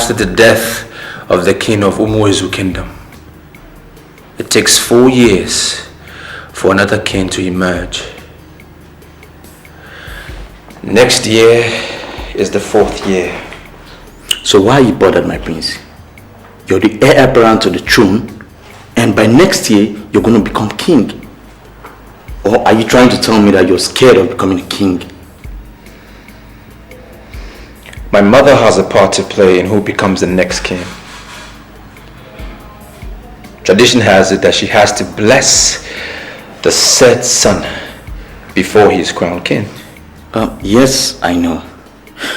after the death of the king of Umuezu kingdom, it takes 4 years for another king to emerge. Next year is the 4th year. So why are you bothered, my prince? You're the heir apparent to the throne, and by next year, you're going to become king. Or are you trying to tell me that you're scared of becoming a king? My mother has a part to play in who becomes the next king. Tradition has it that she has to bless the said son before he is crowned king. Yes, I know.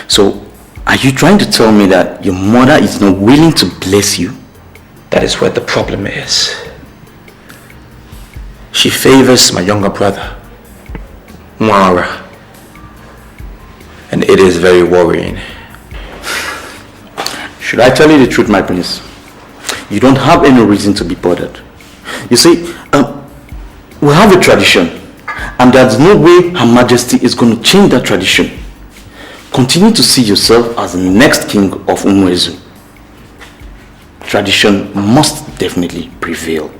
So, are you trying to tell me that your mother is not willing to bless you? That is where the problem is. She favors my younger brother, Mwara. And it is very worrying. Should I tell you the truth, my prince? You don't have any reason to be bothered. You see, we have a tradition, and there's no way Her Majesty is going to change that tradition. Continue to see yourself as the next king of Umuezu. Tradition must definitely prevail.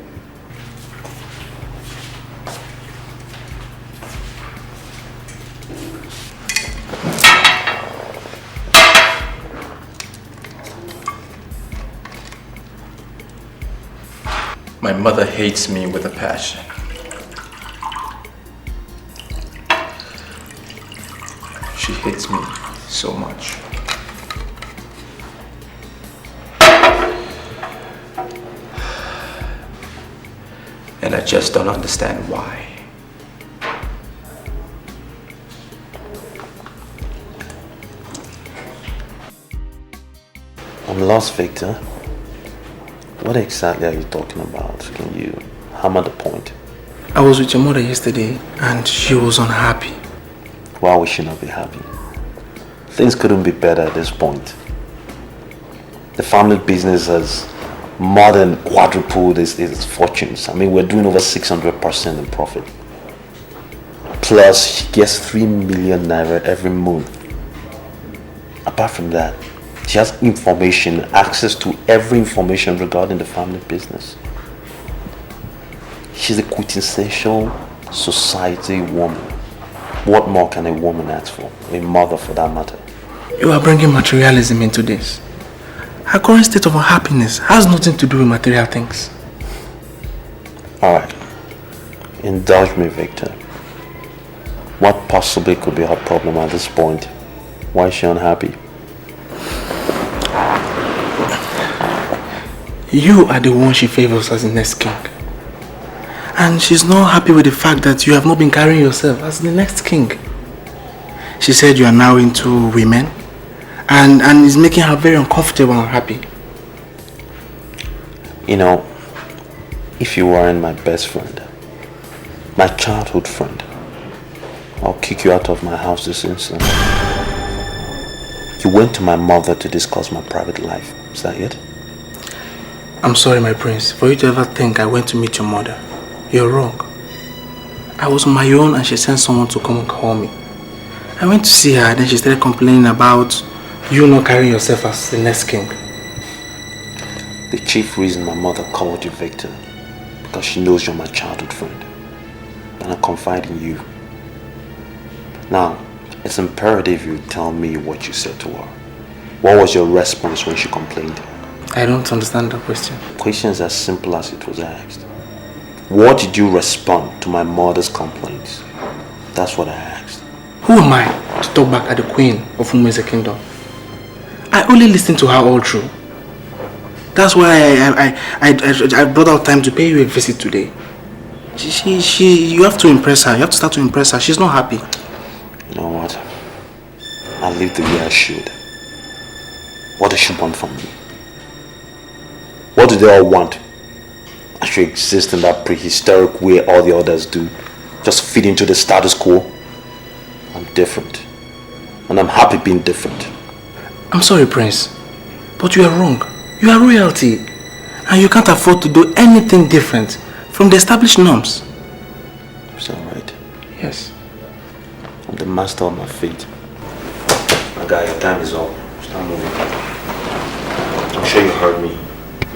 My mother hates me with a passion. She hates me so much. And I just don't understand why. I'm lost, Victor. What exactly are you talking about? Can you hammer the point? I was with your mother yesterday and she was unhappy. Why would she not be happy? Things couldn't be better at this point. The family business has more than quadrupled its fortunes. I mean, we're doing over 600% in profit. Plus, she gets 3 million naira every month. Apart from that, she has information, access to every information regarding the family business. She's a quintessential society woman. What more can a woman ask for? A mother, for that matter. You are bringing materialism into this. Her current state of unhappiness has nothing to do with material things. Alright. Indulge me, Victor. What possibly could be her problem at this point? Why is she unhappy? You are the one she favors as the next king. And she's not happy with the fact that you have not been carrying yourself as the next king. She said you are now into women and it's making her very uncomfortable and unhappy. You know, if you weren't my best friend, my childhood friend, I'll kick you out of my house this instant. You went to my mother to discuss my private life. Is that it? I'm sorry, my prince, for you to ever think I went to meet your mother. You're wrong. I was on my own and she sent someone to come and call me. I went to see her and then she started complaining about you not carrying yourself as the next king. The chief reason my mother called you, Victor, because she knows you're my childhood friend. And I confide in you. Now, it's imperative you tell me what you said to her. What was your response when she complained? I don't understand that question. The question is as simple as it was asked. What did you respond to my mother's complaints? That's what I asked. Who am I to talk back at the queen of Umueze kingdom? I only listened to her all through. That's why I brought out time to pay you a visit today. You have to impress her. You have to start to impress her. She's not happy. You know what? I live the way I should. What does she want from me? What do they all want? I should exist in that prehistoric way all the others do. Just fit into the status quo. I'm different. And I'm happy being different. I'm sorry, Prince. But you are wrong. You are royalty. And you can't afford to do anything different from the established norms. Is that right? Yes. I'm the master of my fate. My guy, your time is up. Start moving. heard me.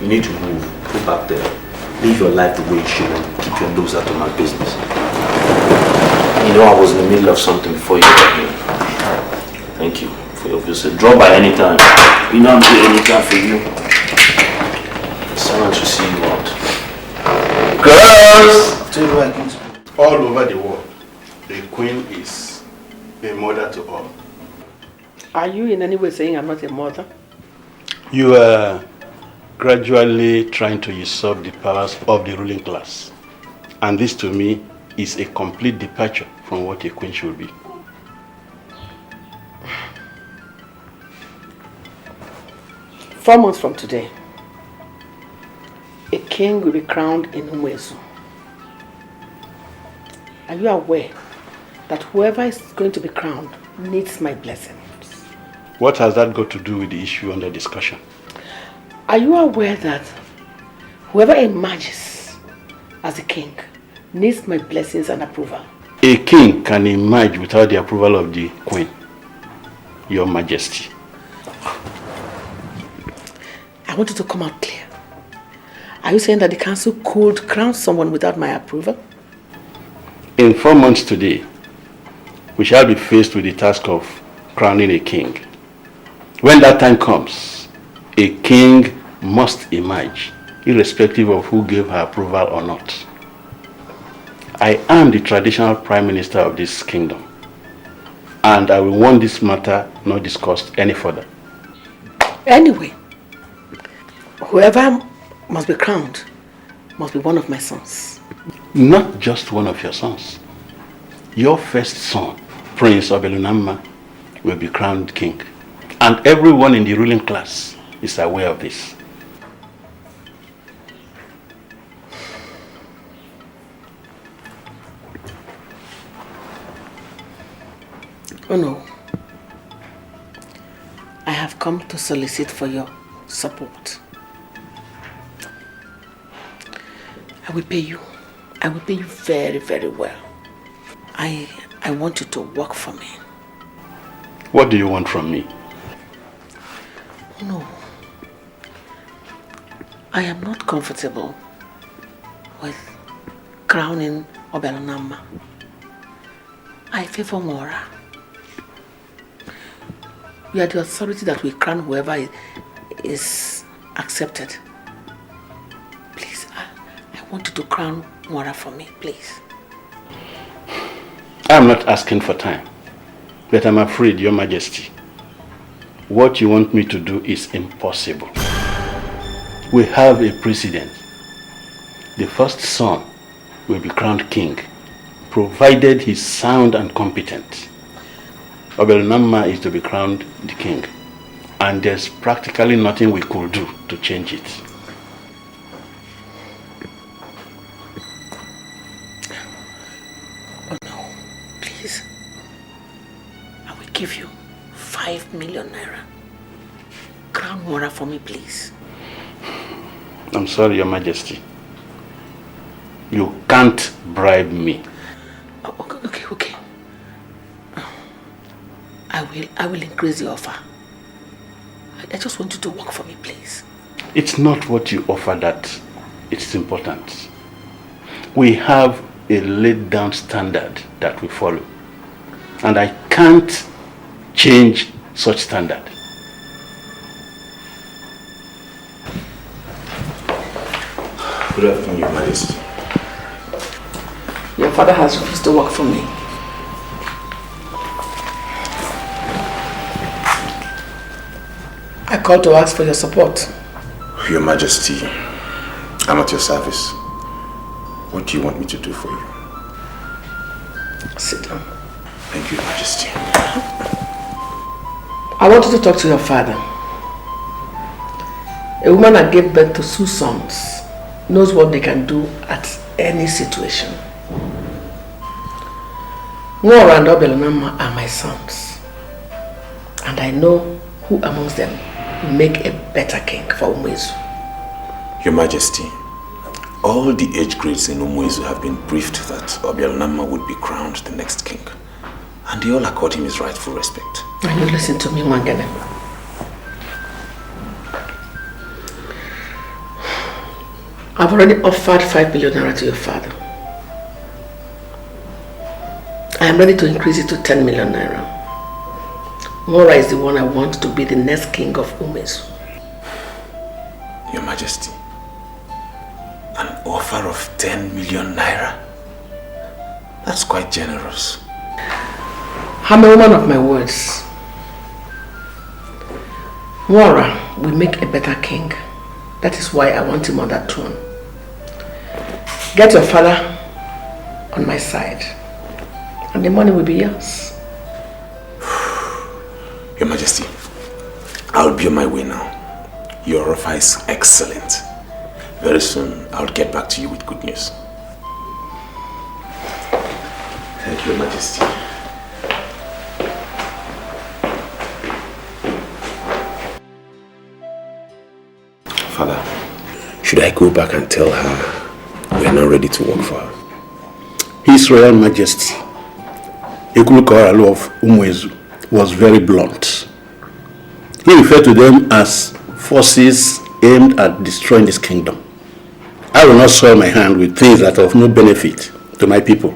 You need to move. Go back there. Live your life the way it should and keep your nose out of my business. You know I was in the middle of something before you got here. Thank you for your visit. Drop by anytime. You know I'm here anytime for you. Someone should see you out. Girls! All over the world, the queen is a mother to all. Are you in any way saying I'm not a mother? You are gradually trying to usurp the powers of the ruling class. And this to me is a complete departure from what a queen should be. Four months from today, a king will be crowned in Umuezu. Are you aware that whoever is going to be crowned needs my blessing? What has that got to do with the issue under discussion? Are you aware that whoever emerges as a king needs my blessings and approval? A king can emerge without the approval of the queen, Your Majesty. I want you to come out clear. Are you saying that the council could crown someone without my approval? In 4 months today, we shall be faced with the task of crowning a king. When that time comes, a king must emerge, irrespective of who gave her approval or not. I am the traditional prime minister of this kingdom, and I will want this matter not discussed any further. Anyway, whoever must be crowned must be one of my sons. Not just one of your sons. Your first son, Prince Obelunamma, will be crowned king. And everyone in the ruling class is aware of this. Oh no. I have come to solicit for your support. I will pay you. I will pay you very, very well. I want you to work for me. What do you want from me? No. I am not comfortable with crowning Obelunamma. I favor Mora. We are the authority that will crown whoever is accepted. Please, I want you to crown Mora for me, please. I'm not asking for time, but I'm afraid, Your Majesty, what you want me to do is impossible. We have a precedent. The first son will be crowned king, provided he's sound and competent. Obelunamma is to be crowned the king, and there's practically nothing we could do to change it. Oh no, please. I will give you 5 million naira. Crown Mora for me, please. I'm sorry, Your Majesty. You can't bribe me. Okay. I will increase the offer. I just want you to work for me, please. It's not what you offer that it's important. We have a laid down standard that we follow, and I can't change such standard. Good afternoon, Your Majesty. Your father has refused to work for me. I called to ask for your support. Your Majesty, I'm at your service. What do you want me to do for you? Sit down. Thank you, Your Majesty. I want you to talk to your father. A woman that gave birth to 2 sons knows what they can do at any situation. Nora and Obelunamma are my sons, and I know who amongst them will make a better king for Umuezu. Your Majesty, all the age grades in Umuezu have been briefed that Obelunamma would be crowned the next king, and they all accord him his rightful respect. And you listen to me, Wangene. I've already offered 5 million naira to your father. I am ready to increase it to 10 million naira. Mora is the one I want to be the next king of Umezu. Your Majesty, an offer of 10 million naira? That's quite generous. I'm a woman of my words. Mora will make a better king. That is why I want him on that throne. Get your father on my side, and the money will be yours. Your Majesty, I'll be on my way now. Your offer is excellent. Very soon, I'll get back to you with good news. Thank you, Your Majesty. Father, should I go back and tell her we are not ready to work for her? His Royal Majesty, Ekulukoralu of Umezu, was very blunt. He referred to them as forces aimed at destroying this kingdom. I will not soil my hand with things that are of no benefit to my people.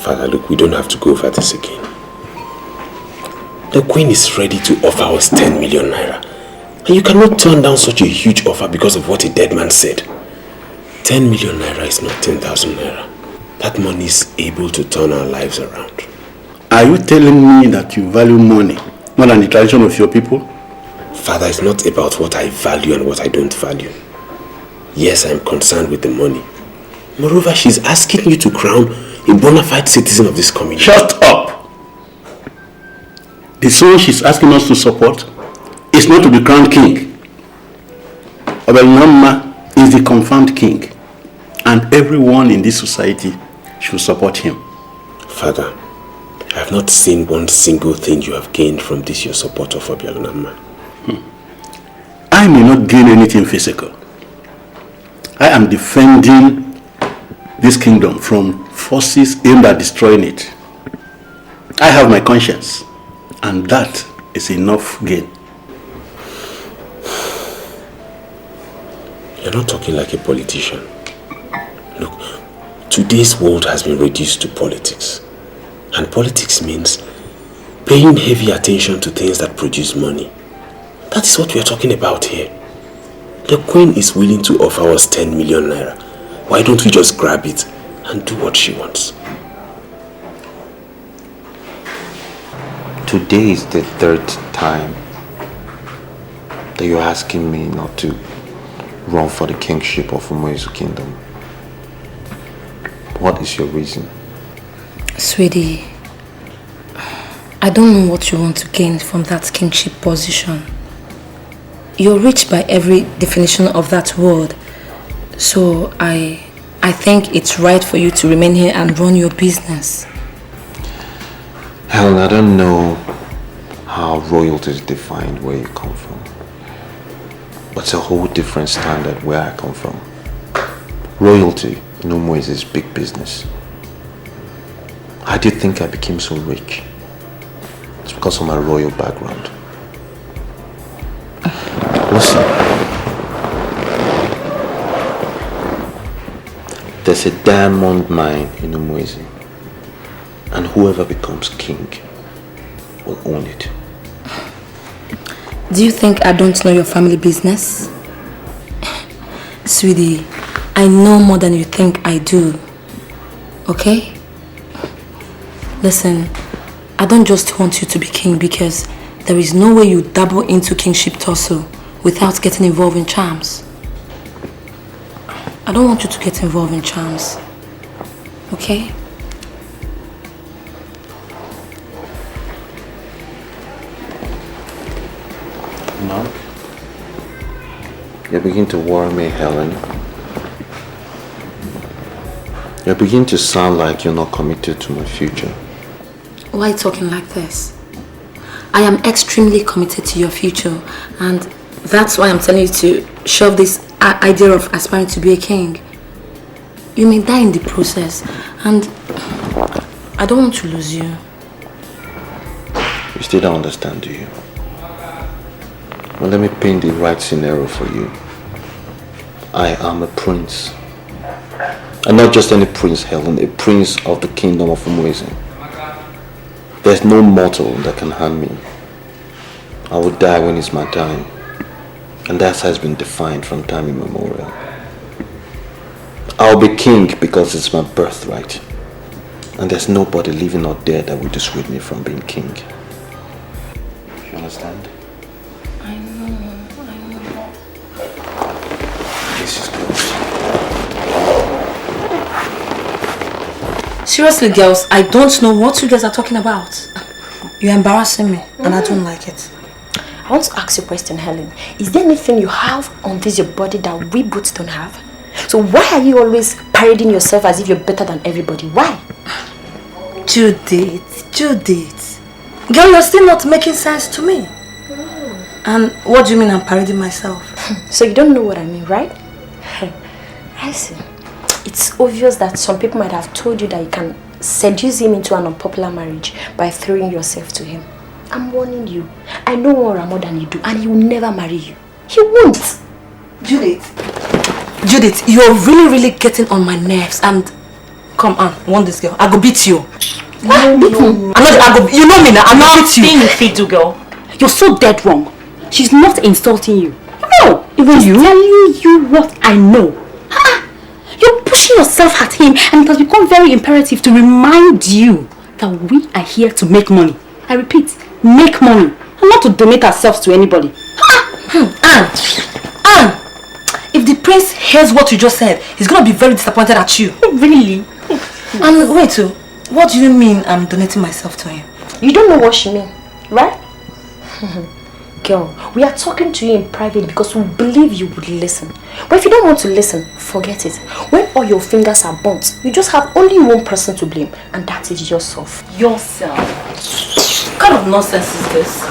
Father, look, we don't have to go over this again. The Queen is ready to offer us 10 million naira. And you cannot turn down such a huge offer because of what a dead man said. 10 million naira is not 10,000 naira. That money is able to turn our lives around. Are you telling me that you value money more than the tradition of your people? Father, it's not about what I value and what I don't value. Yes, I'm concerned with the money. Moreover, she's asking you to crown a bona fide citizen of this community. Shut up! The son she's asking us to support is not to be crowned king. Obelnama is the confirmed king, and everyone in this society should support him. Father, I have not seen one single thing you have gained from this your support of Obialunama. I may not gain anything physical. I am defending this kingdom from forces aimed at destroying it. I have my conscience, and that is enough gain. You're not talking like a politician. Look, today's world has been reduced to politics. And politics means paying heavy attention to things that produce money. That is what we are talking about here. The Queen is willing to offer us 10 million naira. Why don't we just grab it and do what she wants? Today is the third time that you're asking me not to run for the kingship of Umezu Kingdom. What is your reason? Sweetie, I don't know what you want to gain from that kingship position. You're rich by every definition of that word. So I think it's right for you to remain here and run your business. Helen, I don't know how royalty is defined where you come from. But it's a whole different standard where I come from. Royalty in Umezu is big business. How do you think I became so rich? It's because of my royal background. Listen. There's a diamond mine in Umezu, and whoever becomes king will own it. Do you think I don't know your family business? Sweetie, I know more than you think I do. Okay? Listen, I don't just want you to be king because there is no way you dabble into kingship tussle without getting involved in charms. I don't want you to get involved in charms. Okay? No? You begin to worry me, Helen. You begin to sound like you're not committed to my future. Why are you talking like this? I am extremely committed to your future, and that's why I'm telling you to shove this idea of aspiring to be a king. You may die in the process, and I don't want to lose you. You still don't understand, do you? Well, let me paint the right scenario for you. I am a prince. And not just any prince, Helen, a prince of the kingdom of Umueze. There's no mortal that can harm me. I will die when it's my time. And that has been defined from time immemorial. I'll be king because it's my birthright. And there's nobody living or dead that will dissuade me from being king. You understand? I know. This is good. Seriously, girls, I don't know what you guys are talking about. You're embarrassing me, and I don't like it. I want to ask you a question, Helen. Is there anything you have on this your body that we both don't have? So why are you always parading yourself as if you're better than everybody? Why? Judith. Girl, you're still not making sense to me. And what do you mean I'm parading myself? So you don't know what I mean, right? I see. It's obvious that some people might have told you that you can seduce him into an unpopular marriage by throwing yourself to him. I'm warning you. I know more than you do, and he will never marry you. He won't. Judith, you're really getting on my nerves. And come on, want this girl? I go beat you. No. You know me now. I'm not beat you. Being a fiddle girl. You're so dead wrong. She's not insulting you. No, even you. Telling you what I know. You're pushing yourself at him, and it has become very imperative to remind you that we are here to make money. I repeat, make money, and not to donate ourselves to anybody. Anne, if the prince hears what you just said, he's gonna be very disappointed at you. Really? And wait, what do you mean I'm donating myself to him? You don't know what she means, right? Girl, we are talking to you in private because we believe you would listen. But if you don't want to listen, forget it. When all your fingers are burnt, you just have only one person to blame, and that is yourself. Yourself. What kind of nonsense is this?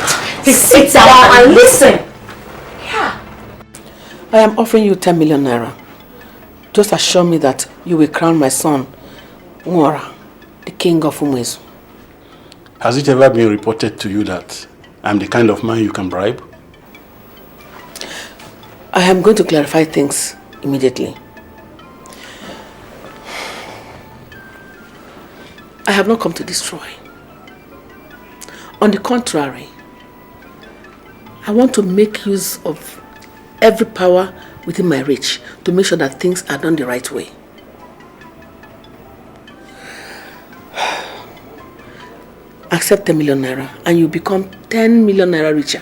Please sit down and listen. Yeah. I am offering you 10 million naira. Just assure me that you will crown my son, Nwora, the king of Umueze. Has it ever been reported to you that I'm the kind of man you can bribe? I am going to clarify things immediately. I have not come to destroy. On the contrary, I want to make use of every power within my reach to make sure that things are done the right way. Accept 10 million naira and you become 10 million naira richer.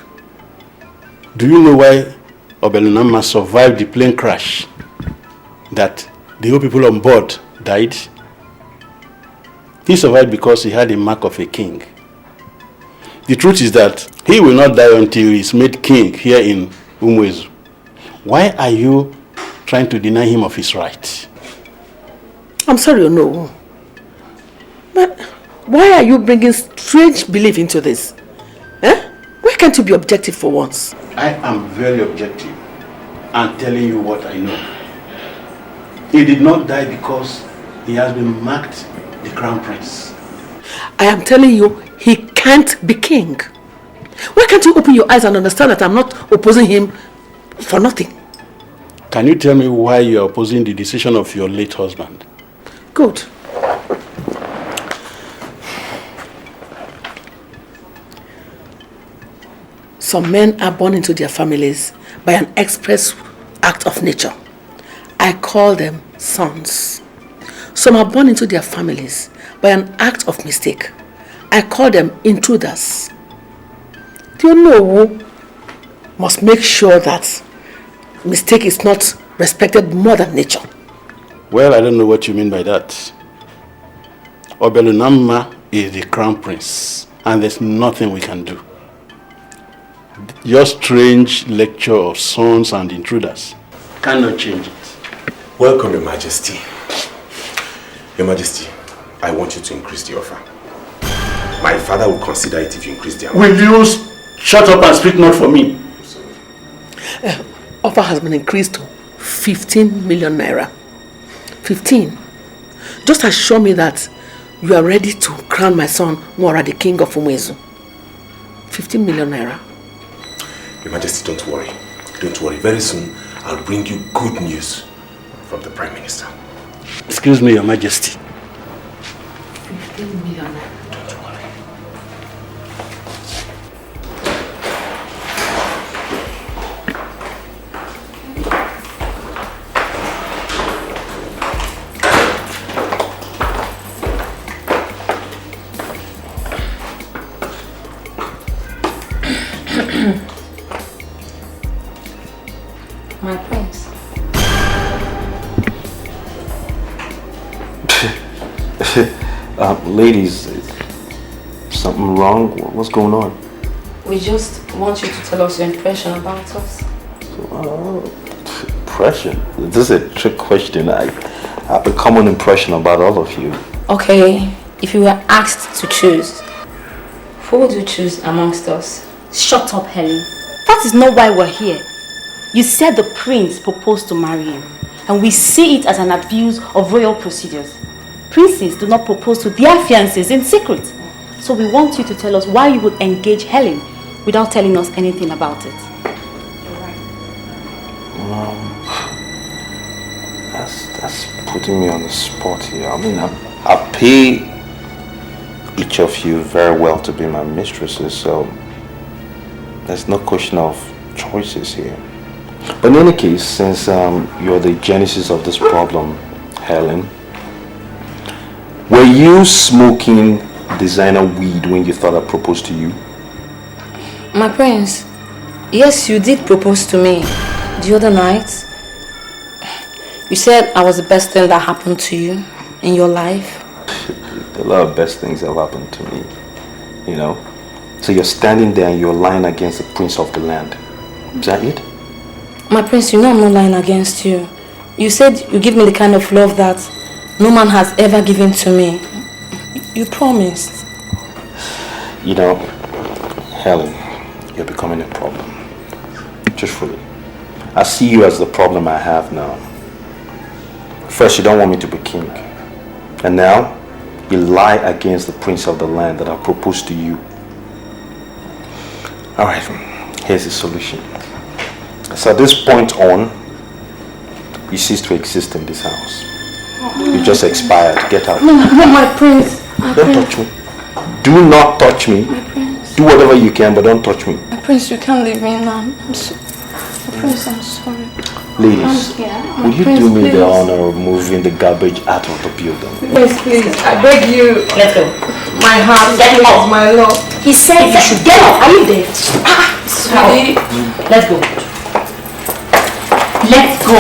Do you know why Obelunama survived the plane crash? That the whole people on board died? He survived because he had a mark of a king. The truth is that he will not die until he is made king here in Umueze. Why are you trying to deny him of his right? I'm sorry, no. But why are you bringing strange belief into this? Why can't you be objective for once? I am very objective and telling you what I know. He did not die because he has been marked the crown prince. I am telling you, he can't be king. Why can't you open your eyes and understand that I'm not opposing him for nothing? Can you tell me why you are opposing the decision of your late husband? Good. Some men are born into their families by an express act of nature. I call them sons. Some are born into their families by an act of mistake. I call them intruders. Do you know who must make sure that mistake is not respected more than nature? Well, I don't know what you mean by that. Obelunama is the crown prince, and there's nothing we can do. Your strange lecture of sons and intruders cannot change it. Welcome, Your Majesty. Your Majesty, I want you to increase the offer. My father will consider it if you increase the amount. Will you shut up and speak not for me? Offer has been increased to 15 million naira. 15. Just assure me that you are ready to crown my son, Nwora, the king of Umueze. 15 million naira. Your Majesty, don't worry. Don't worry. Very soon, I'll bring you good news from the Prime Minister. Excuse me, Your Majesty. 15 million. Don't worry. My prince. Ladies, is something wrong? What's going on? We just want you to tell us your impression about us. Impression? This is a trick question. I have a common impression about all of you. Okay, if you were asked to choose, who would you choose amongst us? Shut up, Helen. That is not why we're here. You said the prince proposed to marry you, and we see it as an abuse of royal procedures. Princes do not propose to their fiancés in secret. So we want you to tell us why you would engage Helen without telling us anything about it. That's putting me on the spot here. I mean, I pay each of you very well to be my mistresses, so there's no question of choices here. But in any case, since you're the genesis of this problem, Helen, were you smoking designer weed when you thought I proposed to you? My prince, yes, you did propose to me the other night. You said I was the best thing that happened to you in your life. A lot of best things have happened to me, you know. So you're standing there and you're lying against the prince of the land. Is that it? My prince, you know I'm not lying against you. You said you give me the kind of love that no man has ever given to me. You promised. You know, Helen, you're becoming a problem. Truthfully. I see you as the problem I have now. First, you don't want me to be king. And now, you lie against the prince of the land that I proposed to you. Alright, here's the solution. So at this point on, you cease to exist in this house. You just expired. Get out. No, my prince. Don't touch me. Do not touch me. Do whatever you can, but don't touch me. My prince, you can't leave me now. My prince, I'm sorry. Ladies, will you do me the honor of moving the garbage out of the building? Please, I beg you. Let's go. My heart, Get off. my love. He said you should get off. Are you there? Sweetie. Let's go. Let's go.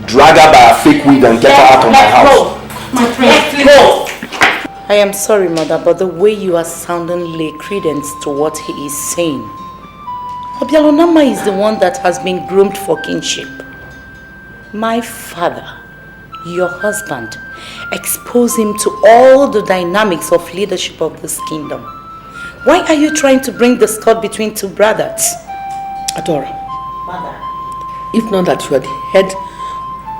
Drag her by a fake wig and get her out of my house. My friend, let's go. I am sorry, mother, but the way you are sounding lay credence to what he is saying. Obialonama is the one that has been groomed for kingship. My father, your husband, exposed him to all the dynamics of leadership of this kingdom. Why are you trying to bring the stud between two brothers? Adora, Mother. if not that you are the head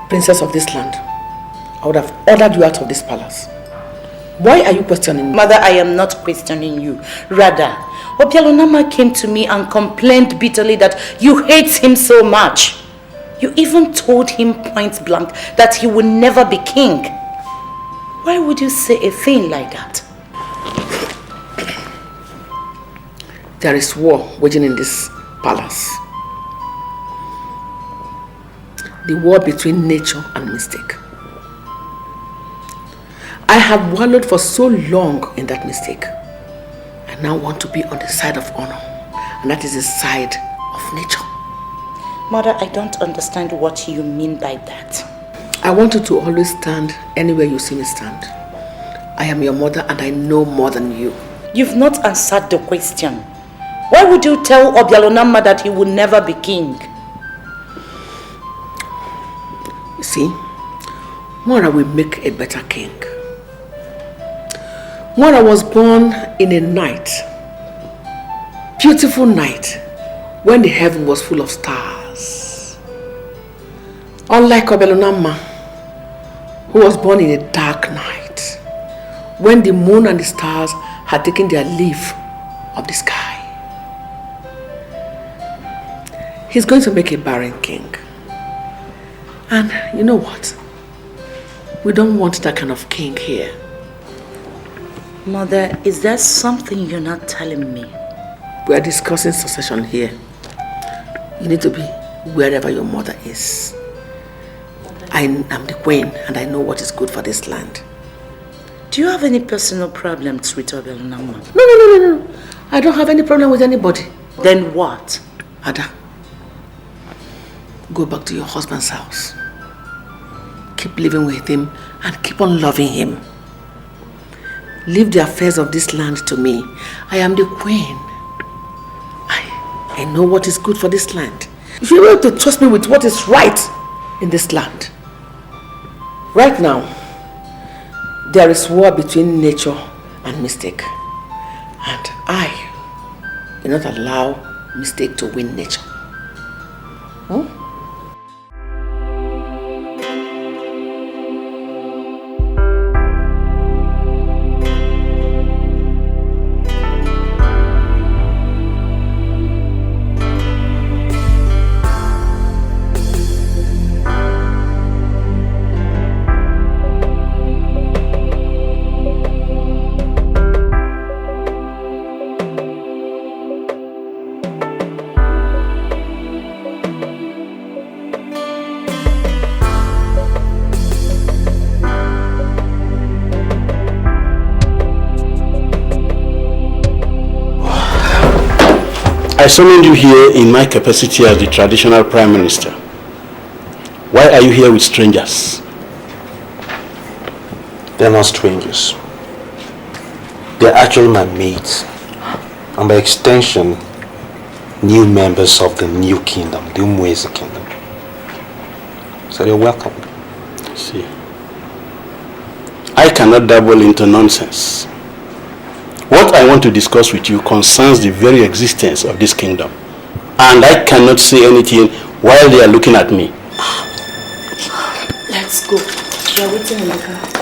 princess of this land, I would have ordered you out of this palace. Why are you questioning me? Mother, I am not questioning you. Rather, Obialonama came to me and complained bitterly that you hate him so much. You even told him point blank that he would never be king. Why would you say a thing like that? There is war waging in this palace. The war between nature and mistake. I have wallowed for so long in that mistake. I now want to be on the side of honor, and that is the side of nature. Mother, I don't understand what you mean by that. I want you to always stand anywhere you see me stand. I am your mother and I know more than you. You've not answered the question. Why would you tell Obialonama that he would never be king? You see, Mora will make a better king. Mora was born in a night, beautiful night, when the heaven was full of stars. Unlike Obialonama, who was born in a dark night, when the moon and the stars had taken their leave of the sky. He's going to make a barren king. And you know what? We don't want that kind of king here. Mother, is there something you're not telling me? We are discussing succession here. You need to be wherever your mother is. I am the queen and I know what is good for this land. Do you have any personal problems with Obialonama? No. I don't have any problem with anybody. Then what? Ada, go back to your husband's house. Keep living with him and keep on loving him. Leave the affairs of this land to me. I am the queen. I know what is good for this land. You should be able to trust me with what is right in this land. Right now, there is war between nature and mistake. And I will not allow mistake to win nature. I summoned you here in my capacity as the traditional Prime Minister. Why are you here with strangers? They're not strangers. They're actually my mates. And by extension, new members of the new kingdom, the Umweze kingdom. So they're welcome. See, I cannot dabble into nonsense. What I want to discuss with you concerns the very existence of this kingdom. And I cannot say anything while they are looking at me. Let's go. We are waiting in the car.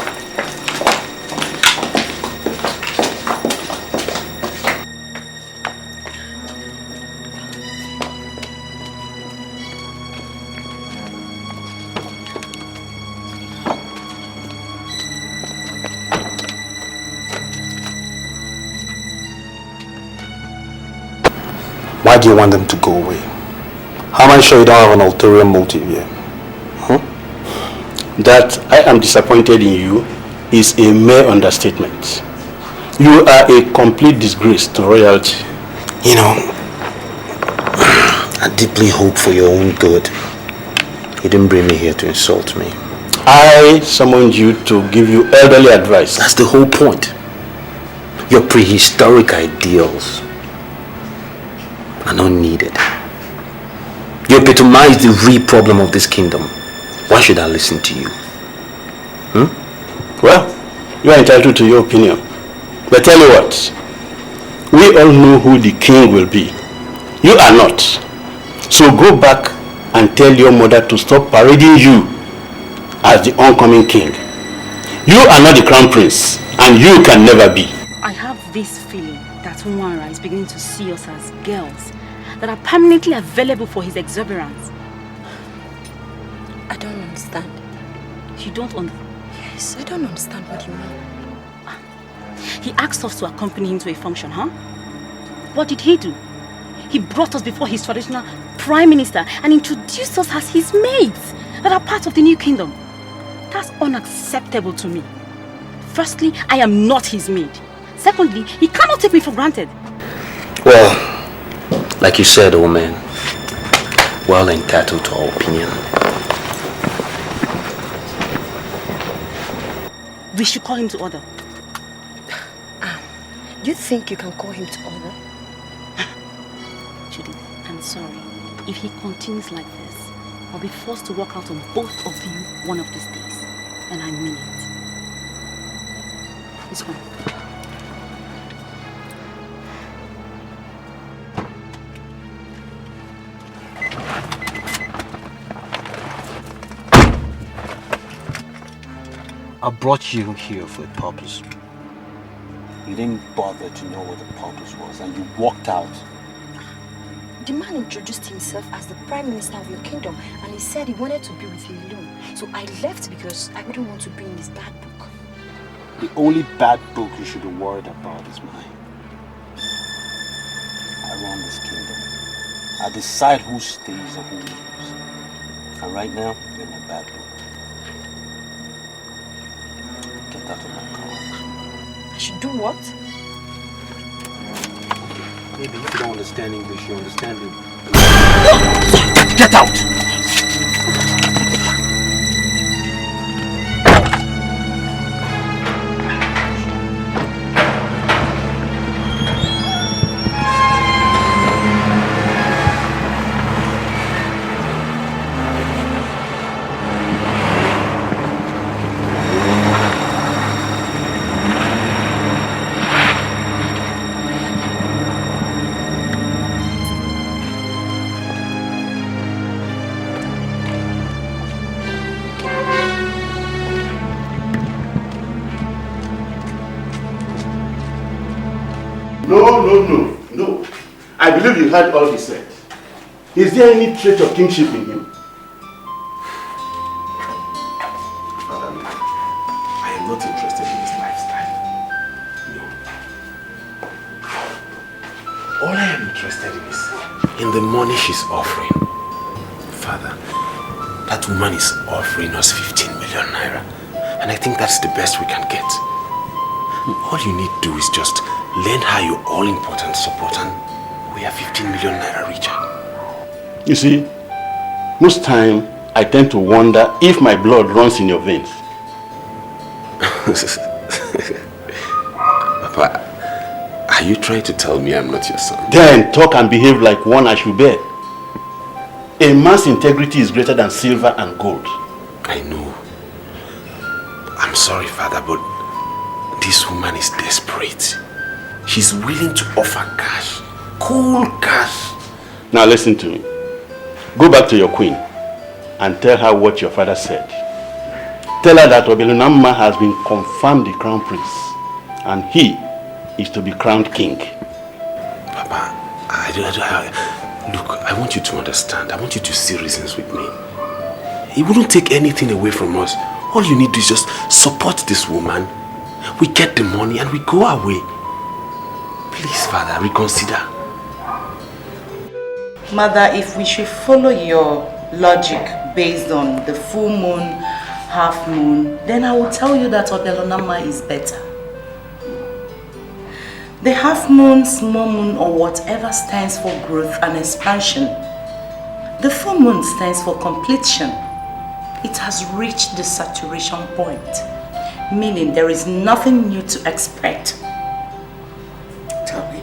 Why do you want them to go away? How am I sure you don't have an ulterior motive here? That I am disappointed in you is a mere understatement. You are a complete disgrace to royalty. You know, I deeply hope for your own good. You didn't bring me here to insult me. I summoned you to give you elderly advice. That's the whole point. Your prehistoric ideals are not needed. You epitomize the real problem of this kingdom. Why should I listen to you? Well, you are entitled to your opinion. But tell you what, we all know who the king will be. You are not. So go back and tell your mother to stop parading you as the oncoming king. You are not the crown prince, and you can never be. I have this feeling that Nwara is beginning to see us as girls that are permanently available for his exuberance. I don't understand. You don't understand? Yes, I don't understand what you mean. He asked us to accompany him to a function, huh? What did he do? He brought us before his traditional prime minister and introduced us as his maids that are part of the new kingdom. That's unacceptable to me. Firstly, I am not his maid. Secondly, he cannot take me for granted. Well, like you said, old man, well entitled to our opinion. We should call him to order. You think you can call him to order? Judith, I'm sorry. If he continues like this, I'll be forced to walk out on both of you one of these days. And I mean it. Let's go. I brought you here for a purpose. You didn't bother to know what the purpose was, and you walked out. The man introduced himself as the Prime Minister of your kingdom, and he said he wanted to be with me alone. So I left because I wouldn't want to be in his bad book. The only bad book you should be worried about is mine. I run this kingdom. I decide who stays and who leaves. And right now, you're in a bad book. Get out of my car. I should do what? Maybe if you don't understand English, you understand it. Get out! No. I believe you heard all he said. Is there any trait of kingship in him? Father, I am not interested in his lifestyle. No. All I am interested in is in the money she's offering. Father, that woman is offering us 15 million naira. And I think that's the best we can get. All you need to do is just lend her your all-important support and we are 15 million naira richer. You see, most time I tend to wonder if my blood runs in your veins. Papa, are you trying to tell me I'm not your son? Then talk and behave like one I should bear. A man's integrity is greater than silver and gold. I know. I'm sorry, Father, but this woman is desperate. She's willing to offer cash. Cool cash. Now listen to me. Go back to your queen and tell her what your father said. Tell her that Obelunamma has been confirmed the crown prince and he is to be crowned king. Papa, look, I want you to understand. I want you to see reasons with me. It wouldn't take anything away from us. All you need to do is just support this woman. We get the money and we go our way. Please, Father, reconsider. Mother, if we should follow your logic based on the full moon, half moon, then I will tell you that Obelunamma is better. The half moon, small moon, or whatever stands for growth and expansion. The full moon stands for completion. It has reached the saturation point, meaning there is nothing new to expect. Tell me,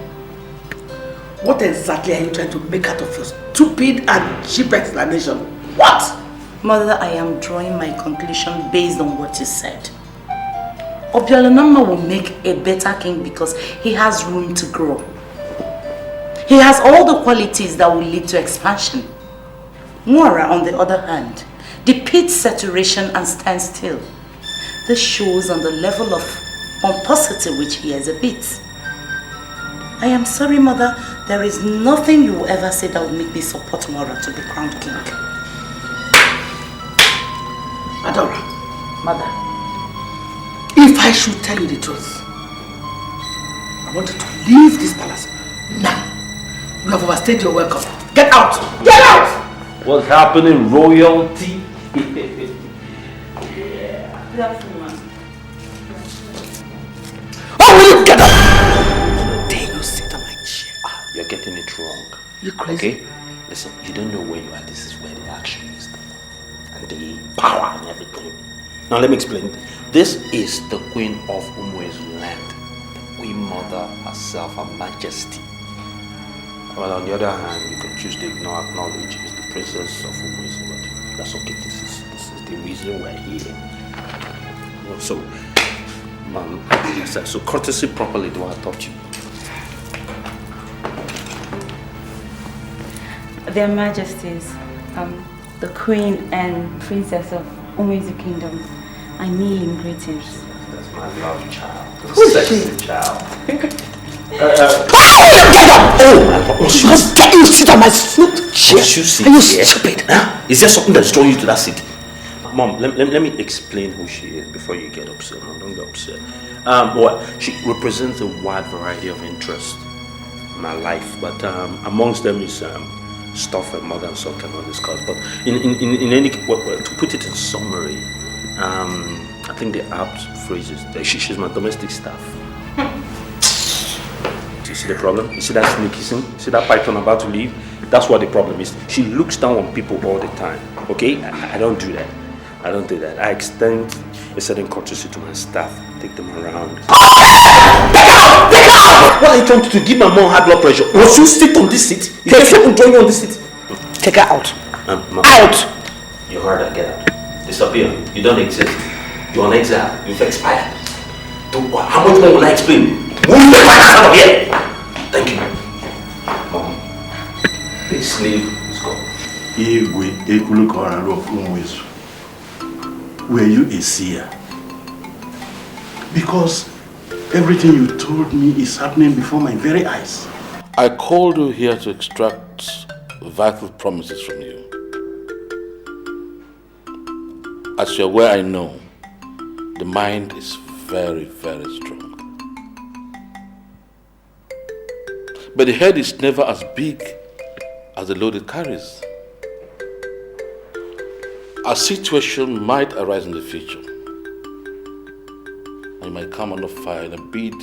what exactly are you trying to make out of your stupid and cheap explanation? What? Mother, I am drawing my conclusion based on what you said. Obelunamma will make a better king because he has room to grow. He has all the qualities that will lead to expansion. Mwara, on the other hand, depicts saturation and standstill. This shows on the level of pomposity which he exhibits. I am sorry, Mother, there is nothing you will ever say that will make me support Mwara to be crowned king. Adora, Mother, if I should tell you the truth, I want you to leave this palace now. You have overstayed your welcome. Get out! Get out! What's happening, royalty? yeah. Good afternoon, ma'am. Oh, will you get up? Dare you sit on my chair? You're getting it wrong. You crazy? Okay? Listen, you don't know where you are. This is where the action is. And the power and everything. Now let me explain. This is the Queen of Umue's land. The Queen Mother herself, Her Majesty. Well, on the other hand, you can choose to acknowledge is the Princess of Umue's land. That's okay. This is the reason we're here. You know, so, so courtesy properly, do I talk to you? Their Majesties, the Queen and Princess of Umue's Kingdom, I kneel in greetings. That's my love child. Who is she? Child. Get up! Oh, you sit on my foot chair. Are you stupid? Huh? Is there something that's drawing you to that seat? Mom, let me explain who she is before you get upset. No, don't get upset. She represents a wide variety of interests in my life, but amongst them is stuff her mother and son cannot discuss. But in any to put it in summary, I think the apt phrase is that she's my domestic staff. Do you see the problem? You see that snake hissing? See that python about to leave? That's what the problem is. She looks down on people all the time. Okay? I don't do that. I don't do that. I extend a certain courtesy to my staff. Take them around. Take out! Take out! What are you trying to do? Give my mom high blood pressure. Must you sit on this seat? You can't join you on this seat. Take her out. Out! You heard her. Get out. Disappear. You don't exist. You're on exile. You've expired. How much more will I explain? Move the fuck out of here! Thank you. Mom. Please leave. Let's go. Were you a seer? Because everything you told me is happening before my very eyes. I called you here to extract vital promises from you. As you're aware, I know the mind is very, very strong. But the head is never as big as the load it carries. A situation might arise in the future, and you might come under fire in a bid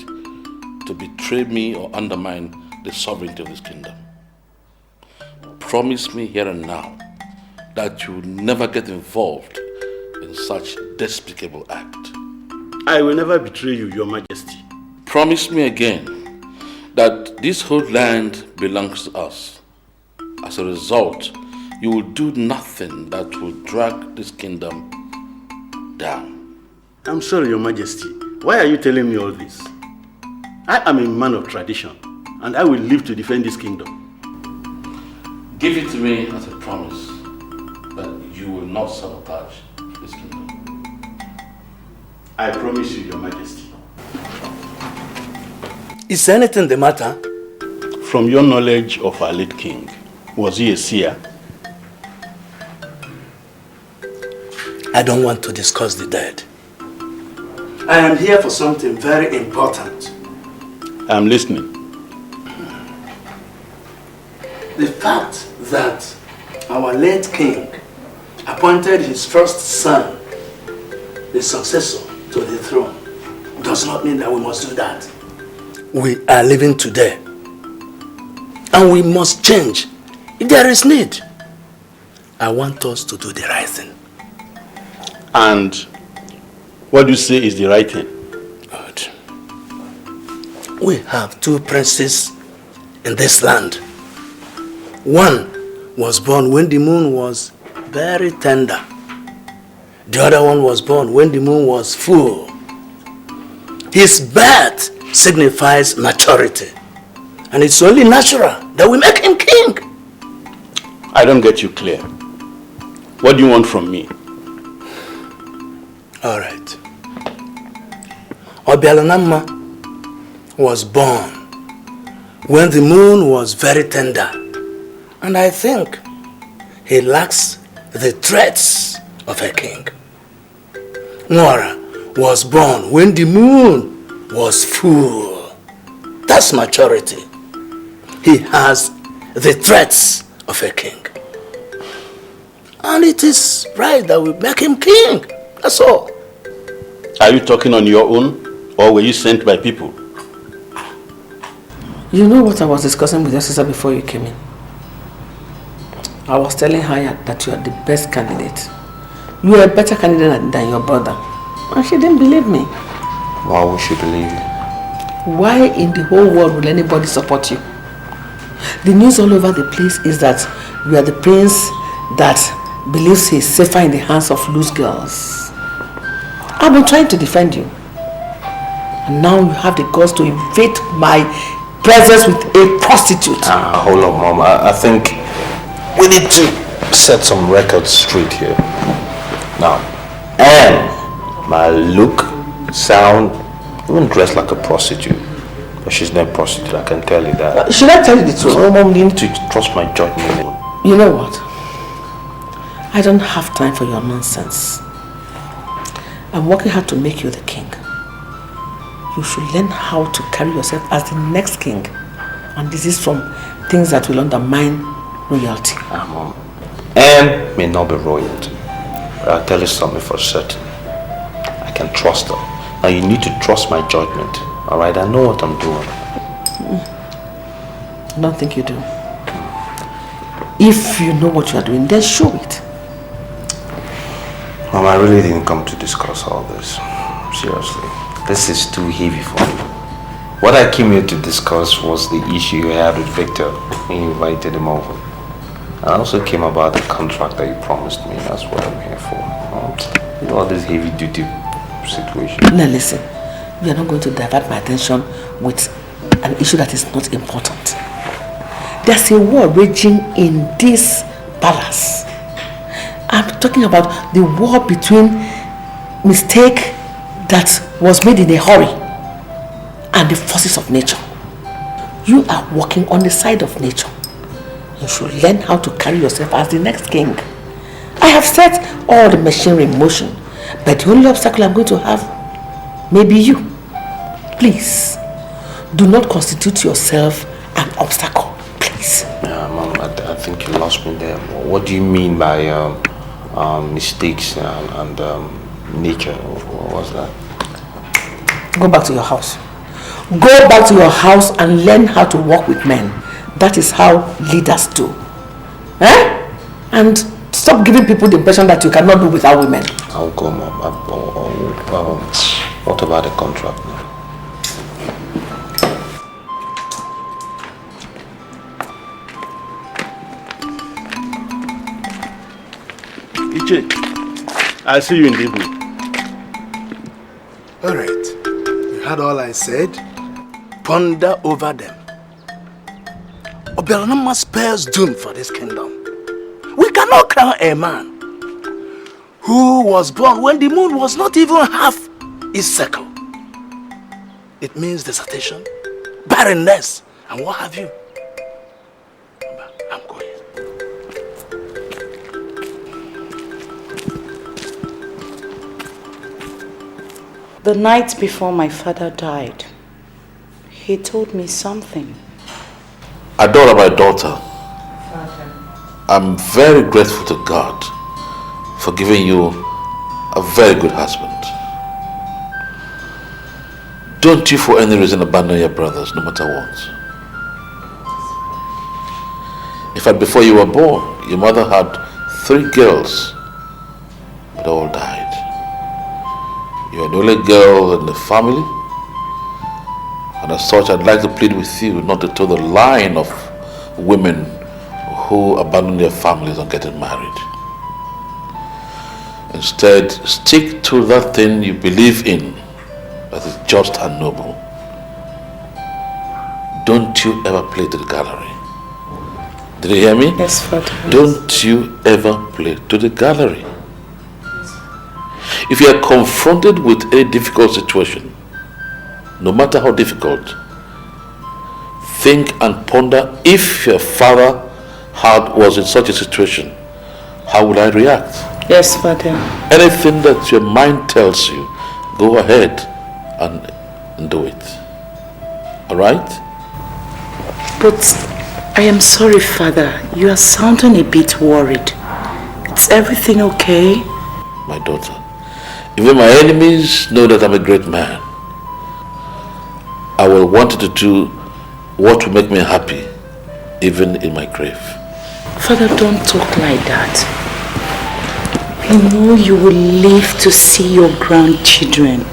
to betray me or undermine the sovereignty of this kingdom. Promise me here and now that you will never get involved in such despicable act. I will never betray you, Your Majesty. Promise me again that this whole land belongs to us. As a result, you will do nothing that will drag this kingdom down. I'm sorry, Your Majesty. Why are you telling me all this? I am a man of tradition, and I will live to defend this kingdom. Give it to me as a promise that you will not sabotage this kingdom. I promise you, Your Majesty. Is anything the matter? From your knowledge of our late king, was he a seer? I don't want to discuss the dead. I am here for something very important. I'm listening. The fact that our late king appointed his first son the successor to the throne does not mean that we must do that. We are living today, and we must change if there is need. I want us to do the right thing. And what do you say is the right thing? Good. We have two princes in this land. One was born when the moon was very tender. The other one was born when the moon was full. His birth signifies maturity. And it's only natural that we make him king. I don't get you clear. What do you want from me? All right. Obialonama was born when the moon was very tender. And I think he lacks the traits of a king. Nwara was born when the moon was full. That's maturity. He has the traits of a king. And it is right that we make him king. That's all. Are you talking on your own, or were you sent by people? You know what I was discussing with your sister before you came in? I was telling her that you are the best candidate. You are a better candidate than your brother. And she didn't believe me. Why would she believe you? Why in the whole world will anybody support you? The news all over the place is that you are the prince that believes he is safer in the hands of loose girls. I've been trying to defend you. And now you have the guts to invade my presence with a prostitute. Hold on, Mom. I think we need to set some records straight here. Now, and my look, sound, even dress like a prostitute. But she's not a prostitute, I can tell you that. Should I tell you the truth? No, Mom, you need to trust my judgment. You know what? I don't have time for your nonsense. I'm working hard to make you the king. You should learn how to carry yourself as the next king. And this is from things that will undermine royalty. Mom. Anne may not be royalty. But I'll tell you something for certain. I can trust her. Now you need to trust my judgment. Alright, I know what I'm doing. I don't think you do. If you know what you are doing, then show it. Mom, I really didn't come to discuss all this. Seriously. This is too heavy for me. What I came here to discuss was the issue you had with Victor when you invited him over. I also came about the contract that you promised me. That's what I'm here for. You know, all this heavy-duty situation. Now listen, you are not going to divert my attention with an issue that is not important. There's a war raging in this palace. I'm talking about the war between mistake that was made in a hurry and the forces of nature. You are working on the side of nature. You should learn how to carry yourself as the next king. I have set all the machinery in motion, but the only obstacle I'm going to have may be you. Please, do not constitute yourself an obstacle, please. Yeah, Mom, I think you lost me there. What do you mean by mistakes and nature? What was that? Go back to your house. Go back to your house and learn how to work with men. That is how leaders do. And stop giving people the impression that you cannot do without women. I'll go, Mom. What about the contract now? Iche, I'll see you in the evening. All right. You heard all I said? Ponder over them. Obialonama spells doom for this kingdom. We cannot crown a man who was born when the moon was not even half its circle. It means dissertation, barrenness, and what have you. I'm going. The night before my father died, he told me something. Adora, my daughter, I'm very grateful to God for giving you a very good husband. Don't you for any reason abandon your brothers, no matter what. In fact, before you were born, your mother had 3 girls, but all died. You are the only girl in the family, and as such, I'd like to plead with you not to toe the line of women who abandon their families and getting married. Instead, stick to that thing you believe in that is just and noble. Don't you ever play to the gallery. Did you hear me? Yes, Father. Don't you ever play to the gallery. If you are confronted with a difficult situation, no matter how difficult, think and ponder, if your father was in such a situation, how would I react? Yes, Father. Anything that your mind tells you, go ahead and do it. Alright? But I am sorry, Father. You are sounding a bit worried. Is everything okay? My daughter, even my enemies know that I'm a great man. I will want to do what will make me happy, even in my grave. Father, don't talk like that. You know you will live to see your grandchildren.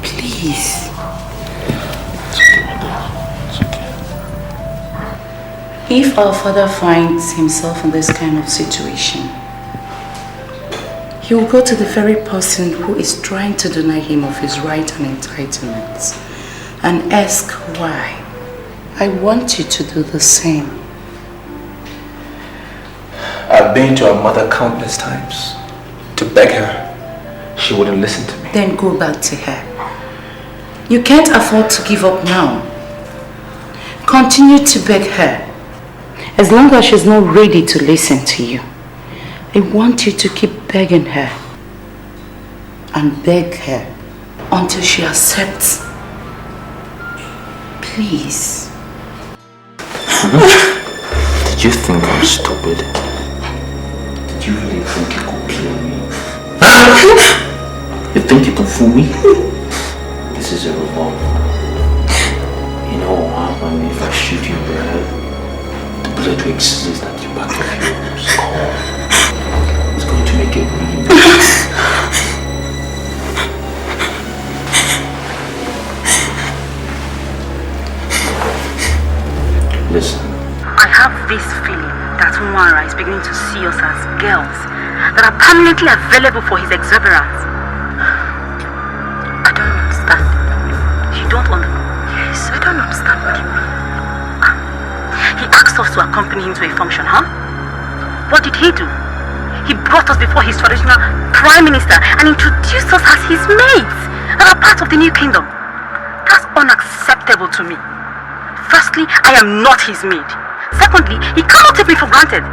Please. It's okay. If our father finds himself in this kind of situation, he will go to the very person who is trying to deny him of his right and entitlements and ask why. I want you to do the same. I've been to her mother countless times to beg her. She wouldn't listen to me. Then go back to her. You can't afford to give up now. Continue to beg her. As long as she's not ready to listen to you, I want you to keep begging her. And beg her until she accepts. Please. Did you think I'm stupid? Did you really think you could play me? You think you can fool me? This is a revolver. You know what will happen if I shoot you in the head? The bullet will exist at the back of your skull. It's going to make it really nice. Listen. I have this feeling that Nwara is beginning to see us as girls that are permanently available for his exuberance. I don't understand. You don't understand? Yes, I don't understand what you mean. He asked us to accompany him to a function, huh? What did he do? He brought us before his traditional prime minister and introduced us as his mates and are part of the new kingdom. That's unacceptable to me. Firstly, I am not his maid. Secondly, he cannot take me for granted.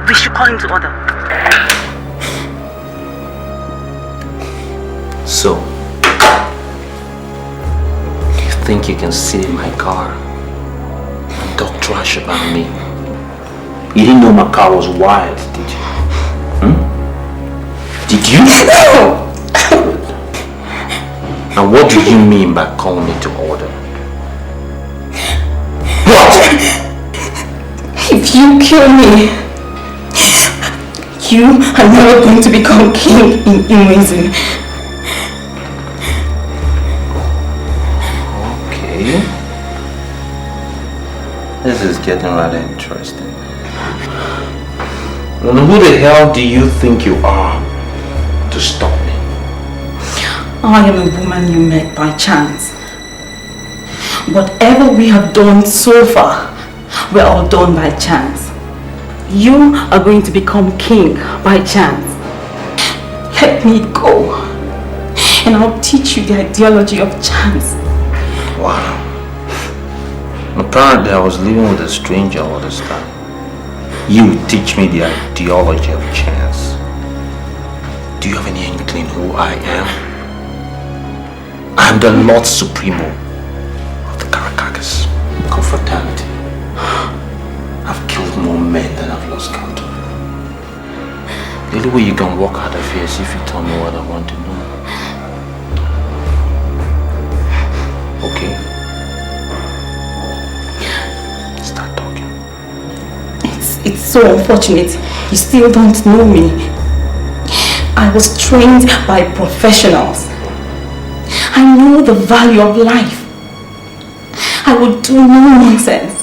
We should call him to order. So, you think you can sit in my car and talk trash about me? You didn't know my car was wired, did you? Did you? And what do you mean by calling me to order? What? If you kill me, you are never going to become king in Imwezi. Okay. This is getting rather interesting. Then who the hell do you think you are to stop me? I am a woman you met by chance. Whatever we have done so far, we're all done by chance. You are going to become king by chance. Let me go, and I'll teach you the ideology of chance. Wow. Apparently I was living with a stranger all this time. You would teach me the ideology of chance. Do you have any inkling who I am? I am the Lord Supremo of the Caracas confraternity. I've killed more men than I've lost count of. The only way you can walk out of here is if you tell me what I want to know. Okay? Start talking. It's so unfortunate you still don't know me. I was trained by professionals. I know the value of life. I would do no nonsense.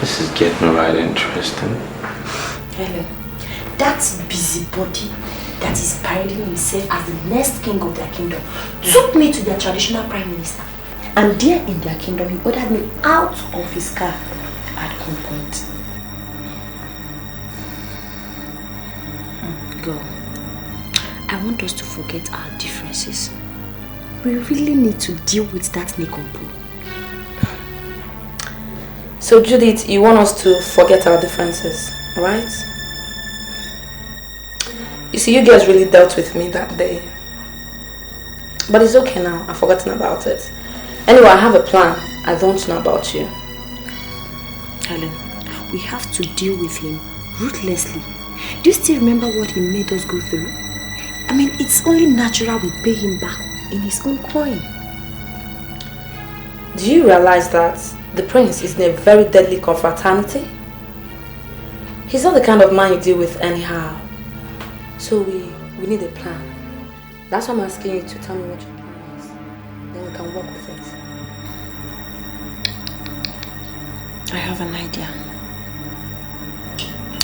This is getting right interesting. Helen, that busybody that is parading himself as the next king of their kingdom took me to their traditional prime minister. And there in their kingdom, he ordered me out of his car at gunpoint. Girl, I want us to forget our differences. We really need to deal with that Nikompo. So Judith, you want us to forget our differences, right? You see, you guys really dealt with me that day. But it's okay now, I've forgotten about it. Anyway, I have a plan. I don't know about you. Helen, we have to deal with him ruthlessly. Do you still remember what he made us go through? I mean, it's only natural we pay him back in his own coin. Do you realize that the prince is in a very deadly confraternity? He's not the kind of man you deal with anyhow. So we need a plan. That's why I'm asking you to tell me what your plan is. Then we can work with it. I have an idea.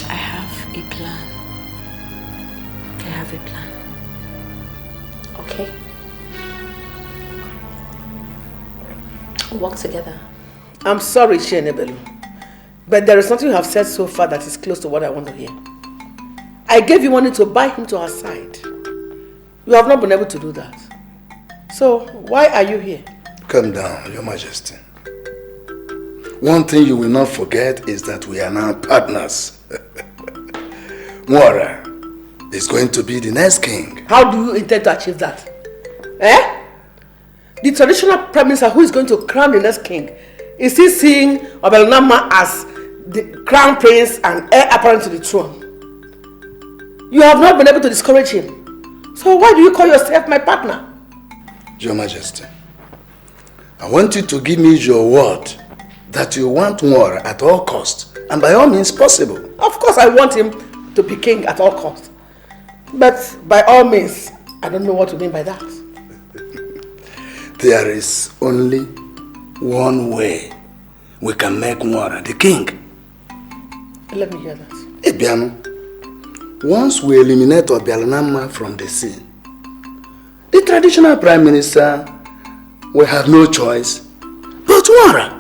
I have a plan. I have a plan. Okay. We'll work together. I'm sorry, Chienebelu, but there is nothing you have said so far that is close to what I want to hear. I gave you money to buy him to our side. You have not been able to do that. So, why are you here? Calm down, Your Majesty. One thing you will not forget is that we are now partners. Nwora is going to be the next king. How do you intend to achieve that? Eh? The traditional prime minister who is going to crown the next king, is he seeing Obelnama as the crown prince and heir apparent to the throne? You have not been able to discourage him. So why do you call yourself my partner? Your Majesty, I want you to give me your word that you want Nwora at all costs, and by all means possible. Of course I want him to be king at all costs. But by all means, I don't know what you mean by that. There is only one way we can make Nwora the king. Let me hear that. Ebiano, once we eliminate Obialonama from the scene, the traditional prime minister will have no choice but Nwora.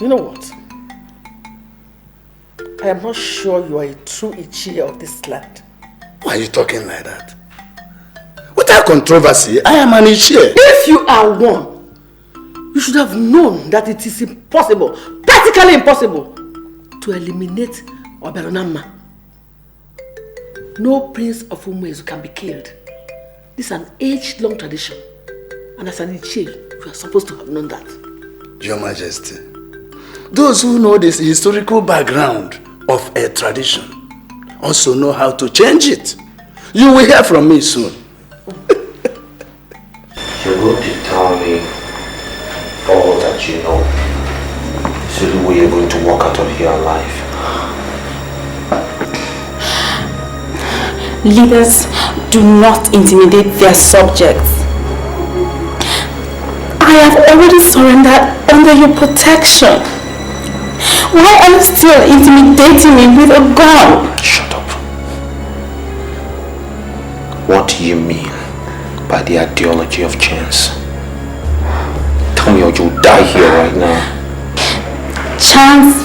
You know what? I am not sure you are a true Ichie of this land. Why are you talking like that? Without controversy, I am an Ichie. If you are one, you should have known that it is impossible, practically impossible, to eliminate Obelonama. No prince of Umuezu can be killed. This is an age-long tradition. And as an Ichie, you are supposed to have known that. Your Majesty, those who know this historical background of a tradition also know how to change it. You will hear from me soon. You're going to tell me all that you know, so the way you're going to walk out of here alive. Leaders do not intimidate their subjects. I have already surrendered under your protection. Why are you still intimidating me with a gun? Shut up. What do you mean by the ideology of chance? Tell me or you'll die here right now. Chance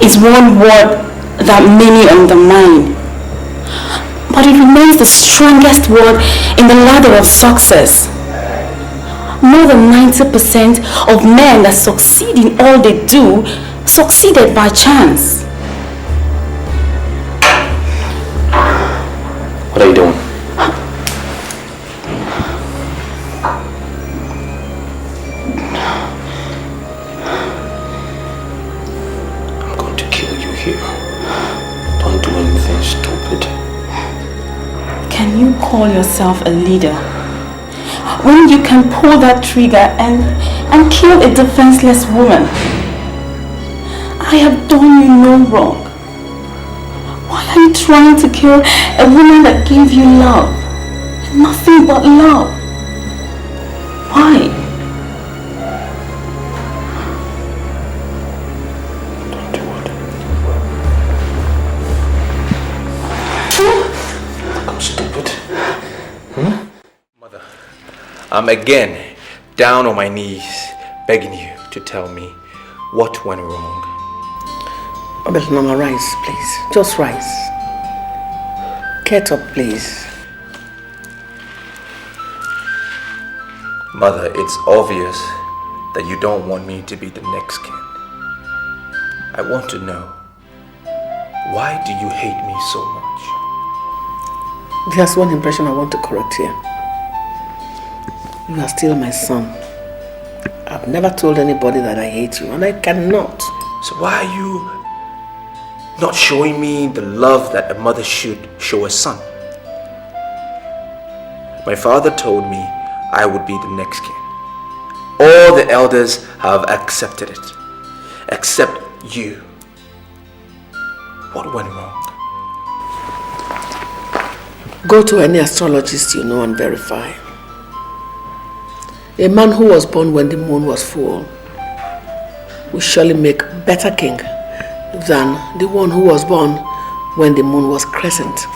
is one word that many undermine. But it remains the strongest word in the ladder of success. More than 90% of men that succeed in all they do succeeded by chance. What are you doing? I'm going to kill you here. Don't do anything stupid. Can you call yourself a leader when you can pull that trigger and kill a defenseless woman? I have done you no wrong. Why are you trying to kill a woman that gave you love? Nothing but love. Why? Don't do it. I'm stupid. Mother, I'm again down on my knees begging you to tell me what went wrong. Obelonama, rise, please. Just rise. Get up, please. Mother, it's obvious that you don't want me to be the next king. I want to know, why do you hate me so much? There's one impression I want to correct here. You are still my son. I've never told anybody that I hate you, and I cannot. So why are you not showing me the love that a mother should show a son? My father told me I would be the next king. All the elders have accepted it, except you. What went wrong? Go to any astrologist you know and verify. A man who was born when the moon was full will surely make a better king than the one who was born when the moon was crescent.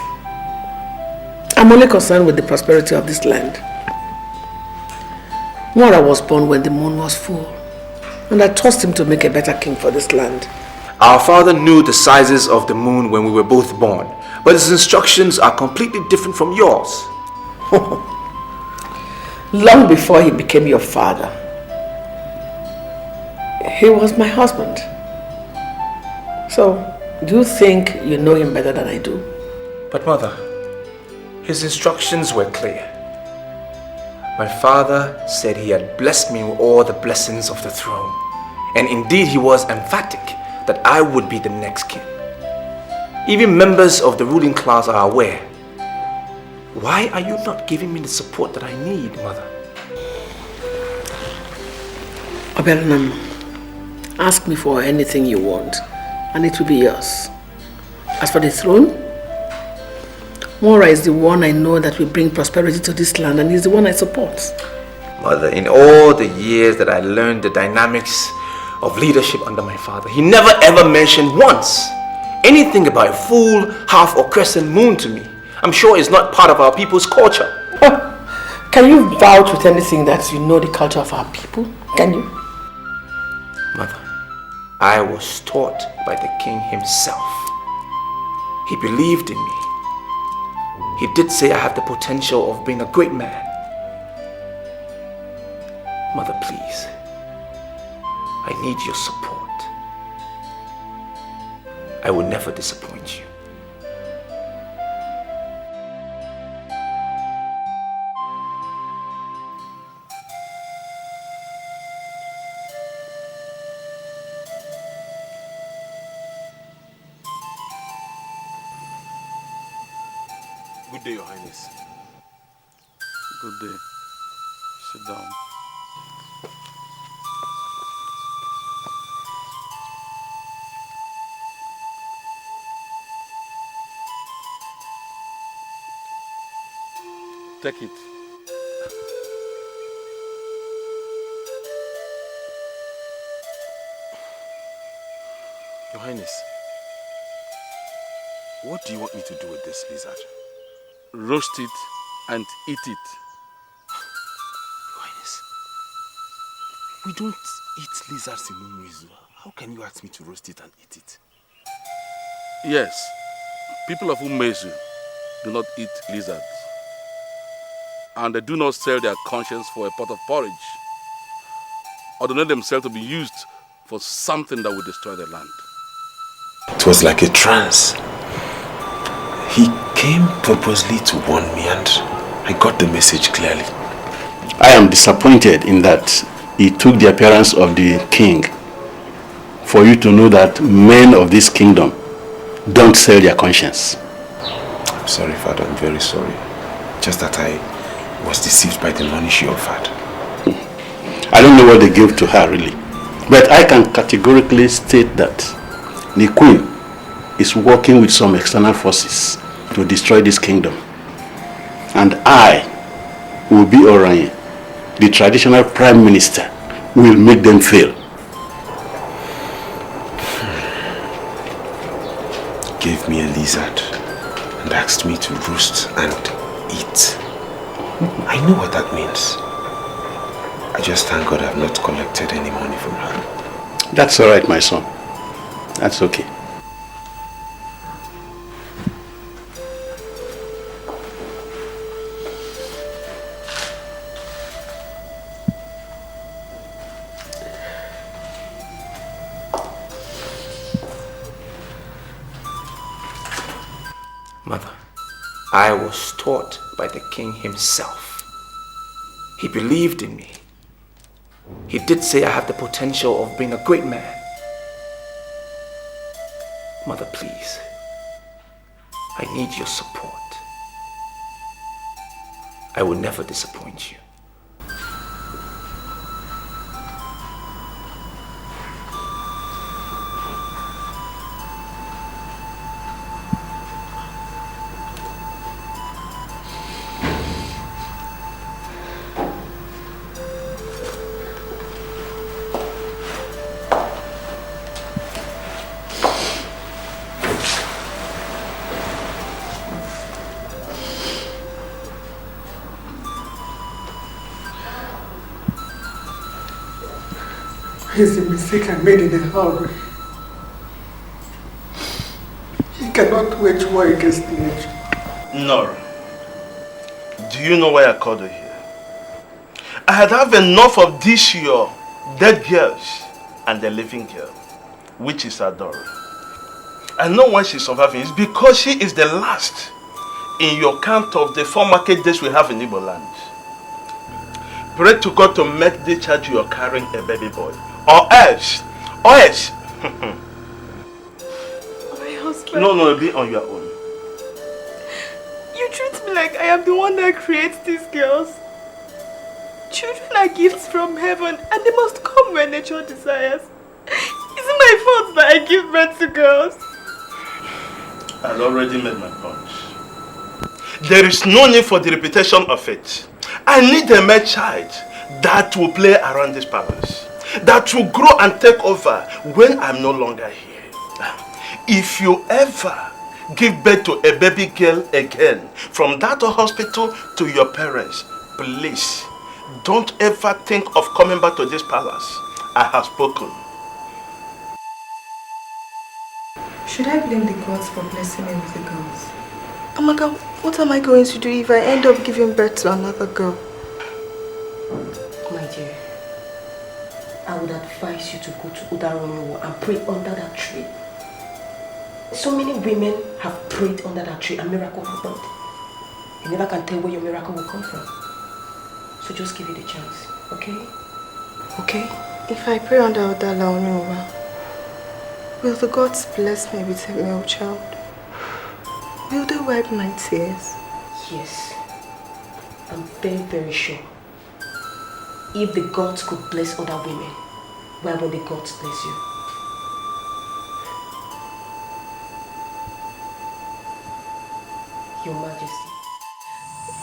I'm only concerned with the prosperity of this land. Nwora was born when the moon was full, and I trust him to make a better king for this land. Our father knew the sizes of the moon when we were both born, but his instructions are completely different from yours. Long before he became your father, he was my husband. So, do you think you know him better than I do? But mother, his instructions were clear. My father said he had blessed me with all the blessings of the throne. And indeed he was emphatic that I would be the next king. Even members of the ruling class are aware. Why are you not giving me the support that I need, mother? Oberonam, ask me for anything you want, and it will be yours. As for the throne, Mora is the one I know that will bring prosperity to this land, and he's the one I support. Mother, in all the years that I learned the dynamics of leadership under my father, he never ever mentioned once anything about a full, half or crescent moon to me. I'm sure it's not part of our people's culture. Can you vouch with anything that you know the culture of our people? Can you? Mother, I was taught by the king himself. He believed in me. He did say I have the potential of being a great man. Mother, please, I need your support. I will never disappoint you. Good day, Your Highness. Good day. Sit down. Take it. Your Highness, what do you want me to do with this lizard? Roast it and eat it. Your Highness, we don't eat lizards in Umuizu. How can you ask me to roast it and eat it? Yes, people of Umezu do not eat lizards. And they do not sell their conscience for a pot of porridge, or donate themselves to be used for something that will destroy the land. It was like a trance. He came purposely to warn me, and I got the message clearly. I am disappointed in that he took the appearance of the king for you to know that men of this kingdom don't sell their conscience. I'm sorry, Father, I'm very sorry. Just that I was deceived by the money she offered. I don't know what they gave to her really, but I can categorically state that the queen is working with some external forces to destroy this kingdom. And I will be Orion, the traditional prime minister, will make them fail. Gave me a lizard and asked me to roast and eat. I know what that means. I just thank God I've not collected any money from her. That's all right, my son. That's okay. Mother, I was taught by the king himself. He believed in me. He did say I have the potential of being a great man. Mother, please, I need your support. I will never disappoint you. It's a mistake I made in a hurry. cannot wage war against nature. Nora, do you know why I called her here? I had enough of this your dead girls and the living girl, which is Adora. I know why she's surviving. It's because she is the last in your count of the 4 market days we have in Igbo land. Pray to God to make the charge you are carrying a baby boy. Or else. My husband. No, be on your own. You treat me like I am the one that creates these girls. Children are gifts from heaven and they must come where nature desires. Is it my fault that I give birth to girls? I've already made my point. There is no need for the repetition of it. I need a male child that will play around this palace, that will grow and take over when I'm no longer here. If you ever give birth to a baby girl again from that hospital to your parents, please don't ever think of coming back to this palace. I have spoken. Should I blame the gods for blessing me with the girls? Amaka, what am I going to do if I end up giving birth to another girl? My dear, I would advise you to go to Udaronyo and pray under that tree. So many women have prayed under that tree and miracle happened. You never can tell where your miracle will come from. So just give it a chance, okay? Okay. If I pray under Udaronyo, will the gods bless me with a male child? Will they wipe my tears? Yes. I'm very, very sure. If the gods could bless other women, why won't the gods bless you? Your Majesty.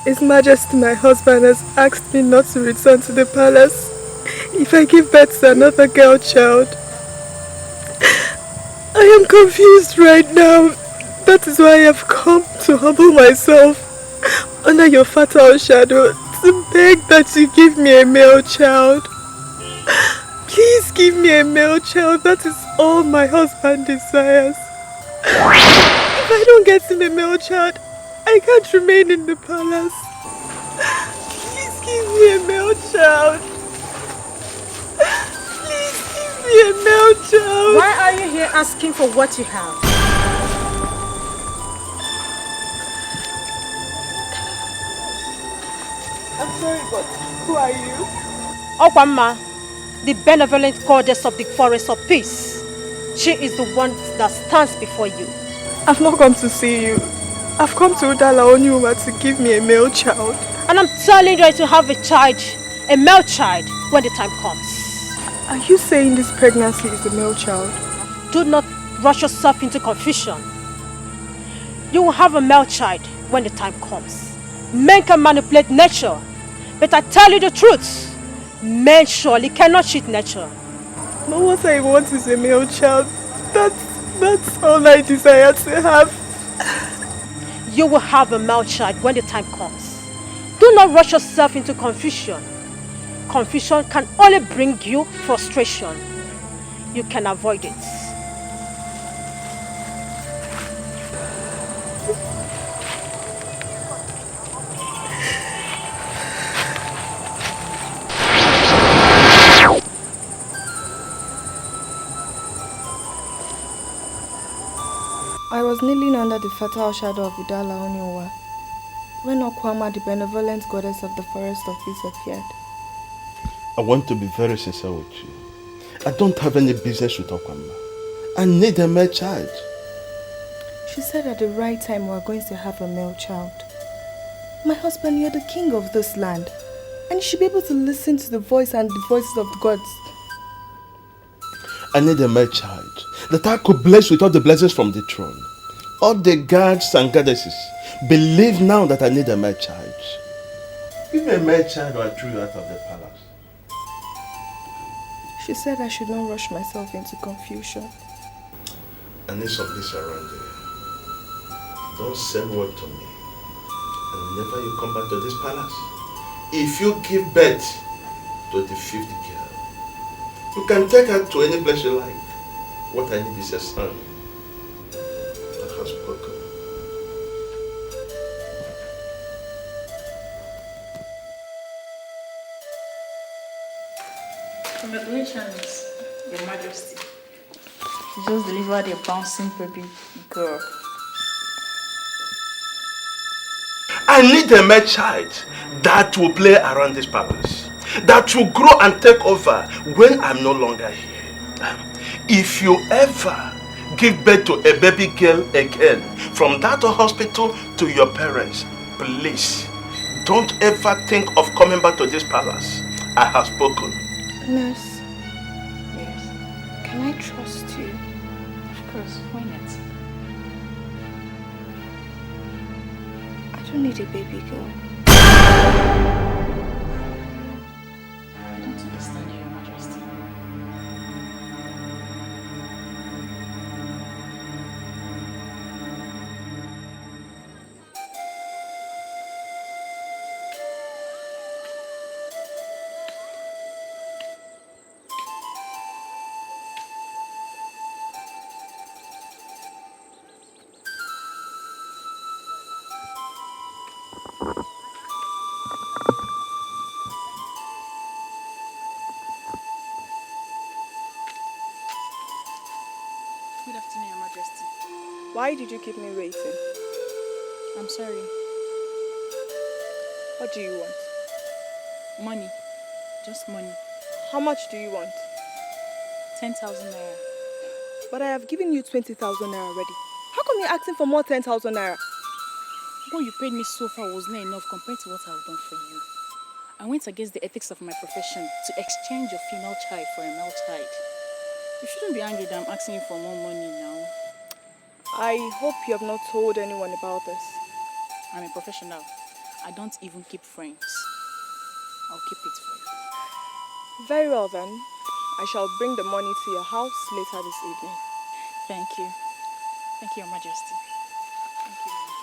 His Majesty, my husband, has asked me not to return to the palace if I give birth to another girl child. I am confused right now. That is why I have come to humble myself under your fatal shadow to beg that you give me a male child. Please give me a male child. That is all my husband desires. If I don't get him a male child, I can't remain in the palace. Please give me a male child. Please give me a male child. Why are you here asking for what you have? I'm sorry, but who are you? Okwamma, the benevolent goddess of the forest of peace. She is the one that stands before you. I've not come to see you. I've come to Udala Onyuma to give me a male child. And I'm telling you to have a child, a male child, when the time comes. Are you saying this pregnancy is a male child? Do not rush yourself into confusion. You will have a male child when the time comes. Men can manipulate nature, but I tell you the truth, men surely cannot cheat nature. But what I want is a male child. That's all I desire to have. You will have a male child when the time comes. Do not rush yourself into confusion. Confusion can only bring you frustration. You can avoid it. I was kneeling under the fatal shadow of Udala Onyowa when Okwama, the benevolent goddess of the forest of peace, appeared. I want to be very sincere with you. I don't have any business with Okwama. I need a male child. She said at the right time we are going to have a male child. My husband, you're the king of this land, and you should be able to listen to the voice and the voices of the gods. I need a male child that I could bless with all the blessings from the throne. All the gods and goddesses believe now that I need a male child. Give me a male child or I threw you out of the palace. She said I should not rush myself into confusion. I need some peace around here. Don't send word to me. And whenever you come back to this palace, if you give birth to the 5th girl, you can take her to any place you like. What I need is a son. A husband. Congratulations, Your Majesty. You just delivered a bouncing baby girl. I need a male child that will play around this palace, that will grow and take over when I'm no longer here. If you ever give birth to a baby girl again from that hospital to your parents, please don't ever think of coming back to this palace. I have spoken. Nurse, yes. Can I trust you? Of course, why not? I don't need a baby girl. I don't understand you, Your Majesty. Good afternoon, Your Majesty. Why did you keep me waiting? I'm sorry. What do you want? Money. Just money. How much do you want? 10,000 naira. But I have given you 20,000 naira already. How come you're asking for more 10,000 naira? What you paid me so far was not enough compared to what I've done for you. I went against the ethics of my profession to exchange your female child for a male child. You shouldn't be angry that I'm asking you for more money now. I hope you have not told anyone about this. I'm a professional. I don't even keep friends. I'll keep it for you. Very well then. I shall bring the money to your house later this evening. Thank you. Thank you, Your Majesty. Thank you, Your Majesty.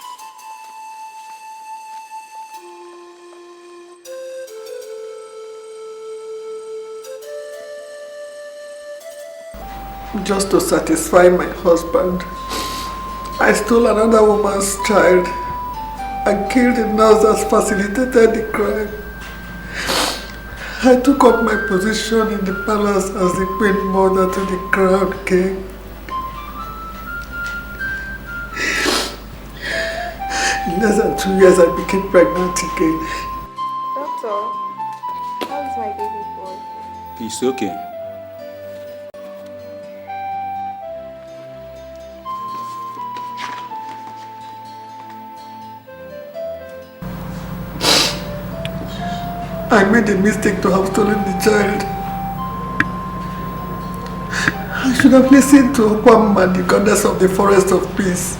Just to satisfy my husband, I stole another woman's child and killed the nurse that facilitated the crime. I took up my position in the palace as the queen mother to the crowned king. In less than 2 years, I became pregnant again. Doctor, how is my baby boy? He's okay. I made a mistake to have stolen the child. I should have listened to Okwam and the goddess of the forest of peace.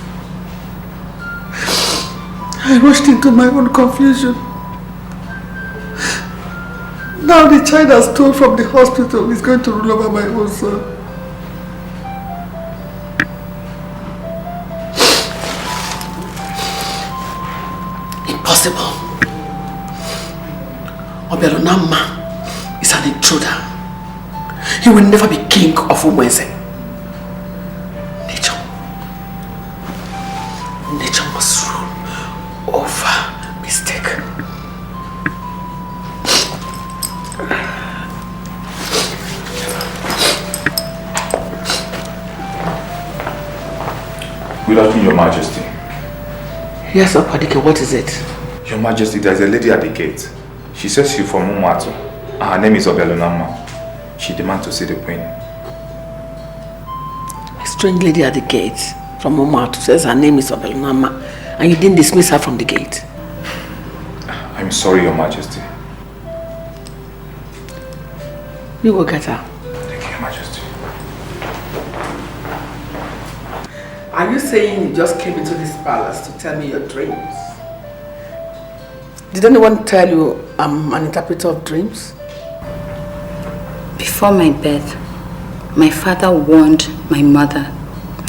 I rushed into my own confusion. Now the child I stole from the hospital is going to rule over my own son. Impossible. Obialonama is an intruder. He will never be king of Umweze. Nature must rule over mistake. Good afternoon, Your Majesty. Yes, Opadike, what is it? Your Majesty, there's a lady at the gate. She says she's from Umuatu. Her name is Obialonama. She demands to see the queen. A strange lady at the gate from Umuatu says her name is Obialonama, and you didn't dismiss her from the gate. I'm sorry, Your Majesty. You go get her. Thank you, Your Majesty. Are you saying you just came into this palace to tell me your dreams? Did anyone tell you I'm an interpreter of dreams? Before my birth, my father warned my mother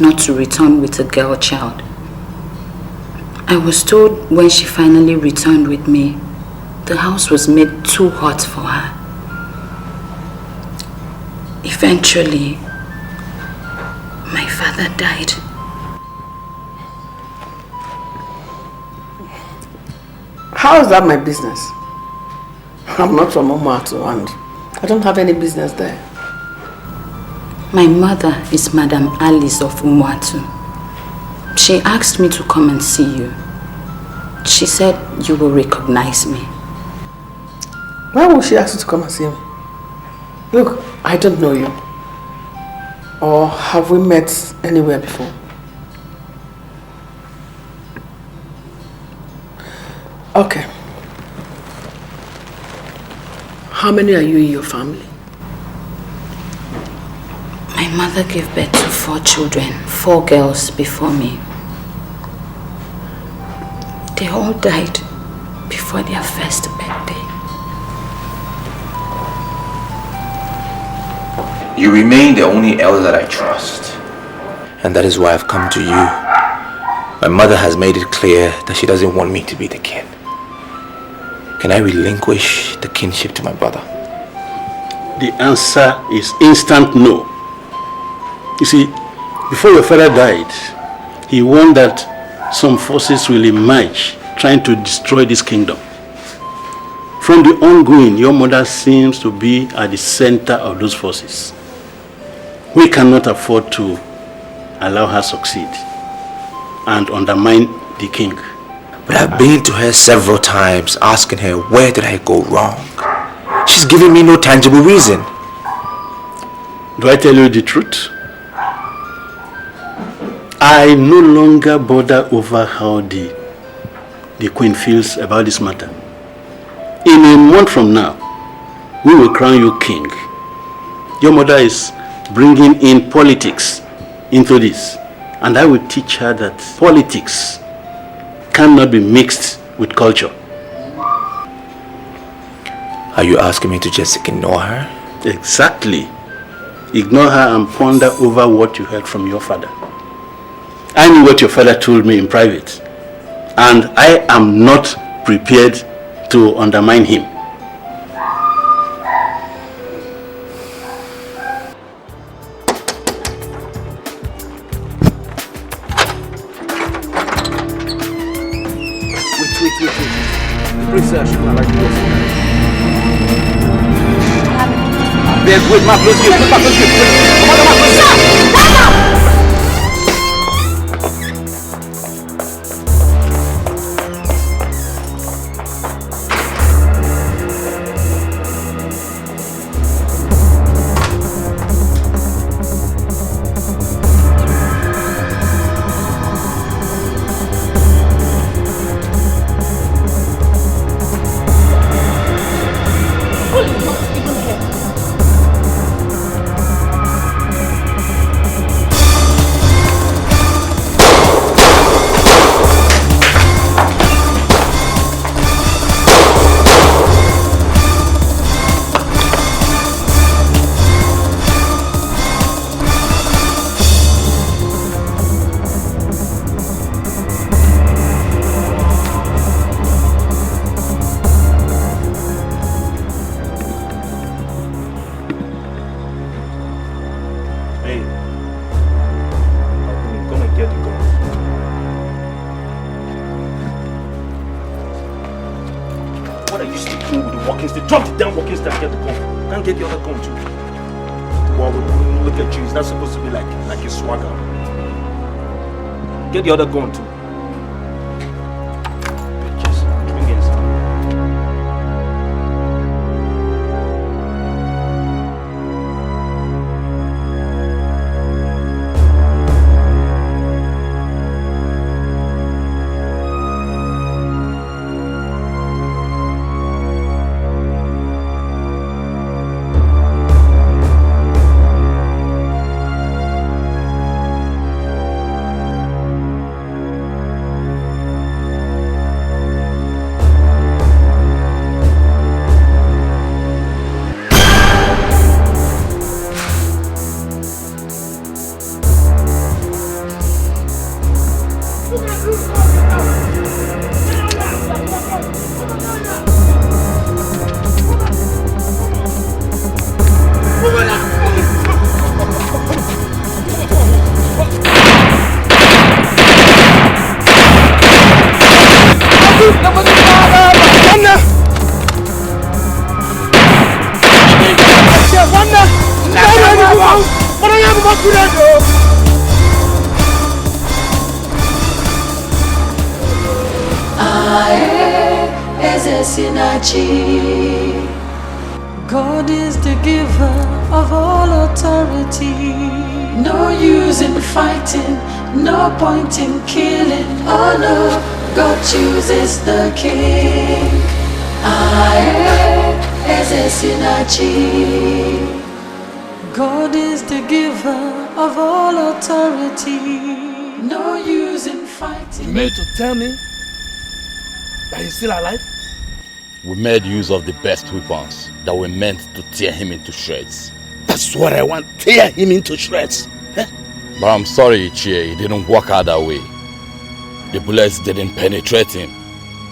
not to return with a girl child. I was told when she finally returned with me, the house was made too hot for her. Eventually, my father died. How is that my business? I'm not from Umuatu and I don't have any business there. My mother is Madam Alice of Umuatu. She asked me to come and see you. She said you will recognize me. Why would she ask you to come and see me? Look, I don't know you. Or have we met anywhere before? Okay. How many are you in your family? My mother gave birth to 4 children, 4 girls before me. They all died before their first birthday. You remain the only elder that I trust. And that is why I've come to you. My mother has made it clear that she doesn't want me to be the king. Can I relinquish the kingship to my brother? The answer is instant no. You see, before your father died, he warned that some forces will emerge trying to destroy this kingdom. From the ongoing, your mother seems to be at the center of those forces. We cannot afford to allow her succeed and undermine the king. But I've been to her several times asking her where did I go wrong. She's giving me no tangible reason. Do I tell you the truth? I no longer bother over how the queen feels about this matter. In a month from now, we will crown you king. Your mother is bringing in politics into this, and I will teach her that politics cannot be mixed with culture. Are you asking me to just ignore her? Exactly. Ignore her and ponder over what you heard from your father. I knew what your father told me in private, and I am not prepared to undermine him. Wait. The princess should not like this. Wait, Mark, let's get. Come on. Get the other gun too. Just bring in some. God is the giver of all authority. No use in fighting, no point in killing. Oh no, God chooses the king. God is the giver of all authority. No use in fighting. You mean to tell me that he's still alive? We made use of the best weapons that were meant to tear him into shreds. That's what I want. Tear him into shreds. But I'm sorry, Ichie, it didn't work out that way. The bullets didn't penetrate him.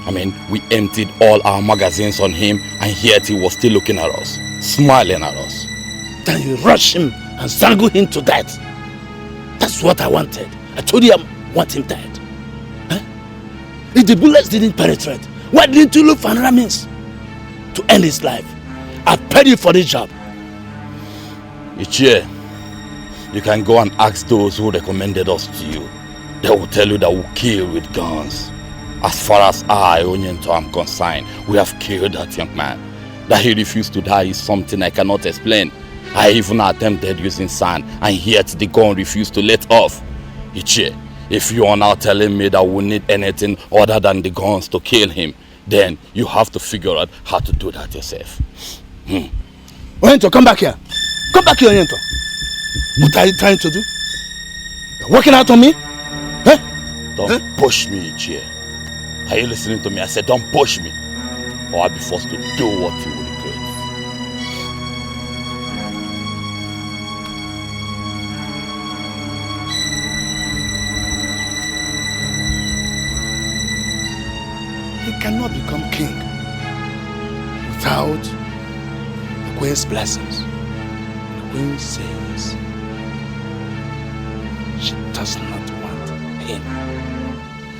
I mean, we emptied all our magazines on him, and yet he was still looking at us, smiling at us. Then you rush him and strangle him to death. That's what I wanted. I told you I want him dead. If the bullets didn't penetrate, why didn't you look for another means to end his life? I paid you for this job. Ichie, you can go and ask those who recommended us to you. They will tell you that we kill with guns. As far as I, Onyento, am concerned, we have killed that young man. That he refused to die is something I cannot explain. I even attempted using sand, and yet the gun refused to let off. Ichie, if you are now telling me that we need anything other than the guns to kill him, then you have to figure out how to do that yourself. Onyento, come back here. Come back here, Onyento. What are you trying to do? You're working out on me? Don't push me, Ichie. Are you listening to me? I said don't push me, or I'll be forced to do what you will regret. He cannot become king without the queen's blessings. The queen says she does not want him.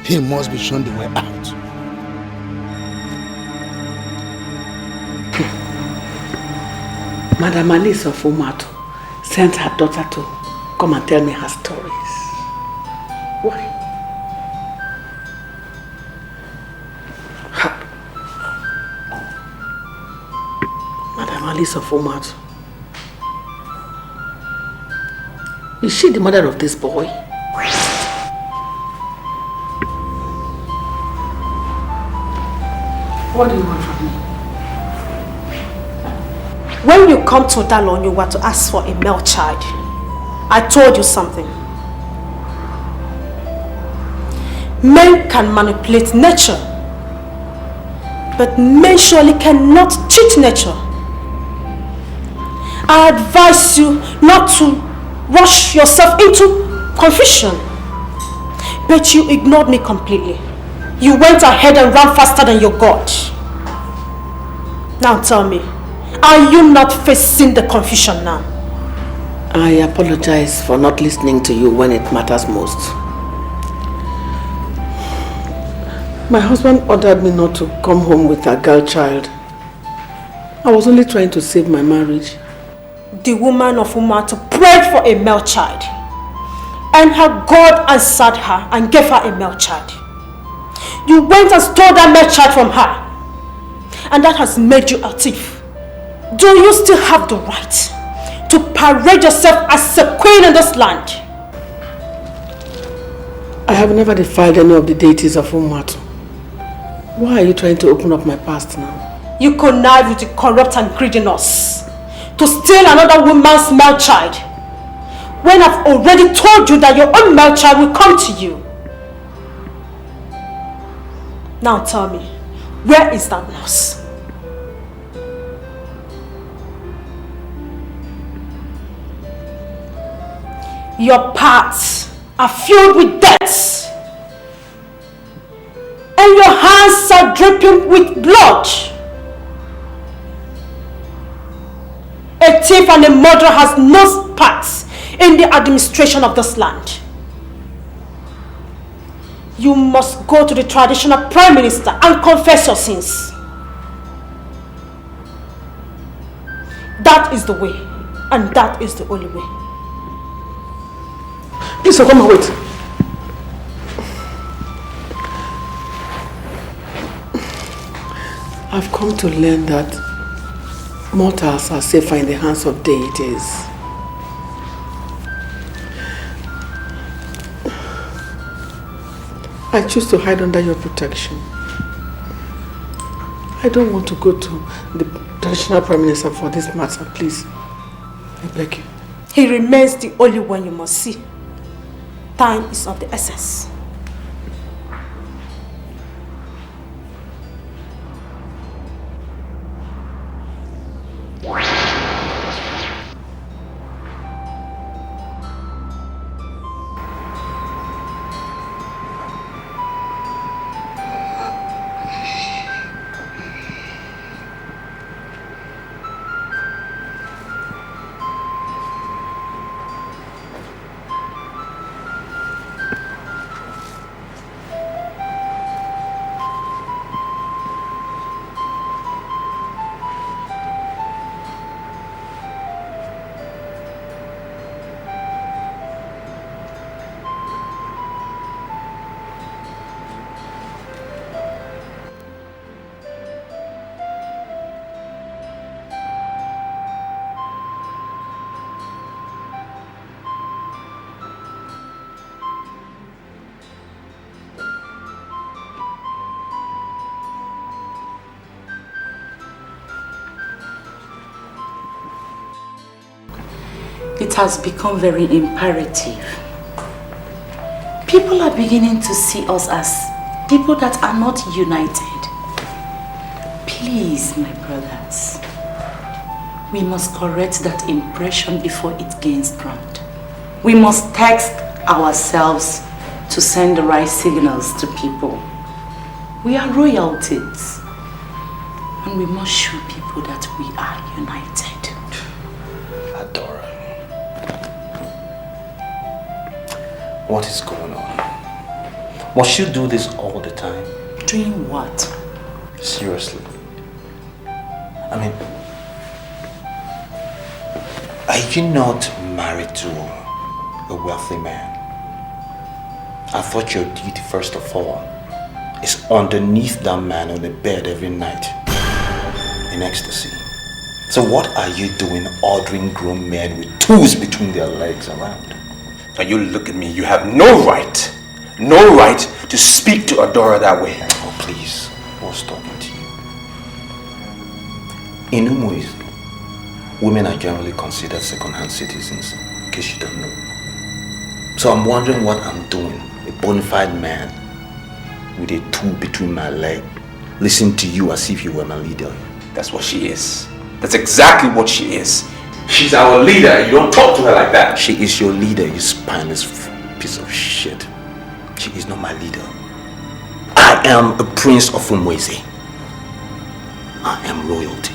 He must be shown the way out. Madam Alice of Umato sent her daughter to come and tell me her stories. Why? Madam Alice of Umato. Is she the mother of this boy? What do you want from me? When you come to Dalon, you were to ask for a male child. I told you something. Men can manipulate nature, but men surely cannot cheat nature. I advise you not to rush yourself into confusion, but you ignored me completely. You went ahead and ran faster than your God. Now tell me, are you not facing the confusion now? I apologize for not listening to you when it matters most. My husband ordered me not to come home with a girl child. I was only trying to save my marriage. The woman of Umato prayed for a male child, and her God answered her and gave her a male child. You went and stole that male child from her, and that has made you a thief. Do you still have the right to parade yourself as a queen in this land? I have never defied any of the deities of Umato. Why are you trying to open up my past now? You connive with the corrupt and greediness to steal another woman's male child, when I've already told you that your own male child will come to you. Now tell me, where is that nurse? Your parts are filled with debts, and your hands are dripping with blood. A thief and a murderer has no parts in the administration of this land. You must go to the traditional prime minister and confess your sins. That is the way, and that is the only way. Please, come and wait. I've come to learn that mortals are safer in the hands of deities. I choose to hide under your protection. I don't want to go to the traditional prime minister for this matter, please. I beg you. He remains the only one you must see. Time is of the essence. It has become very imperative. People are beginning to see us as people that are not united. Please, my brothers, we must correct that impression before it gains ground. We must text ourselves to send the right signals to people. We are royalties, and we must show people that we are united. What is going on? Must you do this all the time? Doing what? Seriously. I mean, are you not married to a wealthy man? I thought your duty, first of all, is underneath that man on the bed every night in ecstasy. So what are you doing ordering grown men with tools between their legs around? Now you look at me, you have no right to speak to Adora that way. Oh please, what's talking to you? In Umuizi, women are generally considered second-hand citizens, in case you don't know. So I'm wondering what I'm doing, a bona fide man with a tool between my legs, listening to you as if you were my leader. That's what she is. That's exactly what she is. She's our leader. You don't talk to her like that. She is your leader, you spineless piece of shit. She is not my leader. I am a prince of Umuizi. I am royalty.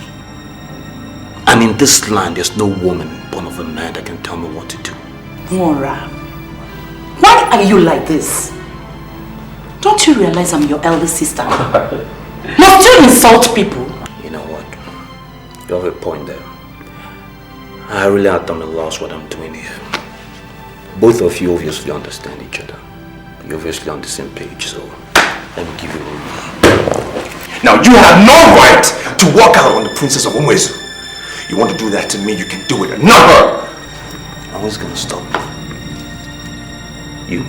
And in this land, there's no woman born of a man that can tell me what to do. Mora, why are you like this? Don't you realize I'm your elder sister? Must you insult people? You know what? You have a point there. I really at a loss what I'm doing here. Both of you obviously understand each other. You're obviously on the same page, so let me give you a reason. Now you have no right to walk out on the princess of Umuizi. You want to do that to me, you can do it, not her! I was gonna stop you.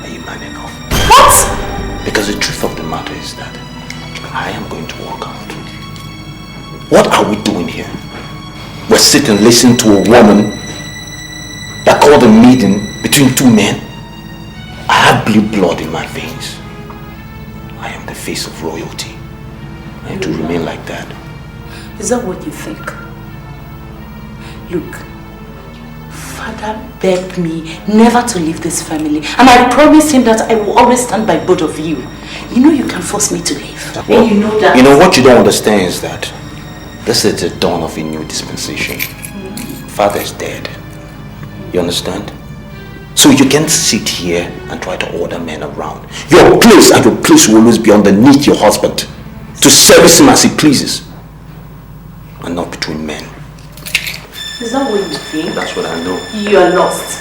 Are you man enough? What? Because the truth of the matter is that I am going to walk out. What are we doing here? We're sitting listening to a woman that called a meeting between two men. I have blue blood in my veins. I am the face of royalty. And to remain like that. Is that what you think? Look, Father begged me never to leave this family, and I promised him that I will always stand by both of you. You know you can force me to leave. Well, and you know that. You know what you don't understand is that this is the dawn of a new dispensation. Father is dead. You understand? So you can't sit here and try to order men around. Your place will always be underneath your husband, to service him as he pleases, and not between men. Is that what you think? That's what I know. You are lost.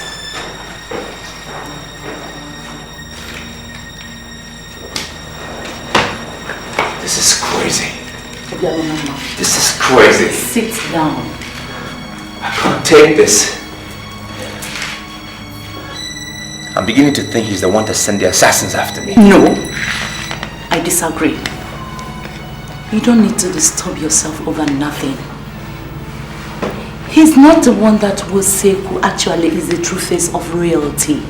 This is crazy. This is crazy. Sit down. I can't take this. I'm beginning to think he's the one that sent the assassins after me. No, I disagree. You don't need to disturb yourself over nothing. He's not the one that Ozokwor actually is the true face of royalty.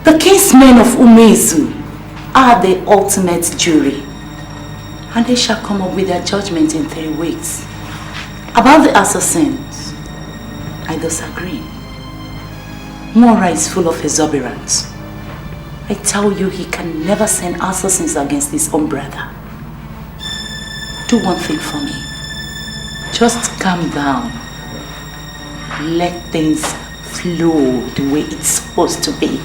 The kinsmen of Umezu are the ultimate jury, and they shall come up with their judgment in 3 weeks. About the assassins, I disagree. Mora is full of exuberance. I tell you, he can never send assassins against his own brother. Do one thing for me. Just calm down. Let things flow the way it's supposed to be.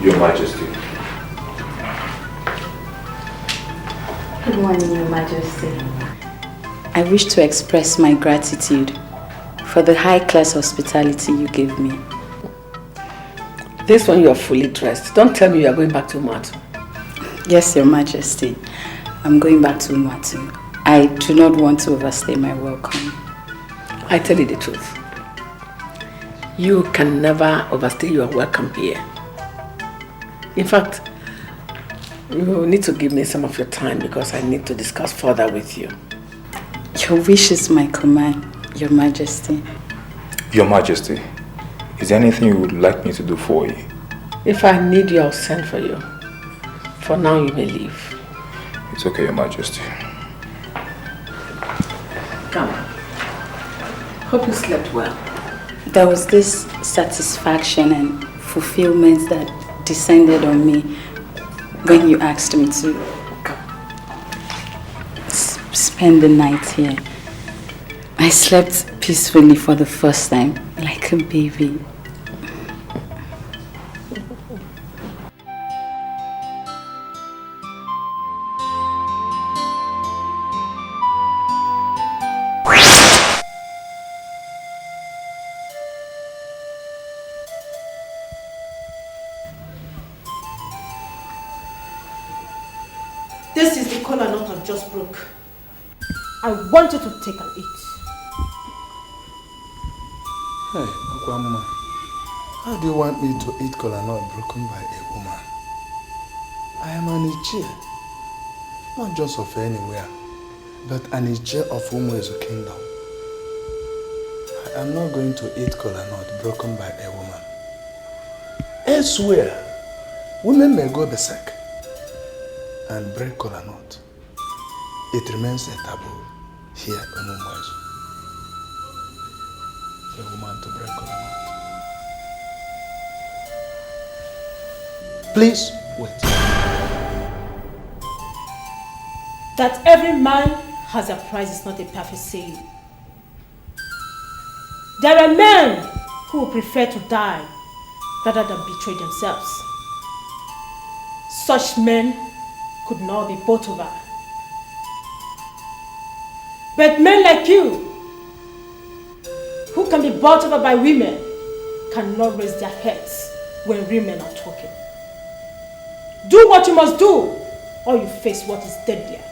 Your Majesty. Good morning, Your Majesty. I wish to express my gratitude for the high-class hospitality you gave me. This one you are fully dressed. Don't tell me you are going back to Umatu. Yes, Your Majesty. I'm going back to Umatu. I do not want to overstay my welcome. I tell you the truth. You can never overstay your welcome here. In fact, you need to give me some of your time because I need to discuss further with you. Your wish is my command, Your Majesty. Your Majesty, is there anything you would like me to do for you? If I need you, I'll send for you. For now, you may leave. It's okay, Your Majesty. Come. Hope you slept well. There was this satisfaction and fulfillment that descended on me when you asked me to spend the night here. I slept peacefully for the first time, like a baby. This is the kola nut I've just broke. I want you to take and eat. Hey, Grandma, how do you want me to eat kola nut broken by a woman? I am an Ichie, not just of anywhere, but an Ichie of Umezu Kingdom. I am not going to eat kola nut broken by a woman. Elsewhere, women may go berserk and break kola nut. It remains a taboo here in Umezu for a woman to break kola nut. Please wait. That every man has a price is not a perfect saying. There are men who would prefer to die rather than betray themselves. Such men could not be bought over. But men like you, who can be bought over by women, cannot raise their heads when women are talking. Do what you must do, or you face what is deadlier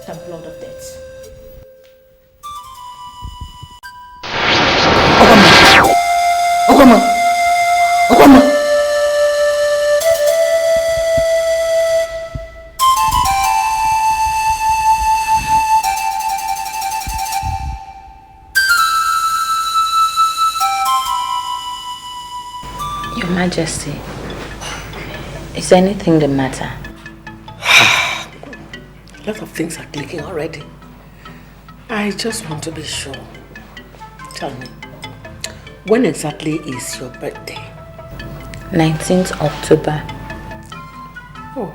than blood of death. Okwama! Okwama! Your Majesty, is anything the matter? A lot of things are clicking already. I just want to be sure. Tell me, when exactly is your birthday? 19th October. Oh,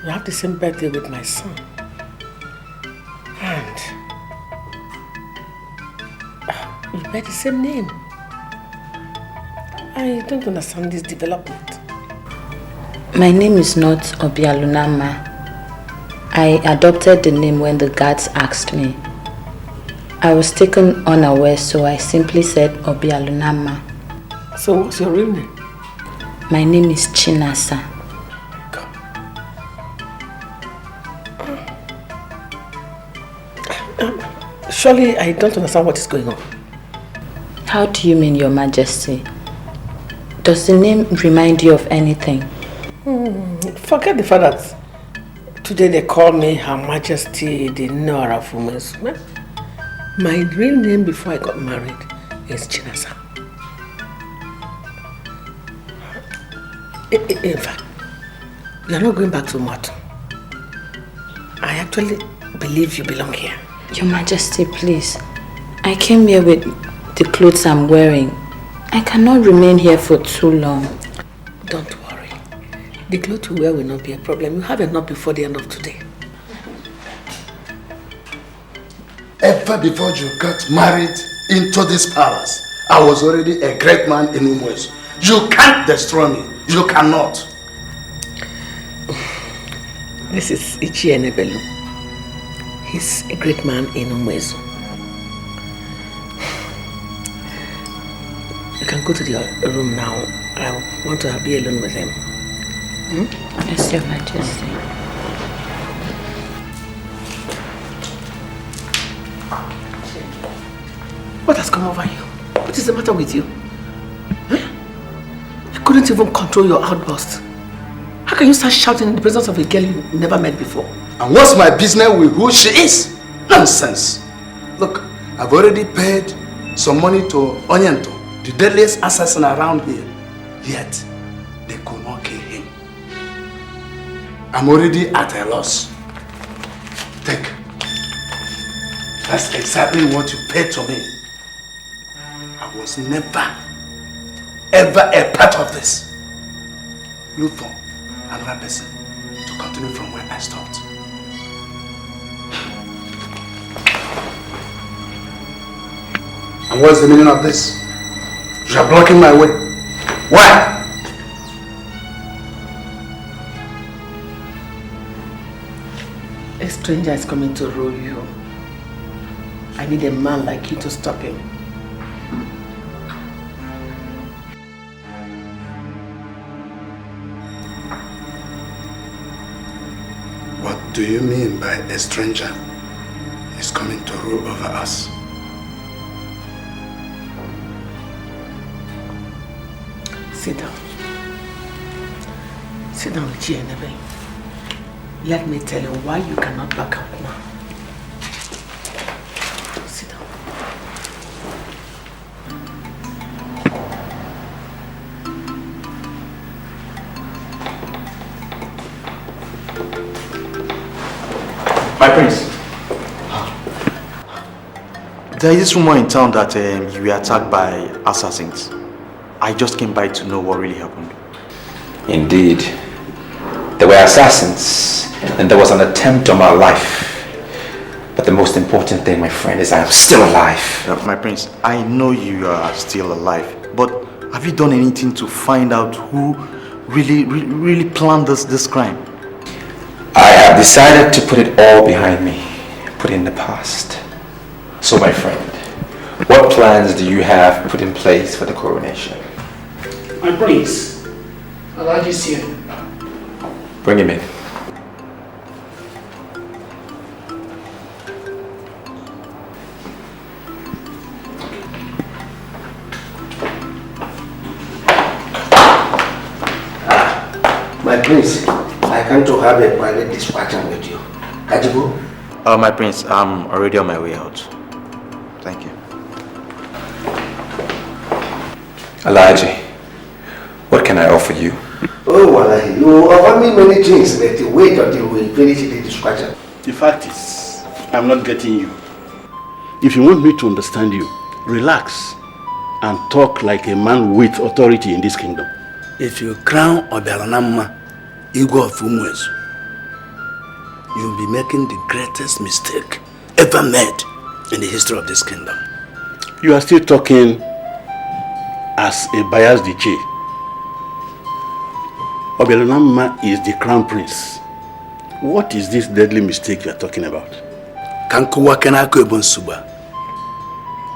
you have the same birthday with my son. And you bear the same name. I don't understand this development. My name is not Obialunama. I adopted the name when the guards asked me. I was taken unaware, so I simply said Obialunama. So what's your real name? My name is Chinasa. Surely I don't understand what is going on. How do you mean, Your Majesty? Does the name remind you of anything? Forget the fact that today they call me Her Majesty the Nora of Women's. My real name before I got married is Chinasa. In fact, you are not going back to Mato. I actually believe you belong here. Your Majesty, please. I came here with the clothes I'm wearing. I cannot remain here for too long. Don't worry. The clothes you wear will not be a problem. You have enough before the end of today. Ever before you got married into this palace, I was already a great man in Umwezu. You can't destroy me. You cannot. This is Ichie Nebelu. He's a great man in Umwezu. You can go to the room now. I want to be alone with him. Yes, Your Majesty. What has come over you? What is the matter with you? You couldn't even control your outburst. How can you start shouting in the presence of a girl you never met before? And what's my business with who she is? Nonsense. Look, I've already paid some money to Onyento, the deadliest assassin around here. Yet, they could not kill him. I'm already at a loss. Take. That's exactly what you paid to me. I was never, ever a part of this. Look for another person to continue from where I stopped. And what's the meaning of this? You are blocking my way. Why? A stranger is coming to rule you. I need a man like you to stop him. What do you mean by a stranger is coming to rule over us? Sit down. Sit down, Chienebe. Let me tell you why you cannot back out now. Sit down. My prince. There is this rumor in town that you were attacked by assassins. I just came by to know what really happened. Indeed. There were assassins, and there was an attempt on my life. But the most important thing, my friend, is I am still alive. My prince, I know you are still alive, but have you done anything to find out who really planned this crime? I have decided to put it all behind me, put it in the past. So, my friend, what plans do you have put in place for the coronation? My prince, Alhaji's here. Bring him in. My prince, I come to have a private discussion with you. Kajibu? My prince, I'm already on my way out. Thank you. Alhaji, what can I offer you? Oh, well, you offer me many things, but wait until we finish the discussion. The fact is, I'm not getting you. If you want me to understand you, relax and talk like a man with authority in this kingdom. If you crown Obialunama, Igwe of Umwezu, you'll be making the greatest mistake ever made in the history of this kingdom. You are still talking as a biased DJ. Obialonama is the crown prince. What is this deadly mistake you are talking about? Kankuwa kenako ebonsuba.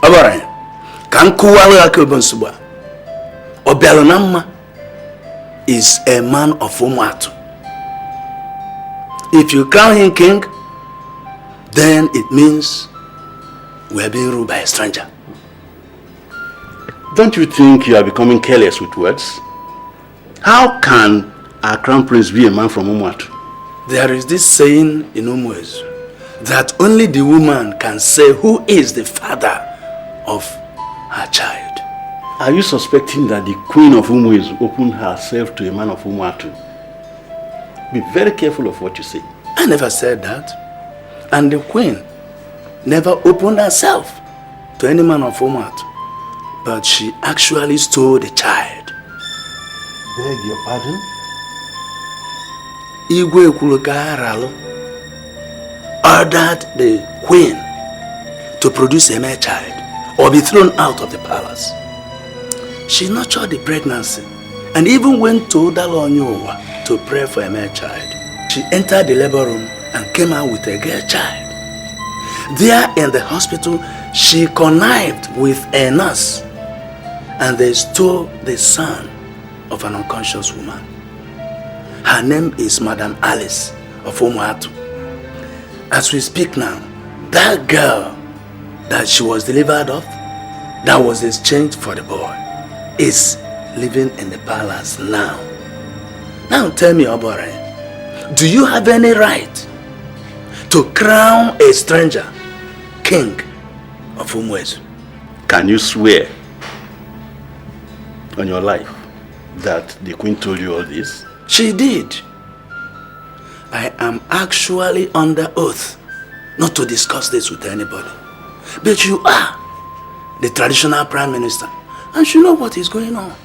Obaran. Kankuwa lako ebonsuba. Obialonama is a man of Umuatu. If you crown him king, then it means we are being ruled by a stranger. Don't you think you are becoming careless with words? How can our crown prince be a man from Umuatu? There is this saying in Umuezu that only the woman can say who is the father of her child. Are you suspecting that the queen of Umuezu opened herself to a man of Umuatu? Be very careful of what you say. I never said that. And the queen never opened herself to any man of Umuatu. But she actually stole the child. Beg your pardon? Igwe Kulukaralu ordered the queen to produce a male child or be thrown out of the palace. She nurtured the pregnancy and even went to Dalonyowa to pray for a male child. She entered the labor room and came out with a girl child. There in the hospital, she connived with a nurse and they stole the son of an unconscious woman. Her name is Madam Alice of Umuatu. As we speak now, that girl that she was delivered of, that was exchanged for the boy, is living in the palace now. Now tell me, Obore, do you have any right to crown a stranger king of Umuezu? Can you swear on your life that the queen told you all this? She did. I am actually under oath not to discuss this with anybody. But you are the traditional prime minister and you know what is going on.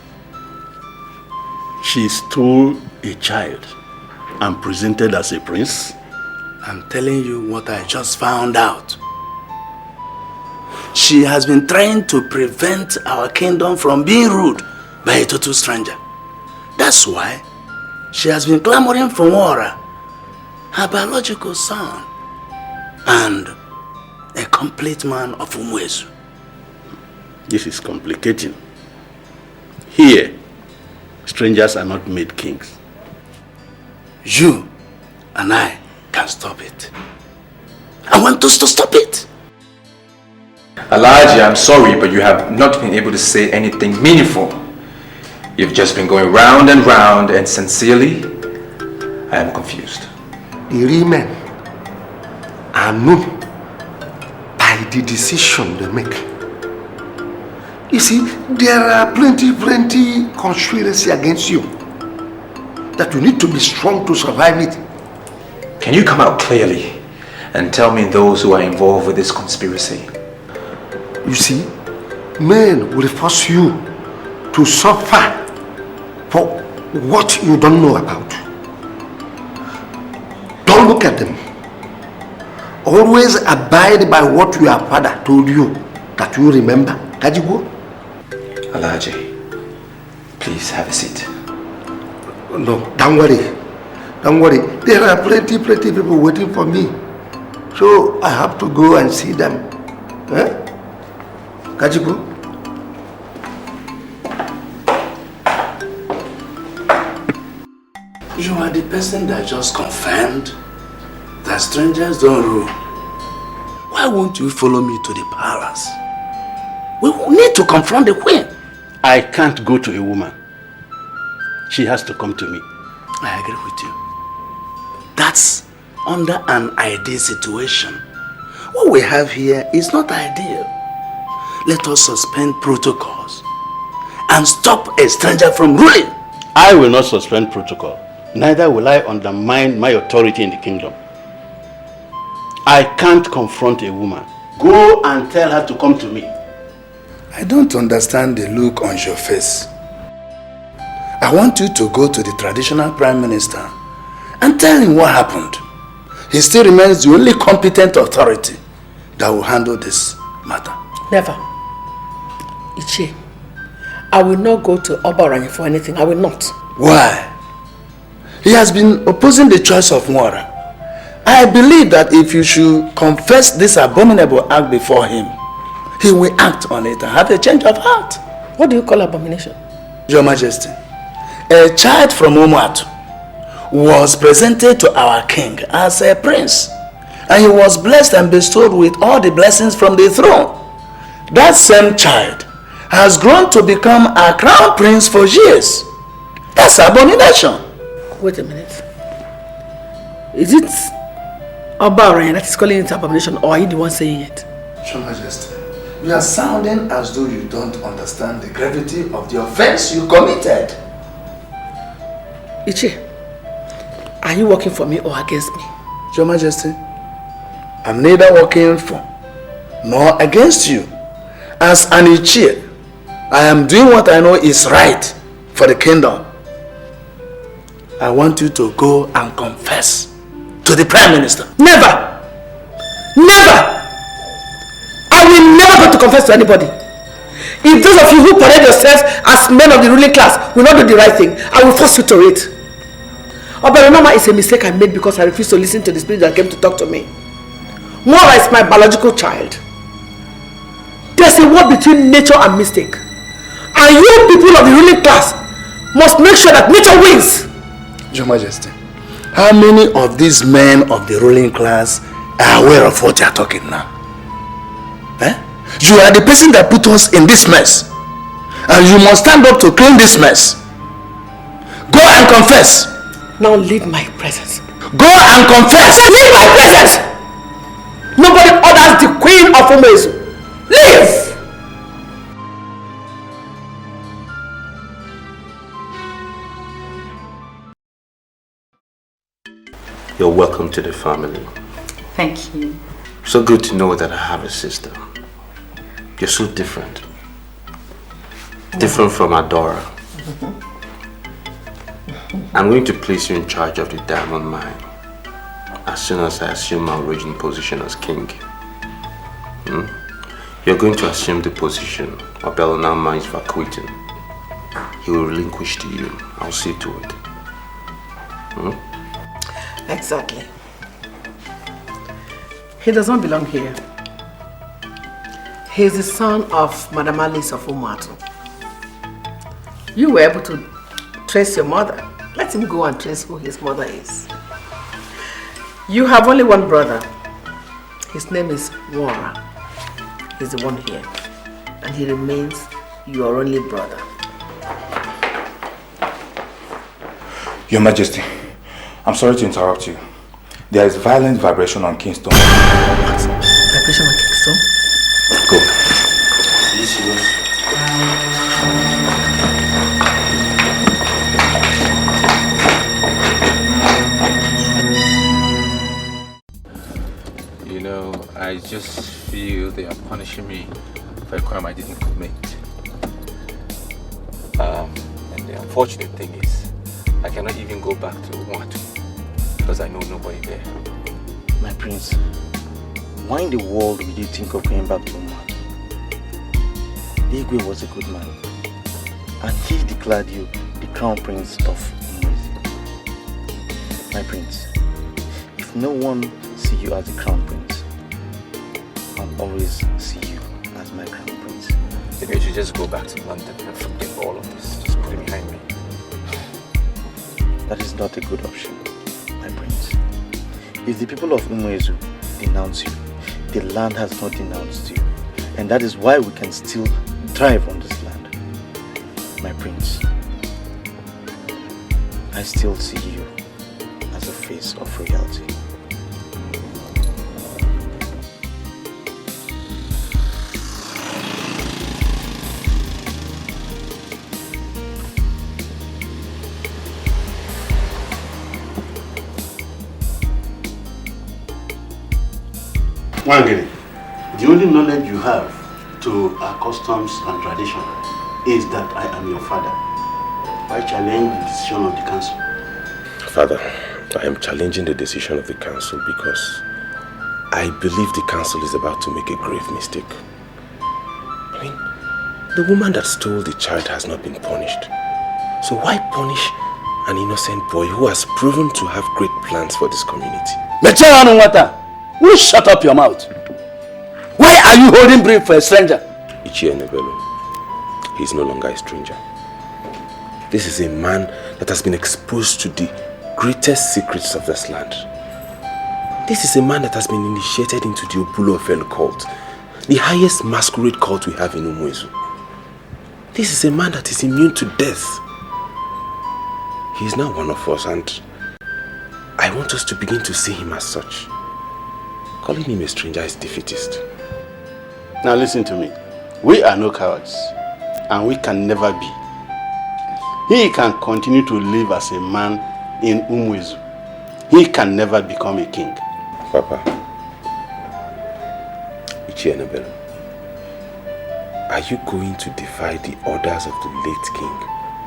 She stole a child and presented as a prince? I'm telling you what I just found out. She has been trying to prevent our kingdom from being ruled by a total stranger. That's why she has been clamoring for Wara, her biological son, and a complete man of Umuezu. This is complicating. Here, strangers are not made kings. You and I can stop it. I want us to stop it. Alhaji, I'm sorry, but you have not been able to say anything meaningful. You've just been going round and round, and sincerely, I am confused. The real men are known by the decision they make. You see, there are plenty conspiracy against you that you need to be strong to survive it. Can you come out clearly and tell me those who are involved with this conspiracy? You see, men will force you to suffer for what you don't know about. Don't look at them. Always abide by what your father told you that you remember. Kajigo? Alhaji, please have a seat. No, don't worry. Don't worry. There are plenty people waiting for me. So I have to go and see them. Eh? Kajigo? You are the person that just confirmed that strangers don't rule. Why won't you follow me to the palace? We will need to confront the queen. I can't go to a woman. She has to come to me. I agree with you. That's under an ideal situation. What we have here is not ideal. Let us suspend protocols and stop a stranger from ruling. I will not suspend protocol. Neither will I undermine my authority in the kingdom. I can't confront a woman. Go and tell her to come to me. I don't understand the look on your face. I want you to go to the traditional prime minister and tell him what happened. He still remains the only competent authority that will handle this matter. Never. Ichie, I will not go to Obaranya for anything. I will not. Why? He has been opposing the choice of Mwara. I believe that if you should confess this abominable act before him, he will act on it and have a change of heart. What do you call abomination? Your Majesty, a child from Umuatu was presented to our king as a prince, and he was blessed and bestowed with all the blessings from the throne. That same child has grown to become a crown prince for years. That's abomination. Wait a minute. Is it Oba that is calling it abomination, or are you the one saying it? Your Majesty, you are sounding as though you don't understand the gravity of the offense you committed. Ichi, are you working for me or against me? Your Majesty, I'm neither working for nor against you. As an Ichi, I am doing what I know is right for the kingdom. I want you to go and confess to the Prime Minister. Never! Never! I will never go to confess to anybody. If those of you who parade yourselves as men of the ruling class will not do the right thing, I will force you to it. Oberonoma is a mistake I made because I refused to listen to the spirit that came to talk to me. Mora is my biological child. There's a war between nature and mistake. And you people of the ruling class must make sure that nature wins. Your Majesty, how many of these men of the ruling class are aware of what you are talking now? Eh? You are the person that put us in this mess. And you must stand up to clean this mess. Go and confess. Now leave my presence. Go and confess. Leave my presence. Nobody orders the queen of Umezu. Leave. You're welcome to the family. Thank you. So good to know that I have a sister. You're so different. Different from Adora. I'm going to place you in charge of the diamond mine as soon as I assume my original position as king. You're going to assume the position of Belonama is vacating. He will relinquish to you. I'll see to it. Exactly. He does not belong here. He is the son of Madam Alice of Umuatu. You were able to trace your mother. Let him go and trace who his mother is. You have only one brother. His name is Wara. He's the one here. And he remains your only brother. Your Majesty, I'm sorry to interrupt you. There is violent vibration on Kingston. What? Vibration on Kingston? Go. You know, I just feel they are punishing me for a crime I didn't commit. And the unfortunate thing is, I cannot even go back to Umuatu because I know nobody there. My prince, why in the world would you think of going back to Umuatu? Igwe was a good man, and he declared you the crown prince of Umuezi. My prince, if no one see you as the crown prince, I'll always see you as my crown prince. Maybe I should just go back to London and forget all of this. Just put it behind me. That is not a good option, my prince. If the people of Umuezu denounce you, the land has not denounced you. And that is why we can still thrive on this land. My prince, I still see you as a face of royalty. Wangere, the only knowledge you have to our customs and tradition is that I am your father. I challenge the decision of the council. Father, I am challenging the decision of the council because I believe the council is about to make a grave mistake. I mean, the woman that stole the child has not been punished. So why punish an innocent boy who has proven to have great plans for this community. Will you shut up your mouth? Why are you holding brief for a stranger? Ichie Nebelo, he is no longer a stranger. This is a man that has been exposed to the greatest secrets of this land. This is a man that has been initiated into the Opulo Ofen cult, the highest masquerade cult we have in Umuezu. This is a man that is immune to death. He is now one of us, and I want us to begin to see him as such. Calling him a stranger is defeatist. Now listen to me. We are no cowards, and we can never be. He can continue to live as a man in Umuezu. He can never become a king. Papa, Ichie Nebelo, are you going to defy the orders of the late king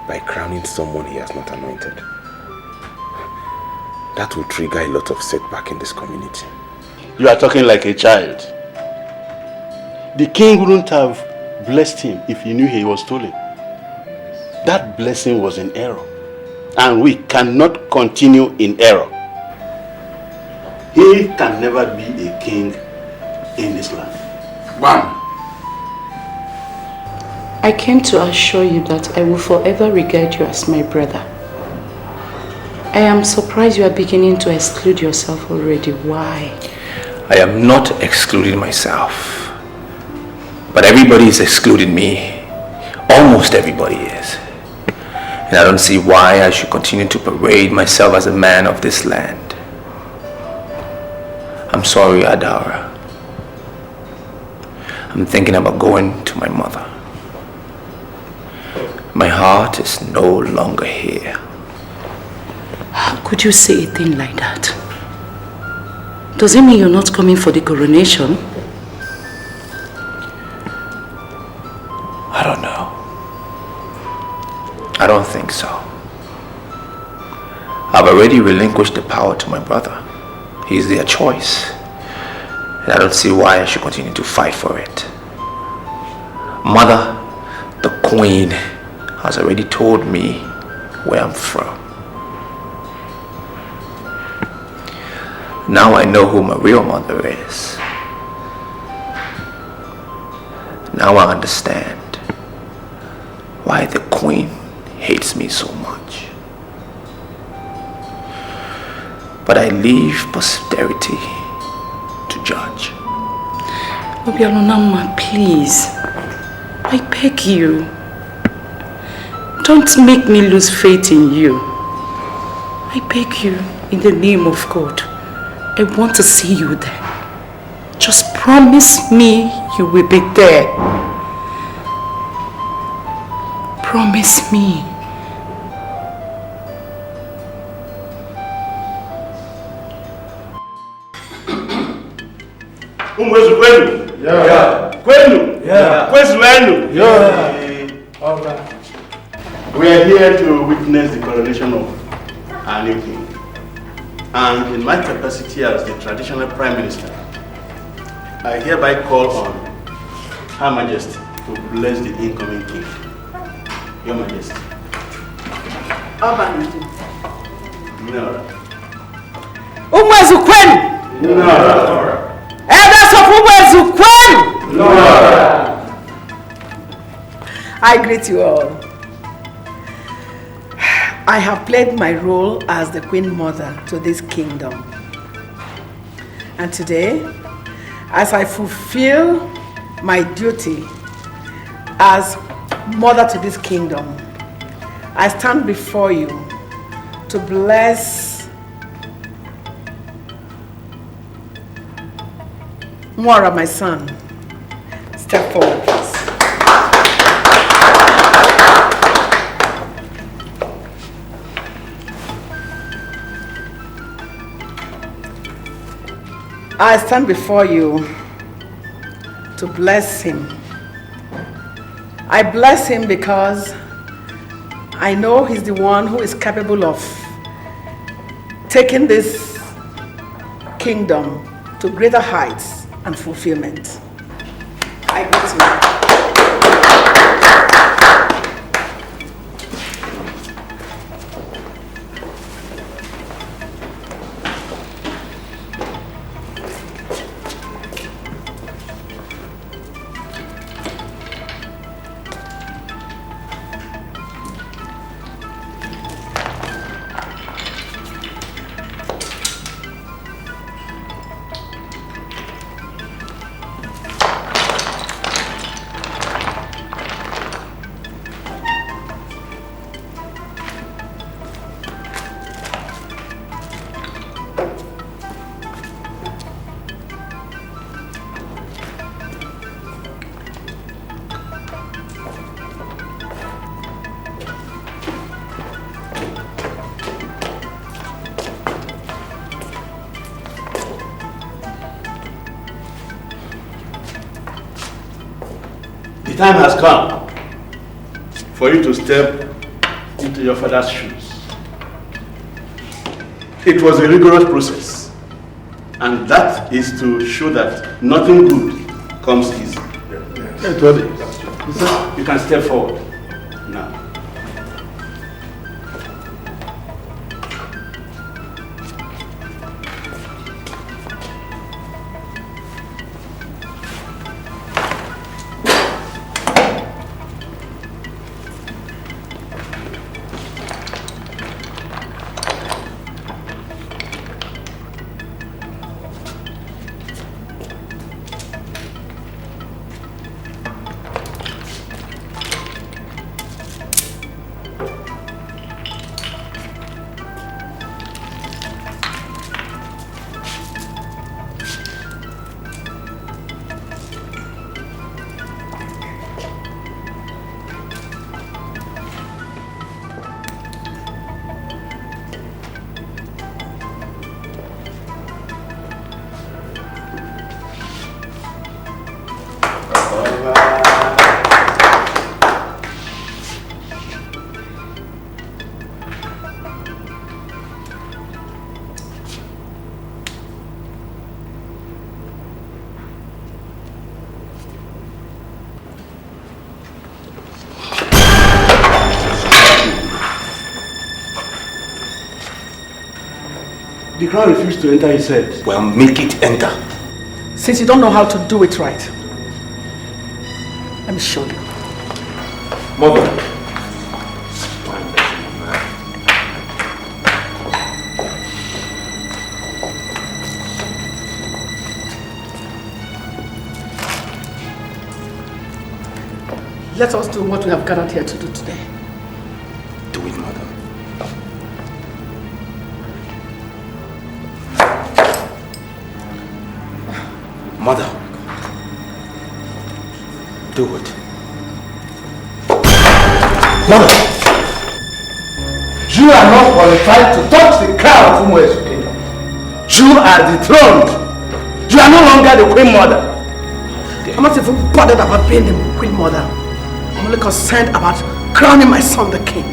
by crowning someone he has not anointed? That will trigger a lot of setback in this community. You are talking like a child. The king wouldn't have blessed him if he knew he was stolen. That blessing was in error, and we cannot continue in error. He can never be a king in this land. Bam! I came to assure you that I will forever regard you as my brother. I am surprised you are beginning to exclude yourself already. Why? I am not excluding myself, but everybody is excluding me. Almost everybody is. And I don't see why I should continue to parade myself as a man of this land. I'm sorry, Adara. I'm thinking about going to my mother. My heart is no longer here. How could you say a thing like that? Does it mean you're not coming for the coronation? I don't know. I don't think so. I've already relinquished the power to my brother. He's their choice. And I don't see why I should continue to fight for it. Mother, the queen, has already told me where I'm from. Now I know who my real mother is. Now I understand why the queen hates me so much. But I leave posterity to judge. Obialonama, please. I beg you. Don't make me lose faith in you. I beg you, in the name of God. I want to see you there. Just promise me you will be there. Promise me. Umwezu kwenu? Yeah. Kwenu? Yeah. Kwezu wenu? Yeah. All right. We are here to witness the coronation of our new king. And in my capacity as the traditional prime minister, I hereby call on Her Majesty to bless the incoming king. Your Majesty. Nora. Umwezu kwenu? Nora. Elders of Umwezu kwenu? Nora. I greet you all. I have played my role as the Queen Mother to this kingdom. And today, as I fulfill my duty as mother to this kingdom, I stand before you to bless Mwara, my son. Step forward, please. I stand before you to bless him. I bless him because I know he's the one who is capable of taking this kingdom to greater heights and fulfillment. I greet you. time has come for you to step into your father's shoes. It was a rigorous process, and that is to show that nothing good comes easy. So you can step forward now. The crown refused to enter his head. Well, make it enter. Since you don't know how to do it right, let me show you. Mother. Let us do what we have gathered here to do today. Do it, mother. Mother, do it. Mother, you are not qualified to touch the crown of Umuezu's kingdom. You are dethroned. You are no longer the queen mother. I'm not even bothered about being the queen mother. I'm only concerned about crowning my son the king.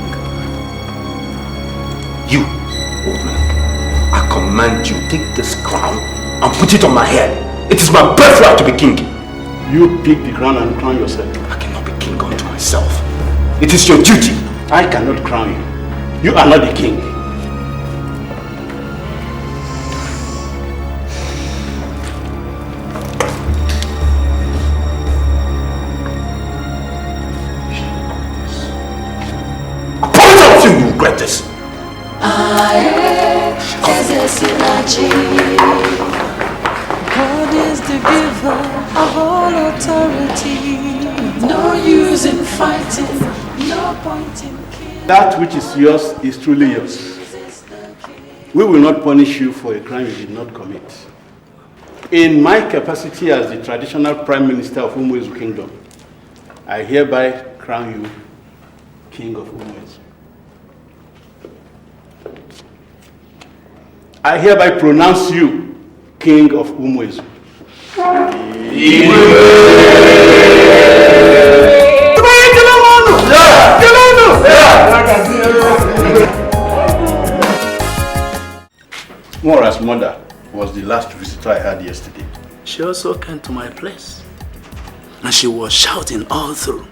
You, old man, I command you, take this crown and put it on my head. It is my birthright to be king. You pick the crown and crown yourself. I cannot be king unto myself. It is your duty. I cannot crown you. You are not the king. I promise all of you will regret this. God is the giver of all authority. No use in fighting, no point in killing. That which is yours is truly yours. We will not punish you for a crime you did not commit. In my capacity as the traditional Prime Minister of Umuezu Kingdom, I hereby crown you King of Umuezu. I hereby pronounce you King of Umuezu. Mora's mother was the last visitor I had yesterday. She also came to my place. And she was shouting all through.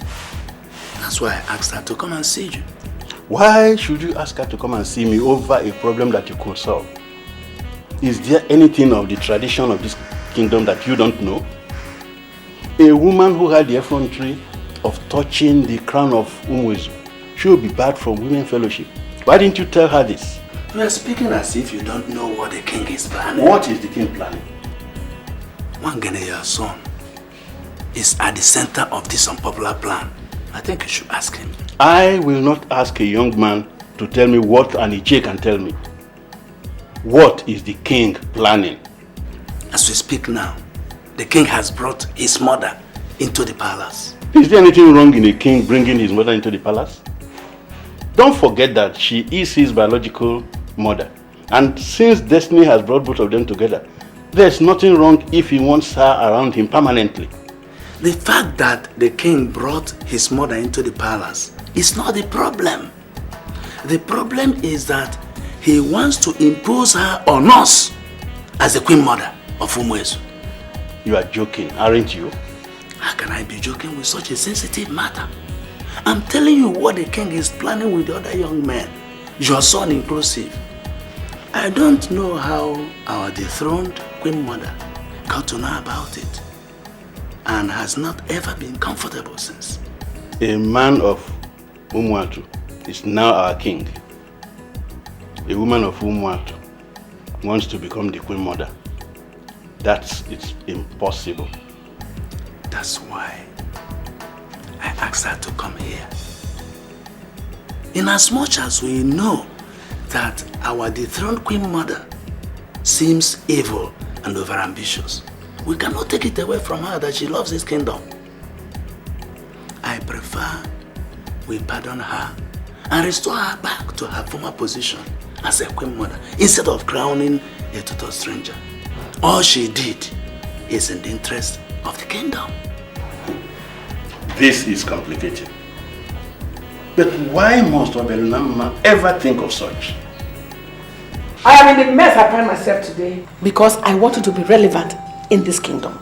That's why I asked her to come and see you. Why should you ask her to come and see me over a problem that you could solve? Is there anything of the tradition of this kingdom that you don't know? A woman who had the effrontery of touching the crown of Umuezu should be barred from women fellowship. Why didn't you tell her this? You are speaking as if you don't know what the king is planning. What is the king planning? Wangene, your son, is at the center of this unpopular plan. I think you should ask him. I will not ask a young man to tell me what an Iche can tell me. What is the king planning? As we speak now, the king has brought his mother into the palace. Is there anything wrong in a king bringing his mother into the palace? Don't forget that she is his biological mother. And since destiny has brought both of them together, there's nothing wrong if he wants her around him permanently. The fact that the king brought his mother into the palace is not the problem. The problem is that he wants to impose her on us as the queen mother of Umuezu. You are joking, aren't you? How can I be joking with such a sensitive matter? I'm telling you what the king is planning with the other young men, your son inclusive. I don't know how our dethroned queen mother got to know about it and has not ever been comfortable since. A man of Umuatu is now our king. A woman of Umuatu wants to become the queen mother. It's impossible. That's why I asked her to come here. In as much as we know that our dethroned queen mother seems evil and overambitious, we cannot take it away from her that she loves this kingdom. I prefer we pardon her and restore her back to her former position as a queen mother instead of crowning a total stranger. All she did is in the interest of the kingdom. This is complicated. But why must Obelunama ever think of such? I am in the mess I find myself today because I wanted to be relevant in this kingdom.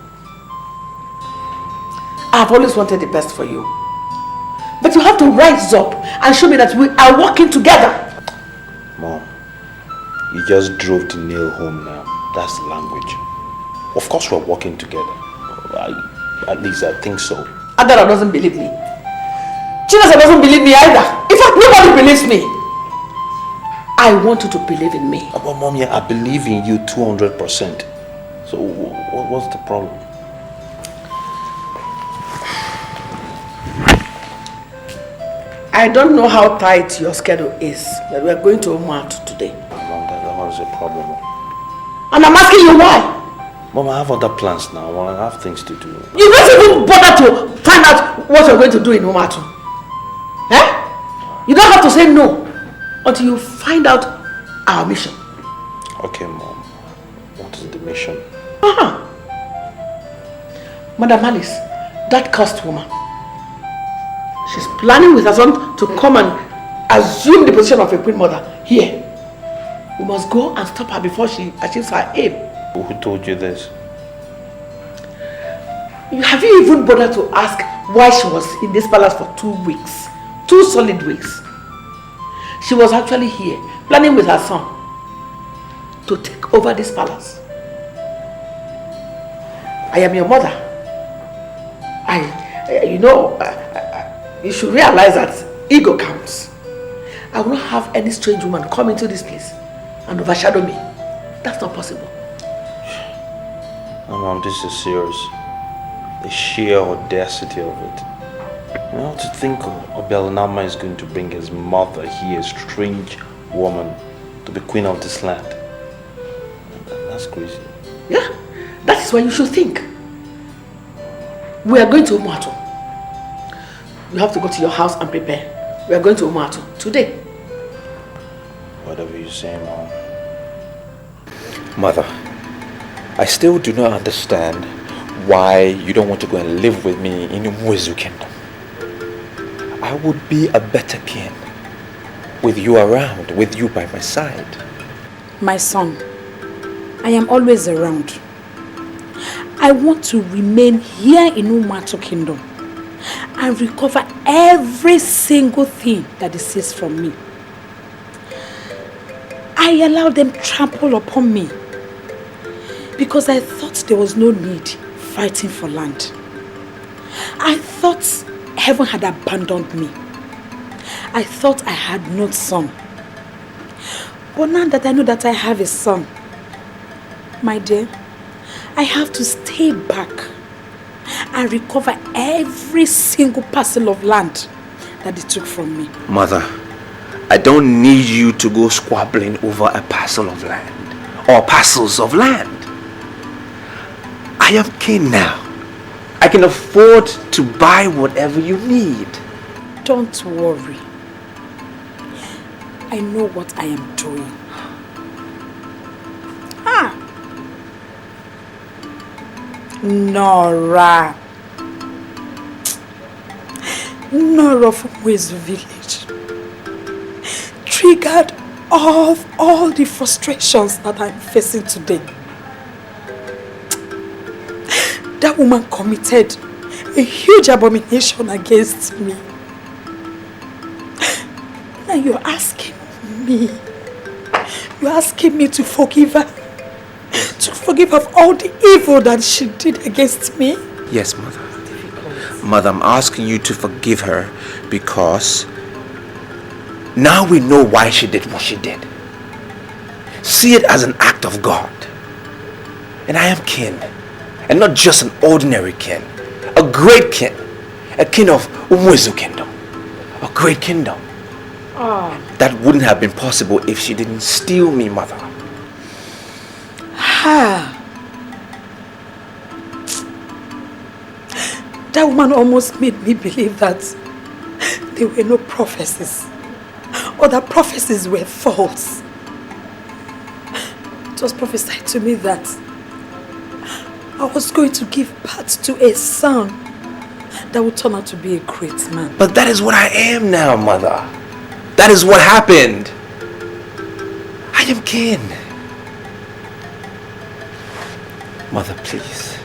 I have always wanted the best for you. But you have to rise up and show me that we are working together. Mom, you just drove the nail home now. That's the language. Of course we're working together. At least I think so. Adara doesn't believe me. Chinasa doesn't believe me either. In fact, nobody believes me. I want you to believe in me. But Mom, yeah, I believe in you 200%. So what's the problem? I don't know how tight your schedule is, but we are going to Umuatu today. Mom, that was a problem. And I'm asking you why. Mom, I have other plans now. I have things to do. You don't even bother to find out what you're going to do in Umuatu. You don't have to say no until you find out our mission. Okay, Mom. What is the mission? Madam Alice, that cursed woman, she's planning with her son to come and assume the position of a queen mother here. We must go and stop her before she achieves her aim. Who told you this? Have you even bothered to ask why she was in this palace for 2 weeks? 2 solid weeks. She was actually here, planning with her son to take over this palace. I am your mother. You should realize that ego counts. I will not have any strange woman come into this place and overshadow me. That's not possible. No, Mom, this is serious. The sheer audacity of it. You know, to think Obelunama is going to bring his mother here, a strange woman, to be queen of this land. That's crazy. Yeah, that is what you should think. We are going to Umuatu. You have to go to your house and prepare. We are going to Umuatu today. Whatever you say, Mom. Mother, I still do not understand why you don't want to go and live with me in Umuezu kingdom. I would be a better king with you around, with you by my side. My son, I am always around. I want to remain here in Umuatu kingdom and recover every single thing that is seized from me. I allowed them trample upon me because I thought there was no need fighting for land. I thought heaven had abandoned me. I thought I had no son. But now that I know that I have a son, my dear, I have to stay back and recover every single parcel of land that they took from me. Mother, I don't need you to go squabbling over a parcel of land or parcels of land. I am king now. I can afford to buy whatever you need. Don't worry. I know what I am doing. Nora. Nor of Mwezu village triggered all the frustrations that I'm facing today. That woman committed a huge abomination against me. Now you're asking me to forgive her? To forgive her of all the evil that she did against me? Yes, Mother. Mother, I'm asking you to forgive her because now we know why she did what she did. See it as an act of God. And I am king. And not just an ordinary king. A great king. A king of Umwezu kingdom. A great kingdom. That wouldn't have been possible if she didn't steal me, Mother. That woman almost made me believe that there were no prophecies, or that prophecies were false. It was prophesied to me that I was going to give birth to a son that would turn out to be a great man. But that is what I am now, Mother. That is what happened. I am king. Mother, please.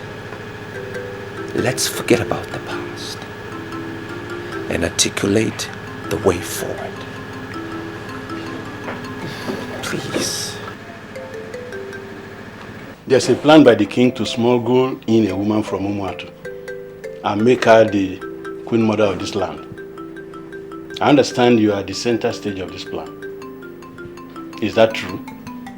Let's forget about the past and articulate the way forward. Please. There's a plan by the king to smuggle in a woman from Umuatu and make her the queen mother of this land. I understand you are at the center stage of this plan. Is that true?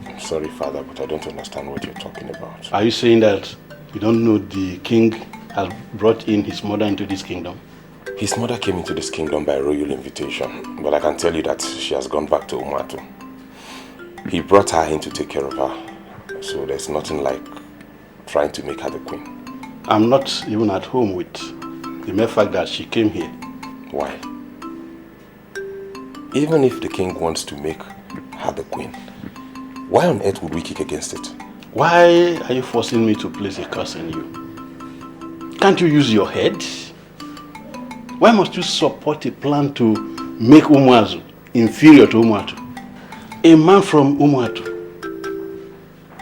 I'm sorry, Father, but I don't understand what you're talking about. Are you saying that you don't know the king has brought in his mother into this kingdom? His mother came into this kingdom by royal invitation, but I can tell you that she has gone back to Umuatu. He brought her in to take care of her, so there's nothing like trying to make her the queen. I'm not even at home with the mere fact that she came here. Why? Even if the king wants to make her the queen, why on earth would we kick against it? Why are you forcing me to place a curse on you? Can't you use your head? Why must you support a plan to make Umuazu inferior to Umuatu? A man from Umuatu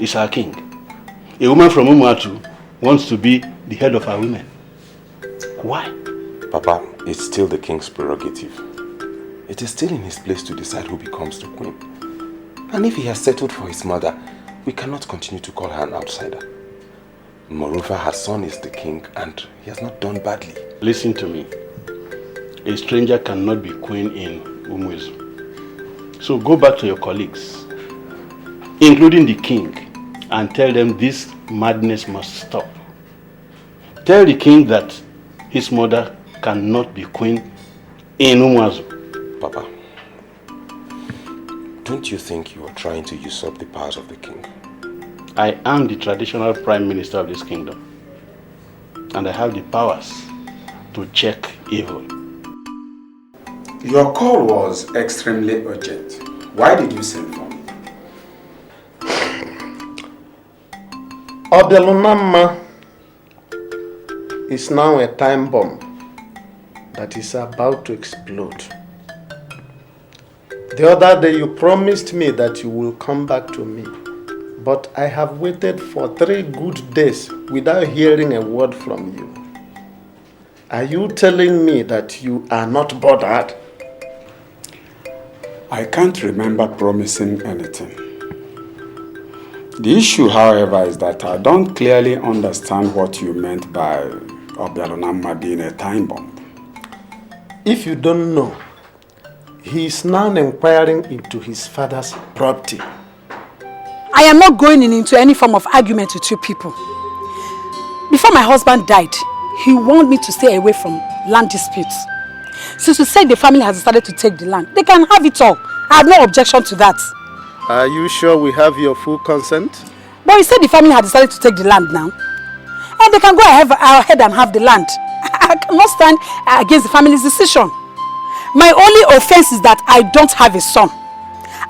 is our king. A woman from Umuatu wants to be the head of our women. Why? Papa, it's still the king's prerogative. It is still in his place to decide who becomes the queen. And if he has settled for his mother, we cannot continue to call her an outsider. Moreover, her son is the king and he has not done badly. Listen to me. A stranger cannot be queen in Umwezu. So go back to your colleagues, including the king, and tell them this madness must stop. Tell the king that his mother cannot be queen in Umwezu. Papa, don't you think you are trying to usurp the powers of the king? I am the traditional prime minister of this kingdom, and I have the powers to check evil. Your call was extremely urgent. Why did you send for me? Obelunama is now a time bomb that is about to explode. The other day you promised me that you will come back to me, but I have waited for 3 good days without hearing a word from you. Are you telling me that you are not bothered? I can't remember promising anything. The issue, however, is that I don't clearly understand what you meant by Obialonama being a time bomb. If you don't know, he is now inquiring into his father's property. I am not going into any form of argument with you people. Before my husband died, he warned me to stay away from land disputes. Since you said the family has decided to take the land, they can have it all. I have no objection to that. Are you sure we have your full consent? But you said the family had decided to take the land now. And they can go ahead and have the land. I cannot stand against the family's decision. My only offense is that I don't have a son.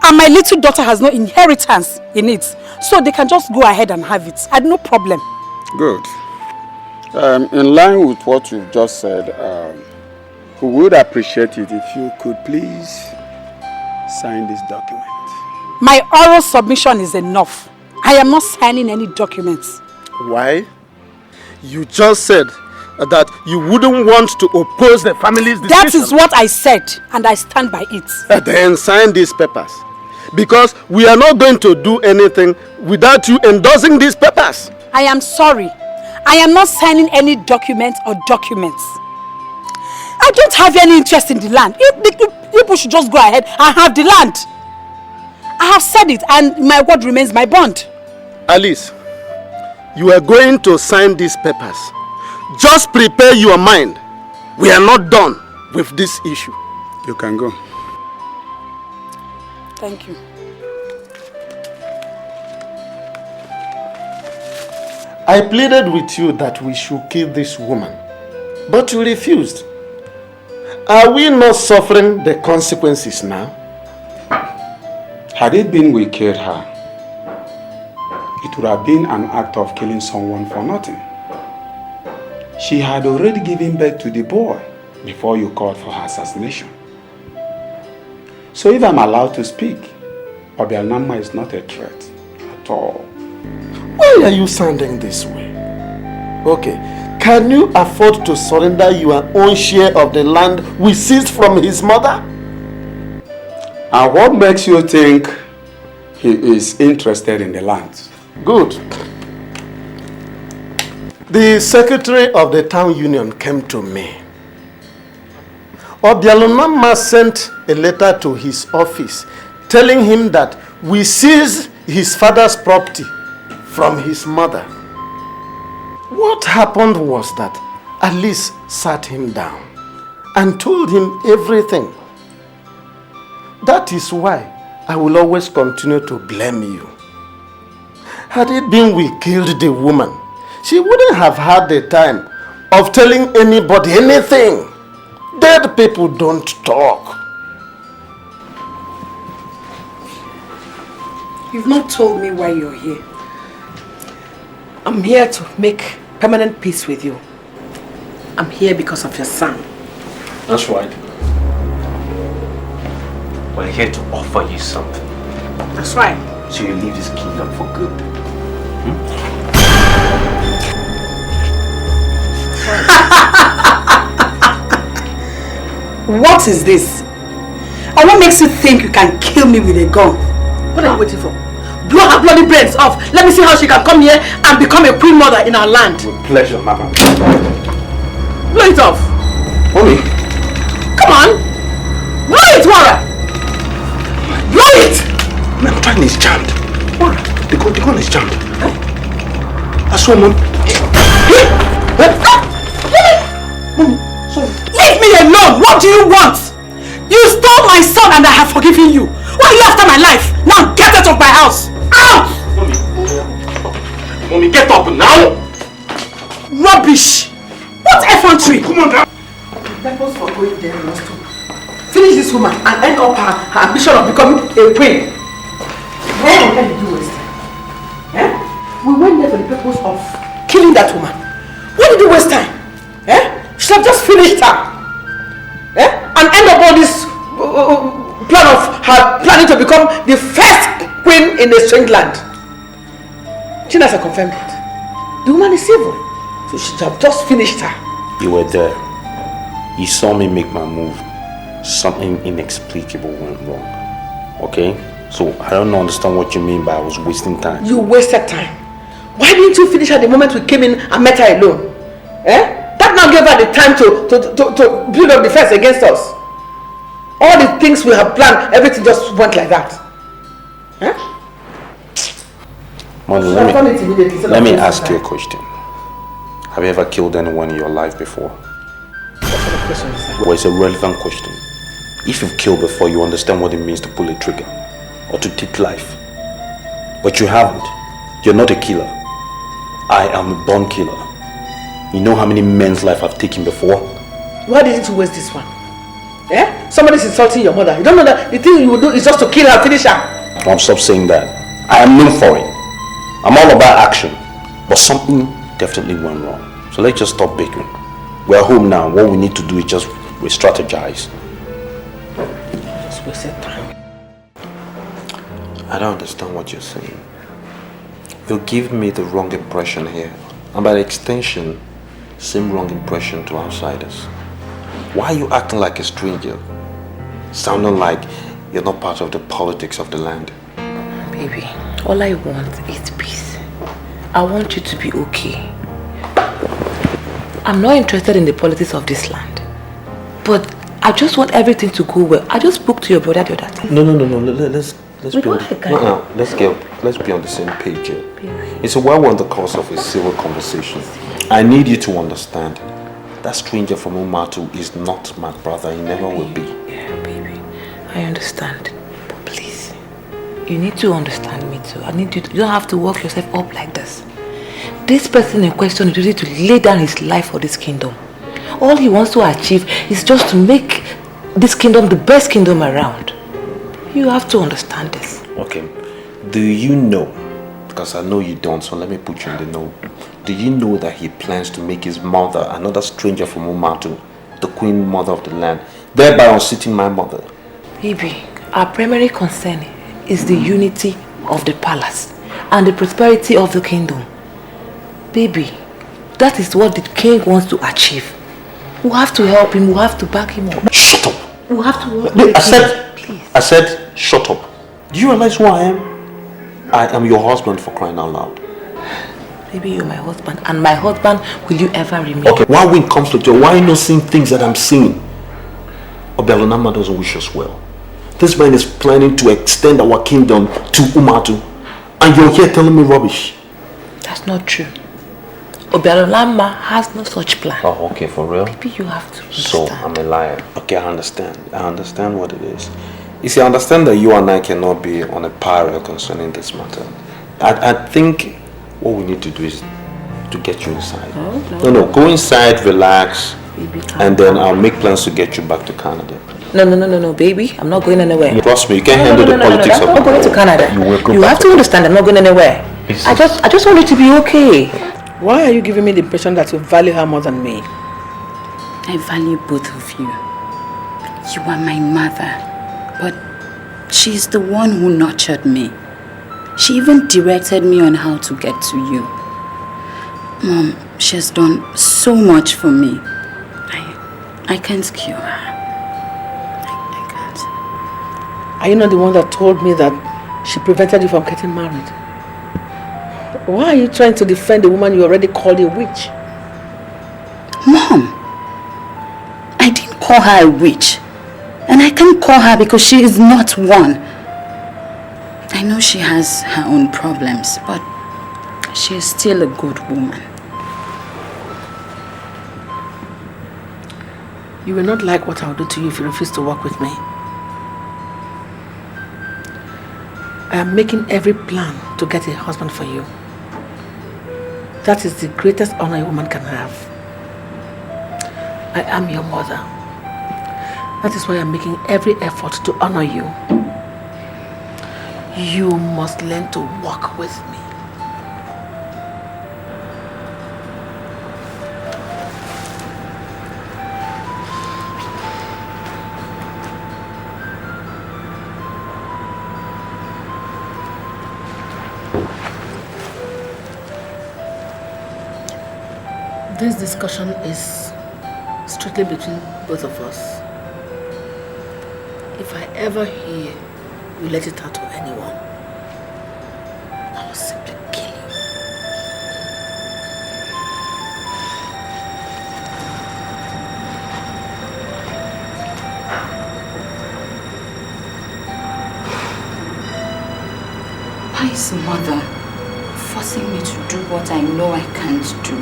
And my little daughter has no inheritance in it. So they can just go ahead and have it. I have no problem. Good. In line with what you've just said, We would appreciate it if you could please sign this document. My oral submission is enough. I am not signing any documents. Why? You just said that you wouldn't want to oppose the family's decision. That is what I said, and I stand by it. Then sign these papers. Because we are not going to do anything without you endorsing these papers. I am sorry. I am not signing any document or documents. I don't have any interest in the land. People should just go ahead and have the land. I have said it, and my word remains my bond. Alice, you are going to sign these papers. Just prepare your mind. We are not done with this issue. You can go. Thank you. I pleaded with you that we should kill this woman, but you refused. Are we not suffering the consequences now? Had it been we killed her, it would have been an act of killing someone for nothing. She had already given birth to the boy before you called for her assassination. So if I'm allowed to speak, Obialnama is not a threat at all. Why are you sounding this way? Okay, can you afford to surrender your own share of the land we seized from his mother? And what makes you think he is interested in the land? Good. The secretary of the town union came to me. Obialnama sent a letter to his office telling him that we seized his father's property from his mother. What happened was that Alice sat him down and told him everything. That is why I will always continue to blame you. Had it been we killed the woman, she wouldn't have had the time of telling anybody anything. Dead people don't talk. You've not told me why you're here. I'm here to make permanent peace with you. I'm here because of your son. That's right. We're here to offer you something. That's right. So you leave this kingdom for good. What is this? And what makes you think you can kill me with a gun? What are you waiting for? Blow her bloody brains off. Let me see how she can come here and become a queen mother in our land. With pleasure, Mama. Blow it off. Mommy. Come on. Blow it, Wara. Blow it. My gun is jammed. Wara, the gun is jammed. I saw Mom. Leave me alone! What do you want? You stole my son and I have forgiven you. Why are you after my life? Now get out of my house! Out! Mommy, get up now! Rubbish! What effrontery? Come on now! The purpose for going there was to finish this woman and end up her ambition of becoming a queen. Where did you waste time? Eh? We went there for the purpose of killing that woman. Why did you waste time? Eh? You should have just finished her. Eh? And end up all this plan of her planning to become the first queen in a strange land. Chinasa confirmed it. The woman is evil. So you should have just finished her. You were there. You saw me make my move. Something inexplicable went wrong. Okay? So I don't understand what you mean by I was wasting time. You wasted time. Why didn't you finish her the moment we came in and met her alone? Eh? That now gave her the time to build up defense against us. All the things we have planned, everything just went like that. Eh? Mother, let me ask you a question. Have you ever killed anyone in your life before? What sort of question is that? Well, it's a relevant question. If you've killed before, you understand what it means to pull a trigger or to take life. But you haven't. You're not a killer. I am a born killer. You know how many men's life I've taken before? Why didn't you waste this one? Eh? Somebody's insulting your mother. You don't know that the thing you will do is just to kill her, finish her. Don't stop saying that. I am known for it. I'm all about action. But something definitely went wrong. So let's just stop bickering. We're home now. What we need to do is just We strategize. Just wasted time. I don't understand what you're saying. You give me the wrong impression here, and by extension, same wrong impression to outsiders. Why are you acting like a stranger? Sounding like you're not part of the politics of the land. Baby, all I want is peace. I want you to be okay. I'm not interested in the politics of this land. But I just want everything to go well. I just spoke to your brother the other time. No. Let's be on the same page here. It's a while we're on the course of a civil conversation. I need you to understand that stranger from Umatu is not my brother. He never will be. Yeah, baby. I understand. But please, you need to understand me too. I need you to, you don't have to work yourself up like this. This person in question is ready to lay down his life for this kingdom. All he wants to achieve is just to make this kingdom the best kingdom around. You have to understand this. Okay. Do you know, because I know you don't, so let me put you in the know. Do you know that he plans to make his mother another stranger from Umatu, the queen mother of the land, thereby unseating my mother? Baby, our primary concern is the unity of the palace and the prosperity of the kingdom. Baby, that is what the king wants to achieve. We have to help him, we have to back him up. Shut up! We have to work with him. I said, shut up. Do you realize who I am? I am your husband, for crying out loud. Baby, you're my husband, and my husband will you ever remain. Okay, why when it comes to you, why are you not seeing things that I'm seeing? Obelonama doesn't wish us well. This man is planning to extend our kingdom to Umatu, and you're here telling me rubbish. That's not true. Obialolama has no such plan. Oh, okay, for real? Baby, you have to understand. So, I'm a liar. Okay, I understand. I understand what it is. You see, I understand that you and I cannot be on a par concerning this matter. I think what we need to do is to get you inside. No, go inside, relax, baby, and then I'll make plans to get you back to Canada. No, baby. I'm not going anywhere. Trust me, you can't handle the politics of I'm not going to Canada. You have to understand I'm not going anywhere. I just want you to be okay. Why are you giving me the impression that you value her more than me? I value both of you. You are my mother, but she's the one who nurtured me. She even directed me on how to get to you. Mom, she has done so much for me. I can't kill her. I can't. Are you not the one that told me that she prevented you from getting married? Why are you trying to defend the woman you already called a witch? Mom, I didn't call her a witch. And I can't call her because she is not one. I know she has her own problems, but she is still a good woman. You will not like what I'll do to you if you refuse to work with me. I am making every plan to get a husband for you. That is the greatest honor a woman can have. I am your mother. That is why I'm making every effort to honor you. You must learn to walk with me. This discussion is strictly between both of us. If I ever hear you let it out to anyone, I will simply kill you. Why is mother forcing me to do what I know I can't do?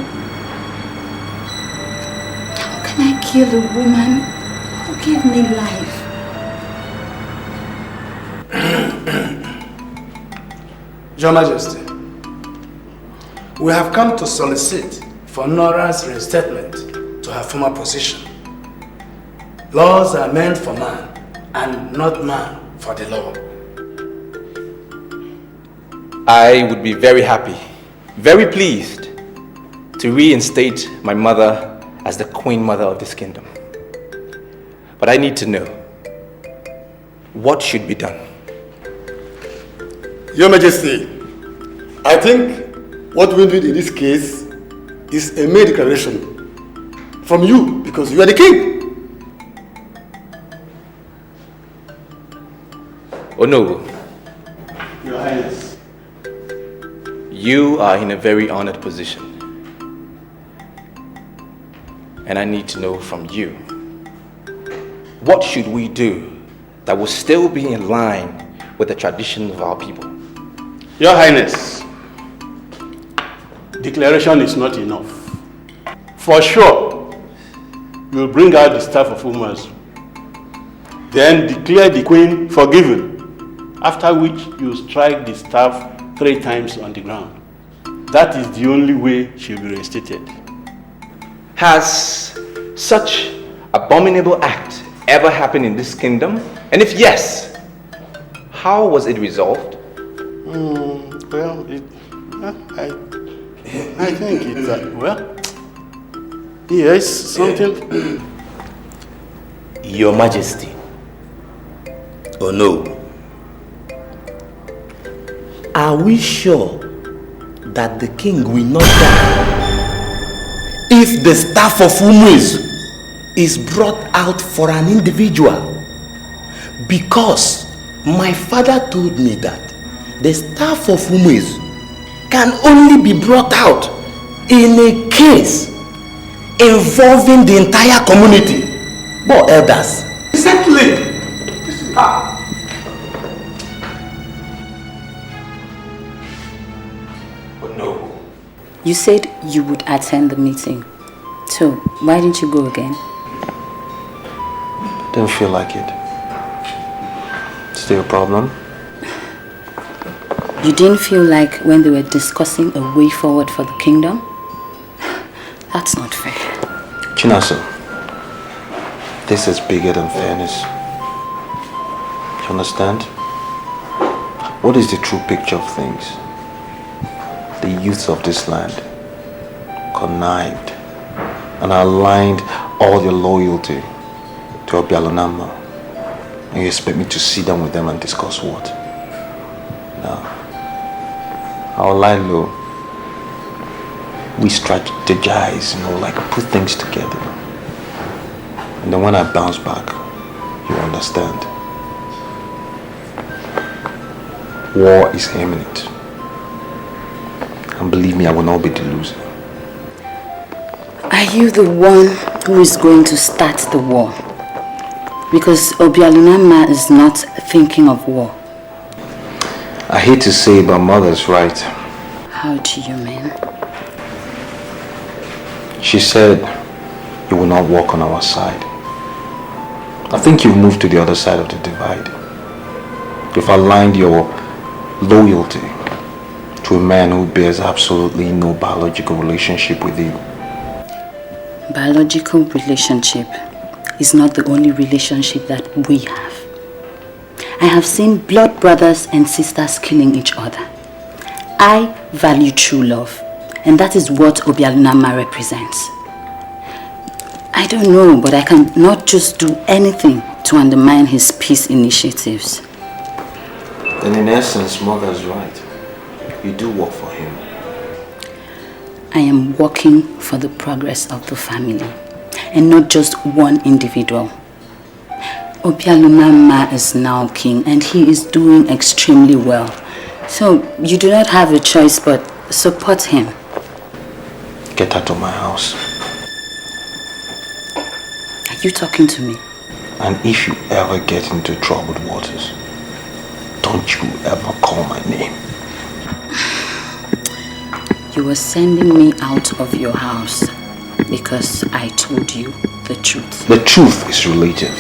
How can I kill a woman who gave me life? Your Majesty, we have come to solicit for Nora's reinstatement to her former position. Laws are meant for man, and not man for the law. I would be very happy, very pleased to reinstate my mother as the queen mother of this kingdom. But I need to know, what should be done? Your Majesty, I think what we need in this case is a mere declaration from you, because you are the king. Onowu, Your Highness. you are in a very honored position. And I need to know from you, what should we do that will still be in line with the tradition of our people? Your Highness, declaration is not enough. For sure, you will bring out the staff of Umazu, then declare the queen forgiven, after which you strike the staff 3 times on the ground. That is the only way she will be reinstated. Has such abominable act ever happened in this kingdom? And if yes, how was it resolved? Well, I think it's, well, yes, something. Your Majesty. Oh no. Are we sure that the king will not die if the staff of Umazu is brought out for an individual? Because my father told me that the staff of Umazu can only be brought out in a case involving the entire community, but elders. Exactly. No. You said you would attend the meeting. So, why didn't you go again? Didn't feel like it. Still a problem? You didn't feel like when they were discussing a way forward for the kingdom? That's not fair. Chinaso, this is bigger than fairness. You understand? What is the true picture of things? The youth of this land connived and aligned all their loyalty to Obialonama. And you expect me to sit down with them and discuss what? No. I'll lie low. We strategize, like put things together. And then when I bounce back, you understand. War is imminent. And believe me, I will not be the loser. Are you the one who is going to start the war? Because Obialunama is not thinking of war. I hate to say it, but mother's right. How do you mean? She said you will not walk on our side. I think you've moved to the other side of the divide. You've aligned your loyalty to a man who bears absolutely no biological relationship with you. Biological relationship is not the only relationship that we have. I have seen blood brothers and sisters killing each other. I value true love, and that is what Obialunama represents. I don't know, but I cannot just do anything to undermine his peace initiatives. And in essence, mother's right. You do work for him. I am working for the progress of the family, and not just one individual. Obialunama is now king, and he is doing extremely well. So you do not have a choice but support him. Get out of my house. Are you talking to me? And if you ever get into troubled waters, don't you ever call my name. You were sending me out of your house because I told you the truth. The truth is relative.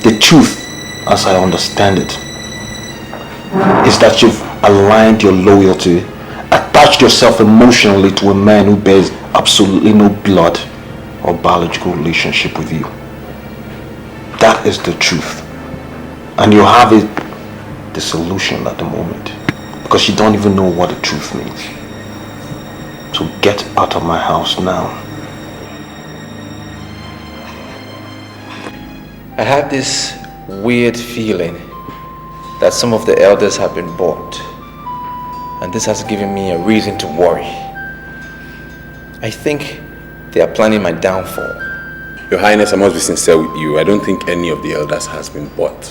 The truth, as I understand it, is that you've aligned your loyalty, attached yourself emotionally to a man who bears absolutely no blood or biological relationship with you. That is the truth. And you have it, the solution at the moment, because you don't even know what the truth means. So get out of my house now. I have this weird feeling that some of the elders have been bought, and this has given me a reason to worry. I think they are planning my downfall. Your Highness, I must be sincere with you. I don't think any of the elders has been bought.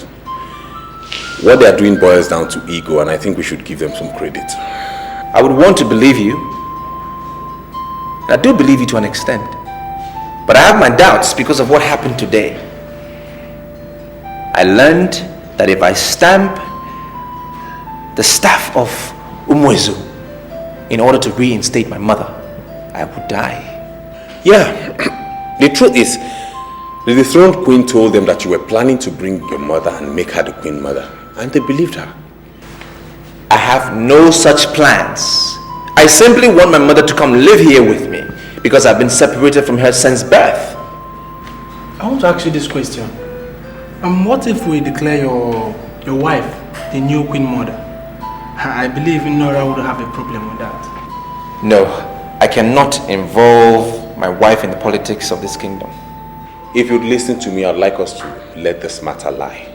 What they are doing boils down to ego, and I think we should give them some credit. I would want to believe you. I do believe you to an extent. But I have my doubts because of what happened today. I learned that if I stamp the staff of Umuezu in order to reinstate my mother, I would die. Yeah, the truth is, the dethroned queen told them that you were planning to bring your mother and make her the queen mother, and they believed her. I have no such plans. I simply want my mother to come live here with me because I've been separated from her since birth. I want to ask you this question. What if we declare your wife the new queen mother? I believe Nora would have a problem with that. No, I cannot involve my wife in the politics of this kingdom. If you'd listen to me, I'd like us to let this matter lie.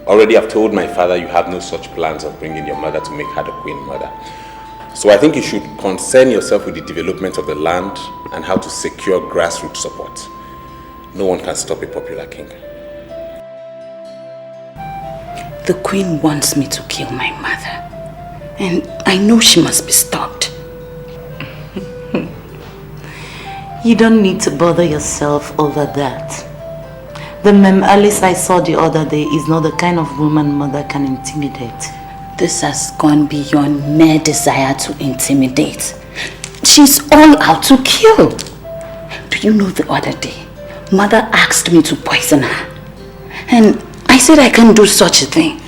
Already I've told my father you have no such plans of bringing your mother to make her the queen mother. So I think you should concern yourself with the development of the land and how to secure grassroots support. No one can stop a popular king. The queen wants me to kill my mother, and I know she must be stopped. You don't need to bother yourself over that. The Mem Alice I saw the other day is not the kind of woman mother can intimidate. This has gone beyond mere desire to intimidate. She's all out to kill. Do you know the other day, mother asked me to poison her, and I said I can't do such a thing.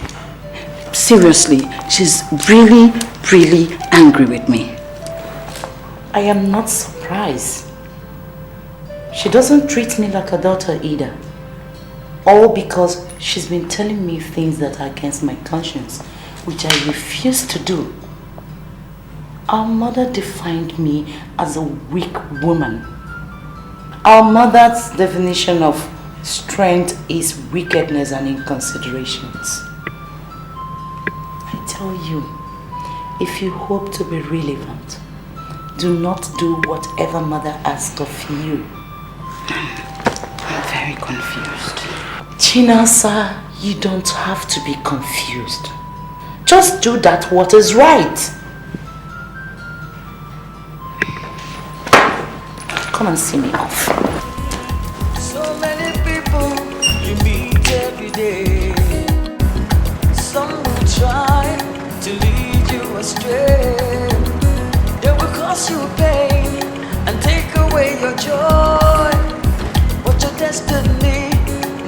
Seriously, she's really, really angry with me. I am not surprised. She doesn't treat me like a daughter either. All because she's been telling me things that are against my conscience, which I refuse to do. Our mother defined me as a weak woman. Our mother's definition of strength is wickedness and inconsiderations. I tell you, if you hope to be relevant, do not do whatever mother asks of you. I'm very confused. Chinasa, you don't have to be confused. Just do that what is right. Come and see me off. So many people you meet every day. Some will try to lead you astray. They will cause you pain and take away your joy. But your destiny,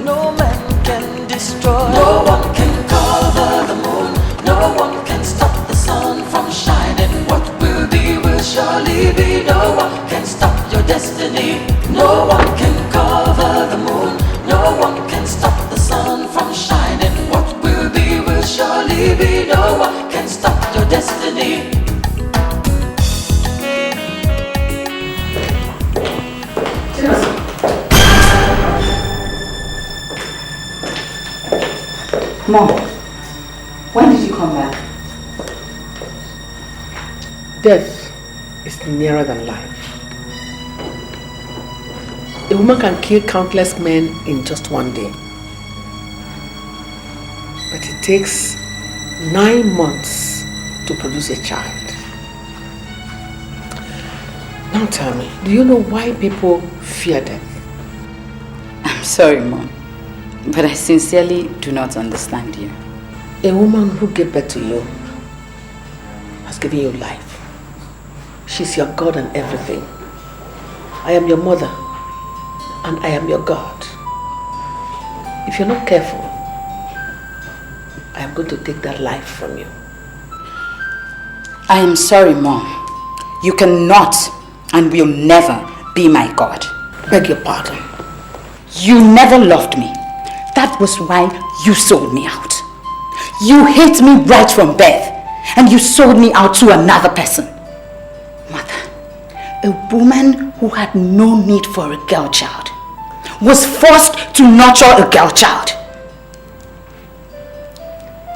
no man can destroy. No one can cover the moon. No one can stop the sun from shining. What will be will surely be. No one can stop your destiny. No one can cover the moon. No one can stop the sun from shining. What will be will surely be. No one can stop your destiny. Mom, when did you come back? Death is nearer than life. A woman can kill countless men in just one day. But it takes 9 months to produce a child. Now tell me, do you know why people fear death? I'm sorry, Mom, but I sincerely do not understand you. A woman who gave birth to you has given you life. She's your God and everything. I am your mother and I am your God. If you're not careful, I am going to take that life from you. I am sorry, Mom. You cannot and will never be my God. Beg your pardon. You never loved me. That was why you sold me out. You hate me right from birth, and you sold me out to another person. Mother, a woman who had no need for a girl child was forced to nurture a girl child.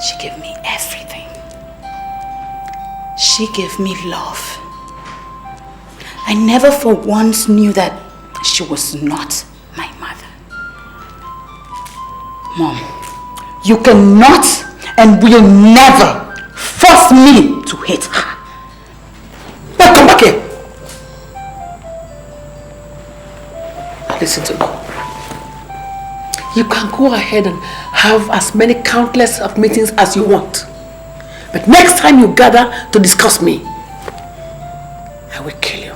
She gave me everything. She gave me love. I never for once knew that she was not my mother. Mom, you cannot and will never force me to hate her. Now come back here. Listen to me. You can go ahead and have as many countless of meetings as you want. But next time you gather to discuss me, I will kill you.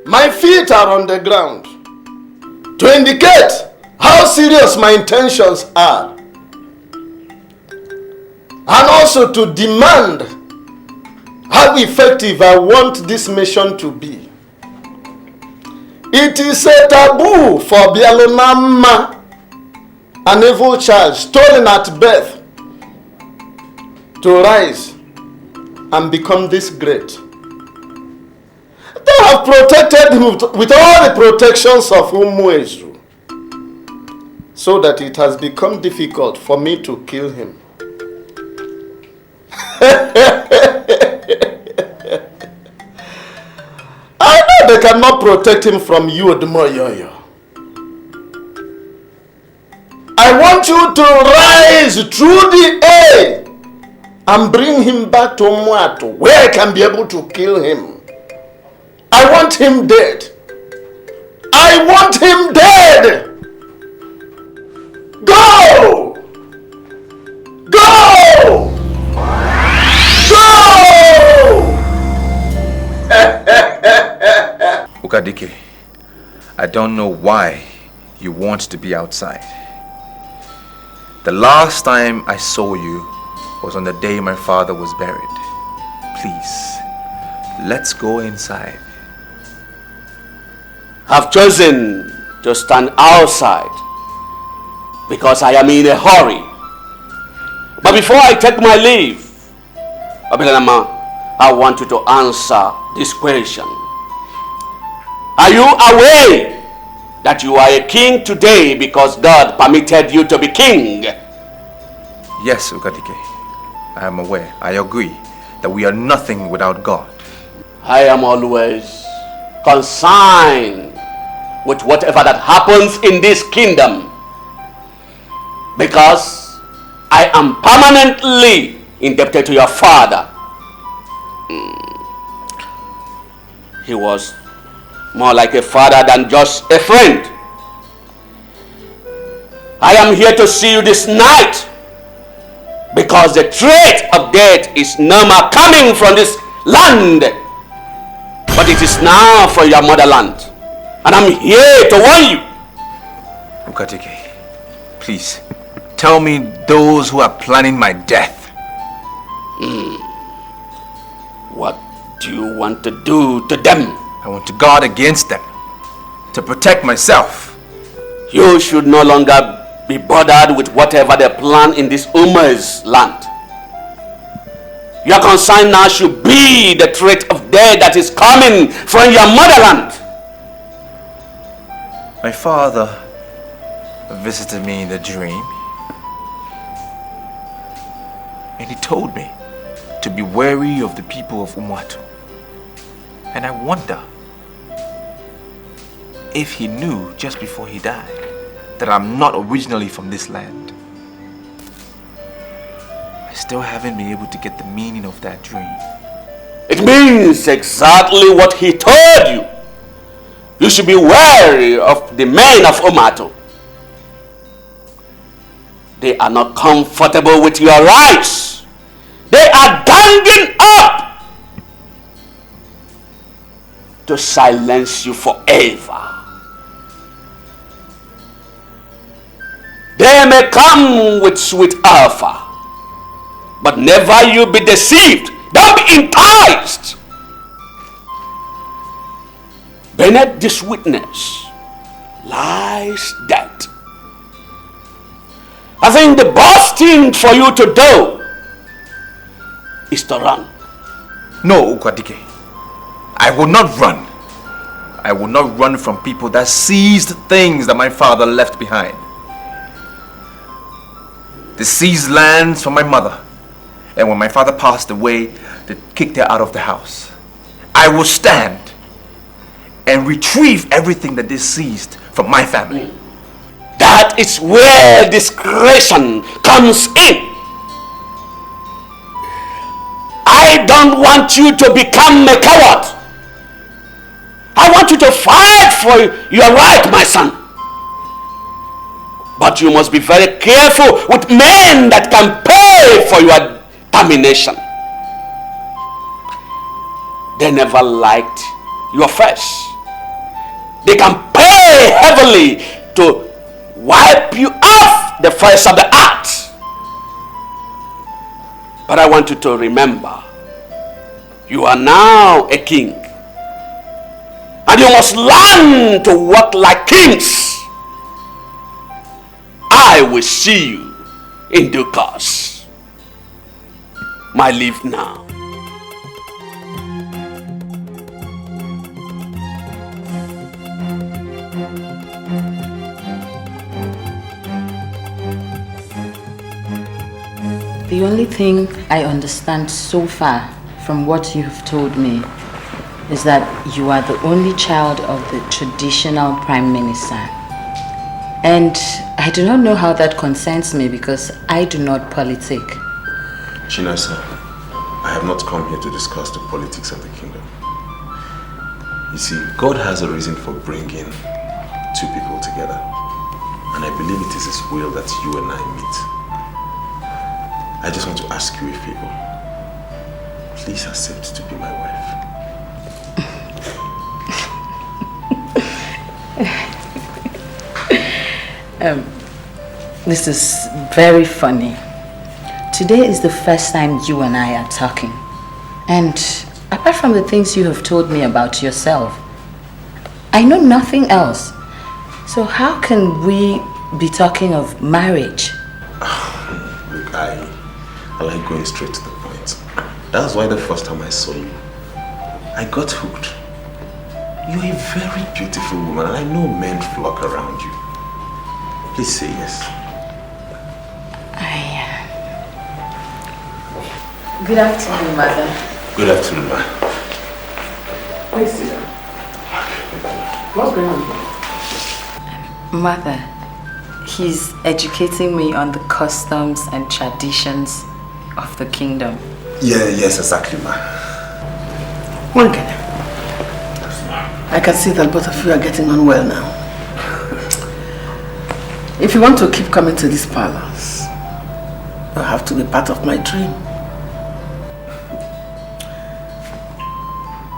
My feet are on the ground to indicate how serious my intentions are, and also to demand how effective I want this mission to be. It is a taboo for Bialonama, an evil child stolen at birth, to rise and become this great. They have protected him with all the protections of Umuezu, so that it has become difficult for me to kill him. I know they cannot protect him from you, Odumoyoyo. I want you to rise through the air and bring him back to Umuatu, where I can be able to kill him. I want him dead. I want him dead. Go! Go! Go! Ukadike, I don't know why you want to be outside. The last time I saw you was on the day my father was buried. Please, let's go inside. I've chosen to stand outside because I am in a hurry. But before I take my leave, Abilanama, I want you to answer this question. Are you aware that you are a king today because God permitted you to be king? Yes, Ukadike. I am aware. I agree that we are nothing without God. I am always concerned with whatever that happens in this kingdom, because I am permanently indebted to your father. He was more like a father than just a friend. I am here to see you this night because the threat of death is no more coming from this land, but it is now for your motherland. And I'm here to warn you. Ukadike, please, tell me those who are planning my death. What do you want to do to them? I want to guard against them, to protect myself. You should no longer be bothered with whatever they plan in this Uma's land. Your concern now should be the threat of death that is coming from your motherland. My father visited me in a dream, and he told me to be wary of the people of Umuatu. And I wonder if he knew just before he died that I'm not originally from this land. still haven't been able to get the meaning of that dream. It means exactly what he told you. You should be wary of the men of Omato. They are not comfortable with your rights. They are ganging up to silence you forever. They may come with sweet offer, but never you be deceived. Don't be enticed. Beneath this witness lies death. I think the best thing for you to do is to run. No, Ukwadike. I will not run. I will not run from people that seized things that my father left behind. They seized lands from my mother. And when my father passed away, they kicked her out of the house. I will stand and retrieve everything that they seized from my family. That is where discretion comes in. I don't want you to become a coward. I want you to fight for your right, my son. But you must be very careful with men that can pay for your termination. They never liked your face. They can pay heavily to wipe you off the face of the earth. But I want you to remember, you are now a king. And you must learn to walk like kings. I will see you in due course. My leave now. The only thing I understand so far from what you've told me is that you are the only child of the traditional prime minister. And I do not know how that concerns me because I do not politic. Chinasa, I have not come here to discuss the politics of the kingdom. You see, God has a reason for bringing two people together. And I believe it is His will that you and I meet. I just want to ask you a favor. Please accept to be my wife. This is very funny. Today is the first time you and I are talking. And apart from the things you have told me about yourself, I know nothing else. So how can we be talking of marriage? Look, I like going straight to the point. That's why the first time I saw you, I got hooked. You're a very beautiful woman, and I know men flock around you. Please say yes. Good afternoon, mother. Good afternoon, ma. Please sit down. What's going on? Mother, he's educating me on the customs and traditions of the kingdom. Yes, exactly, ma. One girl. I can see that both of you are getting on well now. If you want to keep coming to this palace, you have to be part of my dream.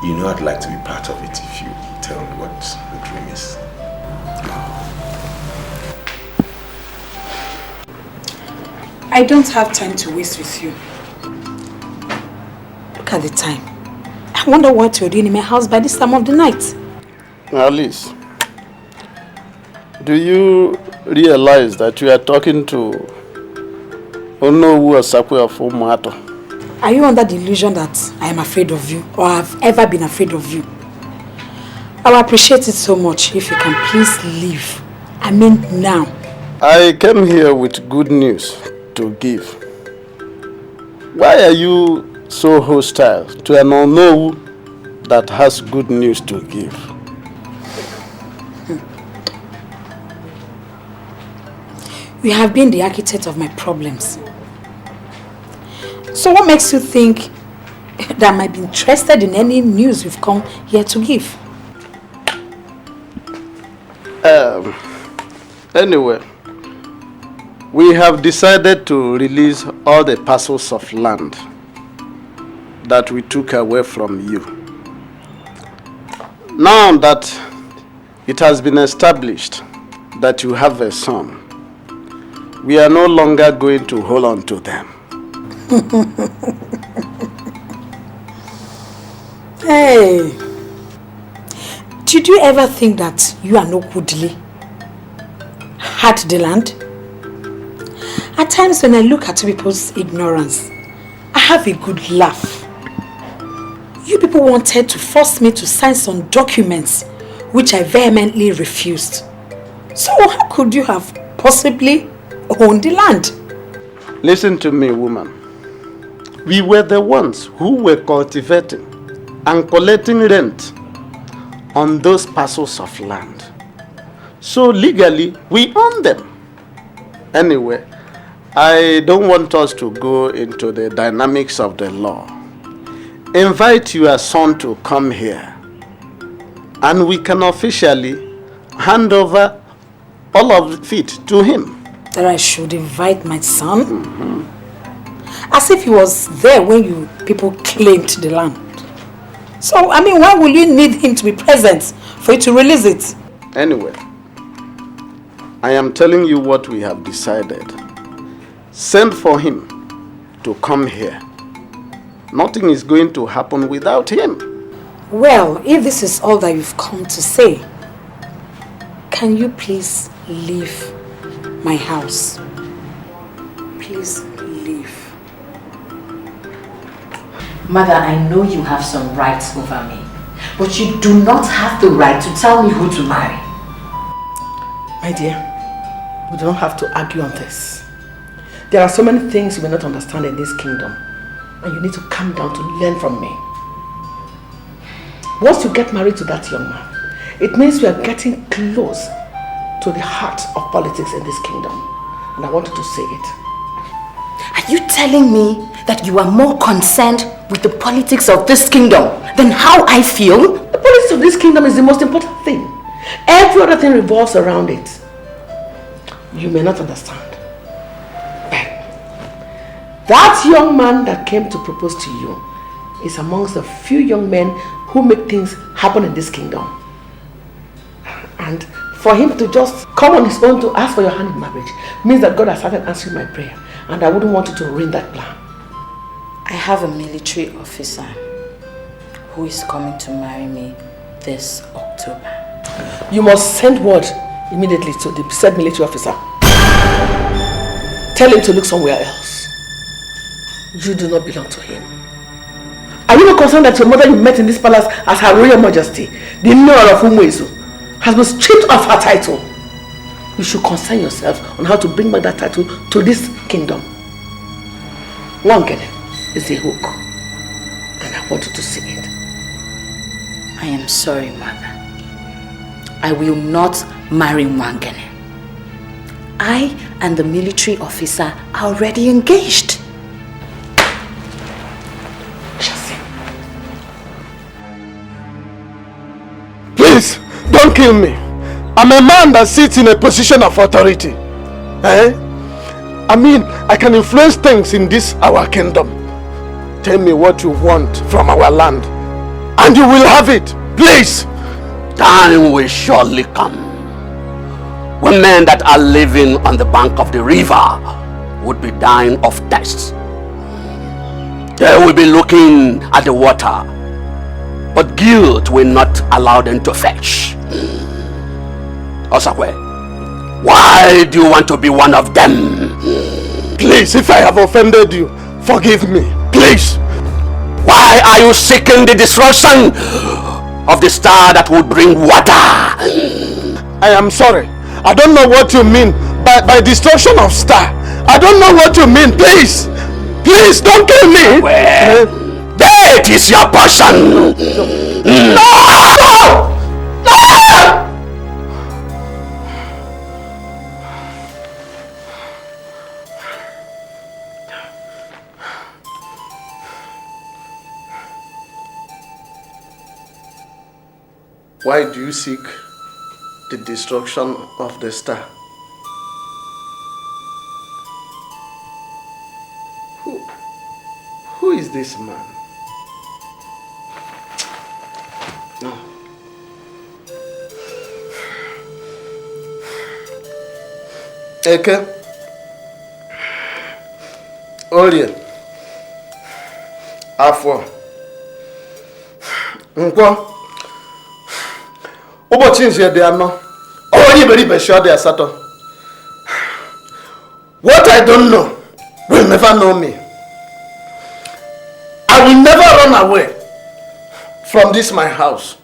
You know I'd like to be part of it if you tell me what the dream is. I don't have time to waste with you. Look at the time. I wonder what you're doing in my house by this time of the night. Alice, do you realize that you are talking to Ozokwor of Omato? Are you under the illusion that I am afraid of you or have ever been afraid of you? I will appreciate it so much if you can please leave. I mean now. I came here with good news to give. Why are you so hostile to an unknown that has good news to give? You have been the architect of my problems. So what makes you think that I might be interested in any news you've come here to give? Anyway, we have decided to release all the parcels of land that we took away from you. Now that it has been established that you have a son, we are no longer going to hold on to them. Hey, did you ever think that you and Okwudili had the land? At times when I look at people's ignorance, I have a good laugh. You people wanted to force me to sign some documents which I vehemently refused. So how could you have possibly owned the land? Listen to me, woman. We were the ones who were cultivating and collecting rent on those parcels of land. So legally, we own them. Anyway, I don't want us to go into the dynamics of the law. Invite your son to come here, and we can officially hand over all of it to him. That I should invite my son? As if he was there when you people claimed the land. So, I mean, why will you need him to be present for you to release it? Anyway, I am telling you what we have decided. Send for him to come here. Nothing is going to happen without him. Well, if this is all that you've come to say, can you please leave my house? Please leave. Mother, I know you have some rights over me, but you do not have the right to tell me who to marry. My dear, we don't have to argue on this. There are so many things you may not understand in this kingdom, and you need to calm down to learn from me. Once you get married to that young man, it means we are getting close to the heart of politics in this kingdom, and I wanted to say it. Are you telling me that you are more concerned with the politics of this kingdom than how I feel? The politics of this kingdom is the most important thing. Every other thing revolves around it. You may not understand. That young man that came to propose to you is amongst the few young men who make things happen in this kingdom. And for him to just come on his own to ask for your hand in marriage means that God has started answering my prayer, and I wouldn't want you to ruin that plan. I have a military officer who is coming to marry me this October. You must send word immediately to the said military officer. Tell him to look somewhere else. You do not belong to him. Are you not concerned that your mother you met in this palace as Her Royal Majesty, the Nora of Umuezu, has been stripped of her title? You should concern yourself on how to bring back that title to this kingdom. Wangene is the hook, and I want you to see it. I am sorry, Mother. I will not marry Wangene. I and the military officer are already engaged. Please, don't kill me. I'm a man that sits in a position of authority. I mean, I can influence things in this our kingdom. Tell me what you want from our land, and you will have it. Please. Time will surely come when men that are living on the bank of the river would be dying of thirst. They will be looking at the water, but guilt will not allow them to fetch. Ozokwor, why do you want to be one of them? Please, if I have offended you, forgive me. Please. Why are you seeking the destruction of the star that will bring water? I am sorry. I don't know what you mean by destruction of star. I don't know what you mean. Please. Please, don't kill me. Well, that is your passion. No! Why do you seek the destruction of the star? Who is this man? No. Eke. Olie. Afọ. Nkwo. Ụbọchị nze dị anọ. Onye iberibe shi ọ dị asatọ. What I don't know will never know me. I will never run away from this my house.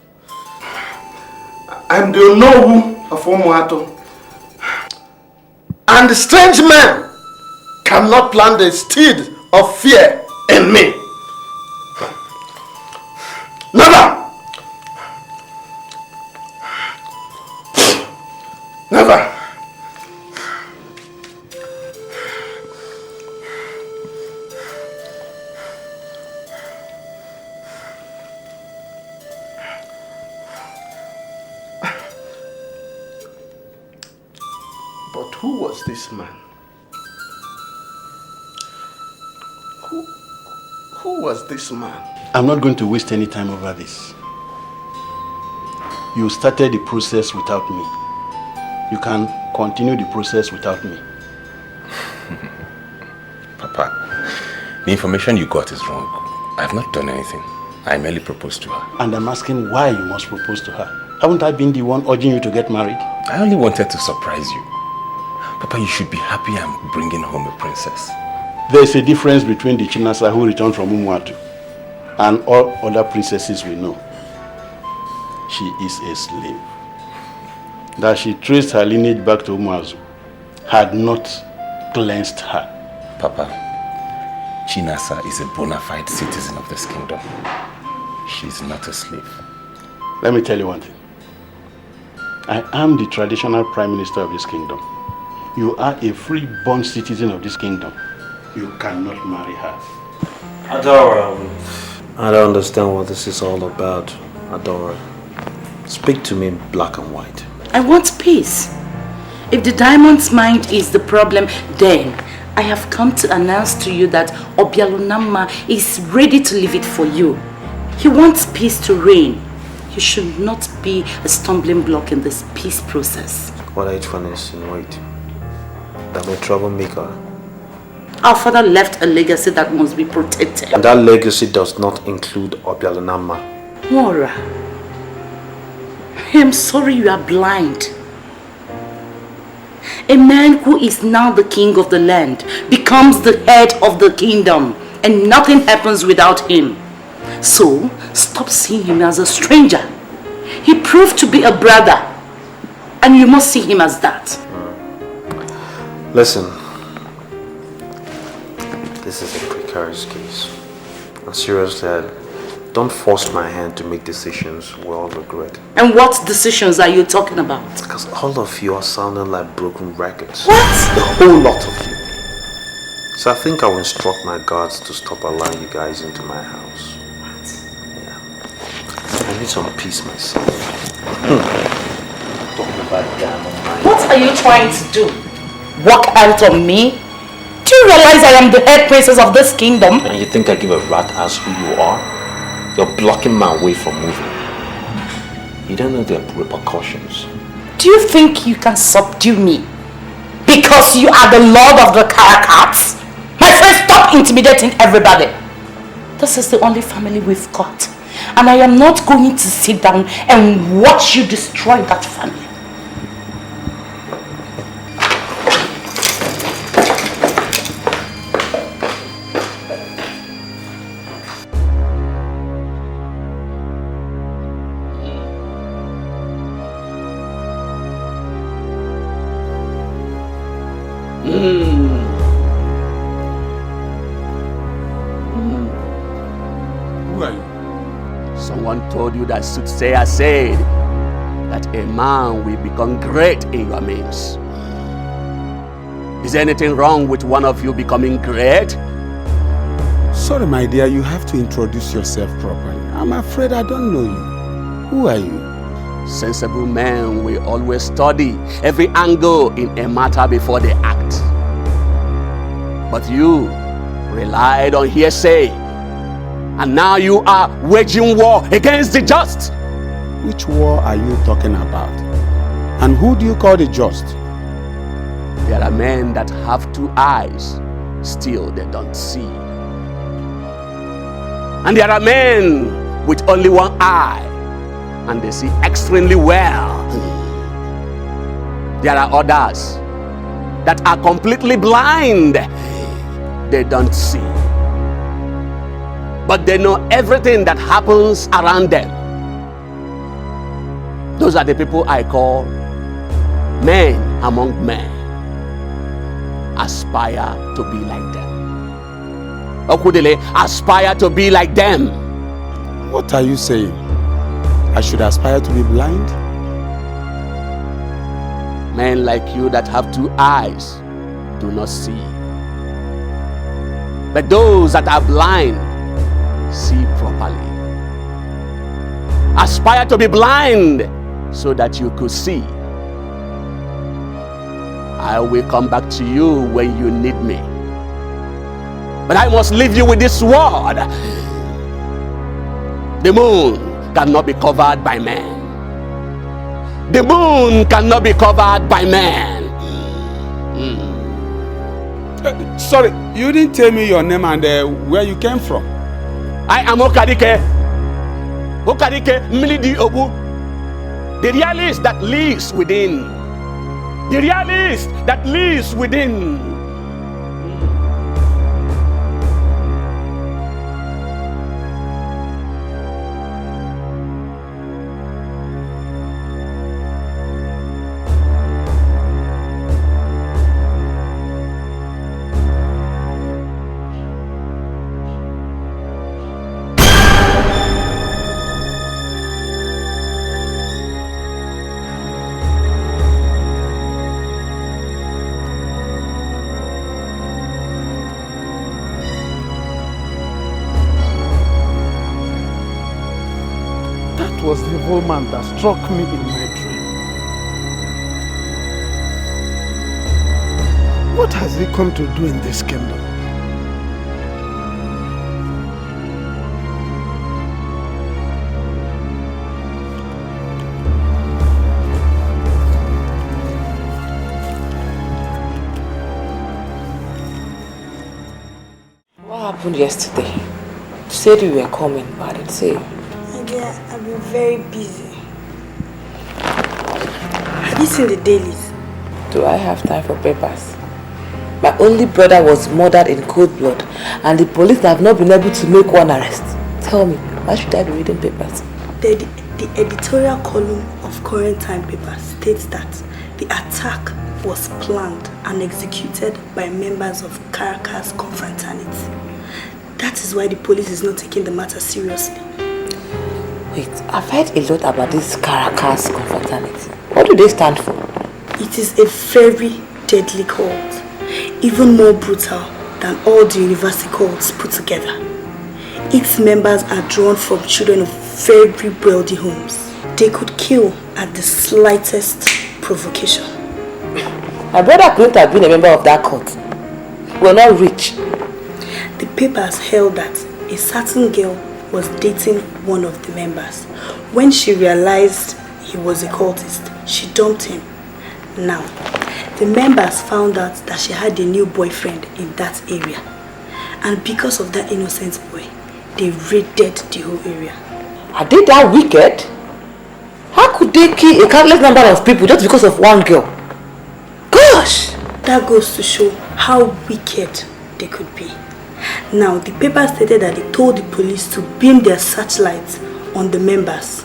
I'm the Onowu of Umuato. And the strange man cannot plant the seed of fear in me. Never! Never! But who was this man? Who was this man? I'm not going to waste any time over this. You started the process without me. You can continue the process without me. Papa, the information you got is wrong. I've not done anything. I merely proposed to her. And I'm asking why you must propose to her. Haven't I been the one urging you to get married? I only wanted to surprise you. Papa, you should be happy I'm bringing home a princess. There's a difference between the Chinasa who returned from Umuatu and all other princesses we know. She is a slave. That she traced her lineage back to Umuazu had not cleansed her. Papa, Chinasa is a bona fide citizen of this kingdom. She's not a slave. Let me tell you one thing. I am the traditional prime minister of this kingdom. You are a free-born citizen of this kingdom. You cannot marry her. Adora, I don't understand what this is all about. Adora, speak to me black and white. I want peace. If the diamond's mind is the problem, then I have come to announce to you that Obialunama is ready to leave it for you. He wants peace to reign. You should not be a stumbling block in this peace process. What are you trying to insinuate? That I'm a troublemaker? Our father left a legacy that must be protected. And that legacy does not include Obialunama. Mora, I am sorry you are blind. A man who is now the king of the land becomes the head of the kingdom, and nothing happens without him. So, stop seeing him as a stranger. He proved to be a brother, and you must see him as that. Listen, this is a precarious case. And seriously, don't force my hand to make decisions we all regret. And what decisions are you talking about? Because all of you are sounding like broken records. What? A whole lot of you. So I think I will instruct my guards to stop allowing you guys into my house. Yeah. I need some peace myself. Talking about diamond mine. What are you trying to do? Walk out on me? Do you realize I am the head princess of this kingdom? And you think I give a rat ass who you are? You're blocking my way from moving. You don't know the repercussions. Do you think you can subdue me? Because you are the lord of the Caracats? My friend, stop intimidating everybody. This is the only family we've got. And I am not going to sit down and watch you destroy that family. Who are you? Someone told you that Soothsayer said that a man will become great in your midst. Is there anything wrong with one of you becoming great? Sorry, my dear, you have to introduce yourself properly. I'm afraid I don't know you. Who are you? Sensible men will always study every angle in a matter before they act. But you relied on hearsay, and now you are waging war against the just. Which war are you talking about? And who do you call the just? There are men that have two eyes, still they don't see. And there are men with only one eye, and they see extremely well. There are others that are completely blind. They don't see. But they know everything that happens around them. Those are the people I call men among men. Aspire to be like them. Okudele, aspire to be like them. What are you saying? I should aspire to be blind? Men like you that have two eyes do not see. But those that are blind see properly. Aspire to be blind so that you could see. I will come back to you when you need me. But I must leave you with this word. The moon cannot be covered by man. The moon cannot be covered by man. Sorry, you didn't tell me your name and where you came from. I am Okadike. Okadike Milidi Obu. The realist that lives within. The realist that lives within. Was the evil man that struck me in my dream. What has he come to do in this kingdom? What happened yesterday? You said you were coming, but I didn't say. Yeah, I've been very busy. Have you seen the dailies? Do I have time for papers? My only brother was murdered in cold blood, and the police have not been able to make one arrest. Tell me, why should I be reading papers? The editorial column of Current Time paper states that the attack was planned and executed by members of Caracas confraternity. That is why the police is not taking the matter seriously. Wait, I've heard a lot about this Caracas confraternity. What do they stand for? It is a very deadly cult, even more brutal than all the university cults put together. Its members are drawn from children of very wealthy homes. They could kill at the slightest provocation. My brother couldn't have been a member of that cult. We're not rich. The papers held that a certain girl was dating one of the members. When she realized he was a cultist, she dumped him. Now, the members found out that she had a new boyfriend in that area. And because of that innocent boy, they raided the whole area. Are they that wicked? How could they kill a countless number of people just because of one girl? Gosh! That goes to show how wicked they could be. Now, the paper stated that they told the police to beam their searchlights on the members.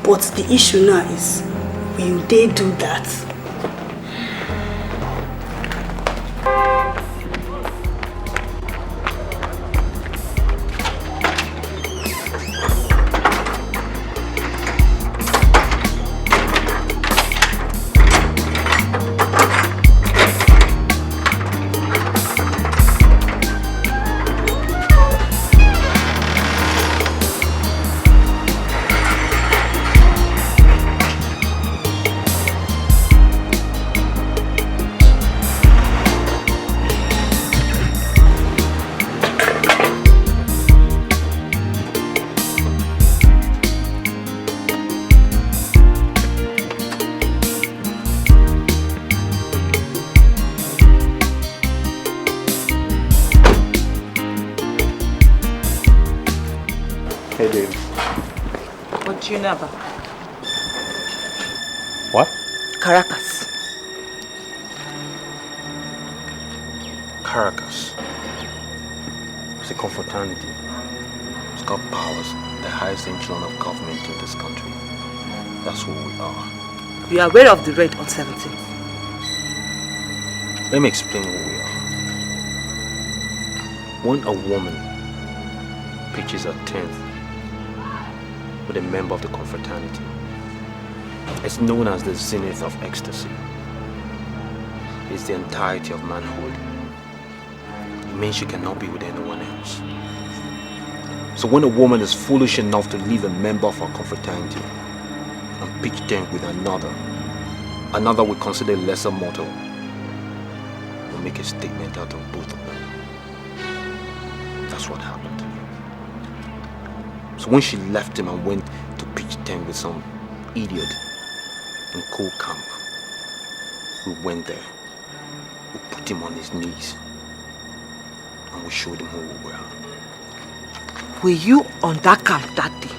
But the issue now is, will they do that? Hey, Dave. What do you know about What? Caracas? Caracas. It's a confraternity. It's got powers, the highest echelon of government in this country. That's who we are. You are aware of the raid on 17th? Let me explain who we are. When a woman pitches a tent with a member of the confraternity, it's known as the zenith of ecstasy. It's the entirety of manhood. It means she cannot be with anyone else. So when a woman is foolish enough to leave a member of our confraternity and pitch tent with another we consider lesser mortal, will make a statement out of both of them. That's what happened. So when she left him and went to pitch tent with some idiot in Coal Camp, we went there, we put him on his knees, and we showed him who we were. Were you on that camp that day?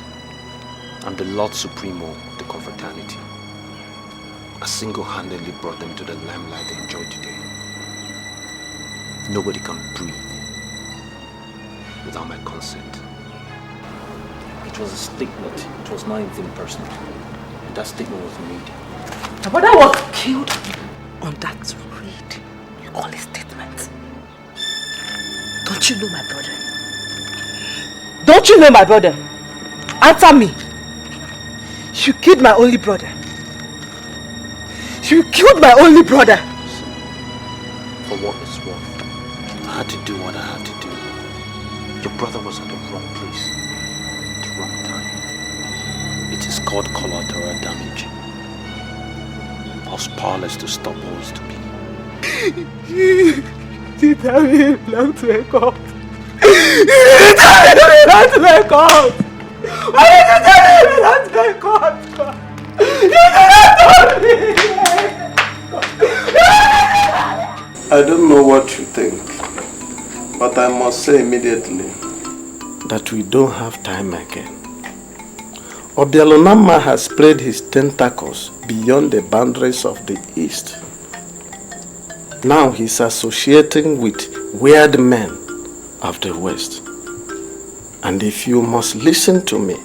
I'm the Lord Supremo of the confraternity. I single-handedly brought them to the limelight they enjoy today. Nobody can breathe without my consent. It was a statement. It was not anything personal. That statement was made. My brother was killed on that raid. You call it statement? Don't you know my brother? Don't you know my brother? Answer me. You killed my only brother. You killed my only brother. For what it's worth, I had to do what I had to do. Your brother was at the wrong place, at the wrong time. It is called collateral damage. I was powerless to stop what was to be. You did tell me you belong to a cult. You didn't tell me you belong to a cult. Why did you tell me you belong to a cult? You did not tell me. I don't know what you think, but I must say immediately that we don't have time again. Obialonama has spread his tentacles beyond the boundaries of the East. Now he's associating with weird men of the West. And if you must listen to me,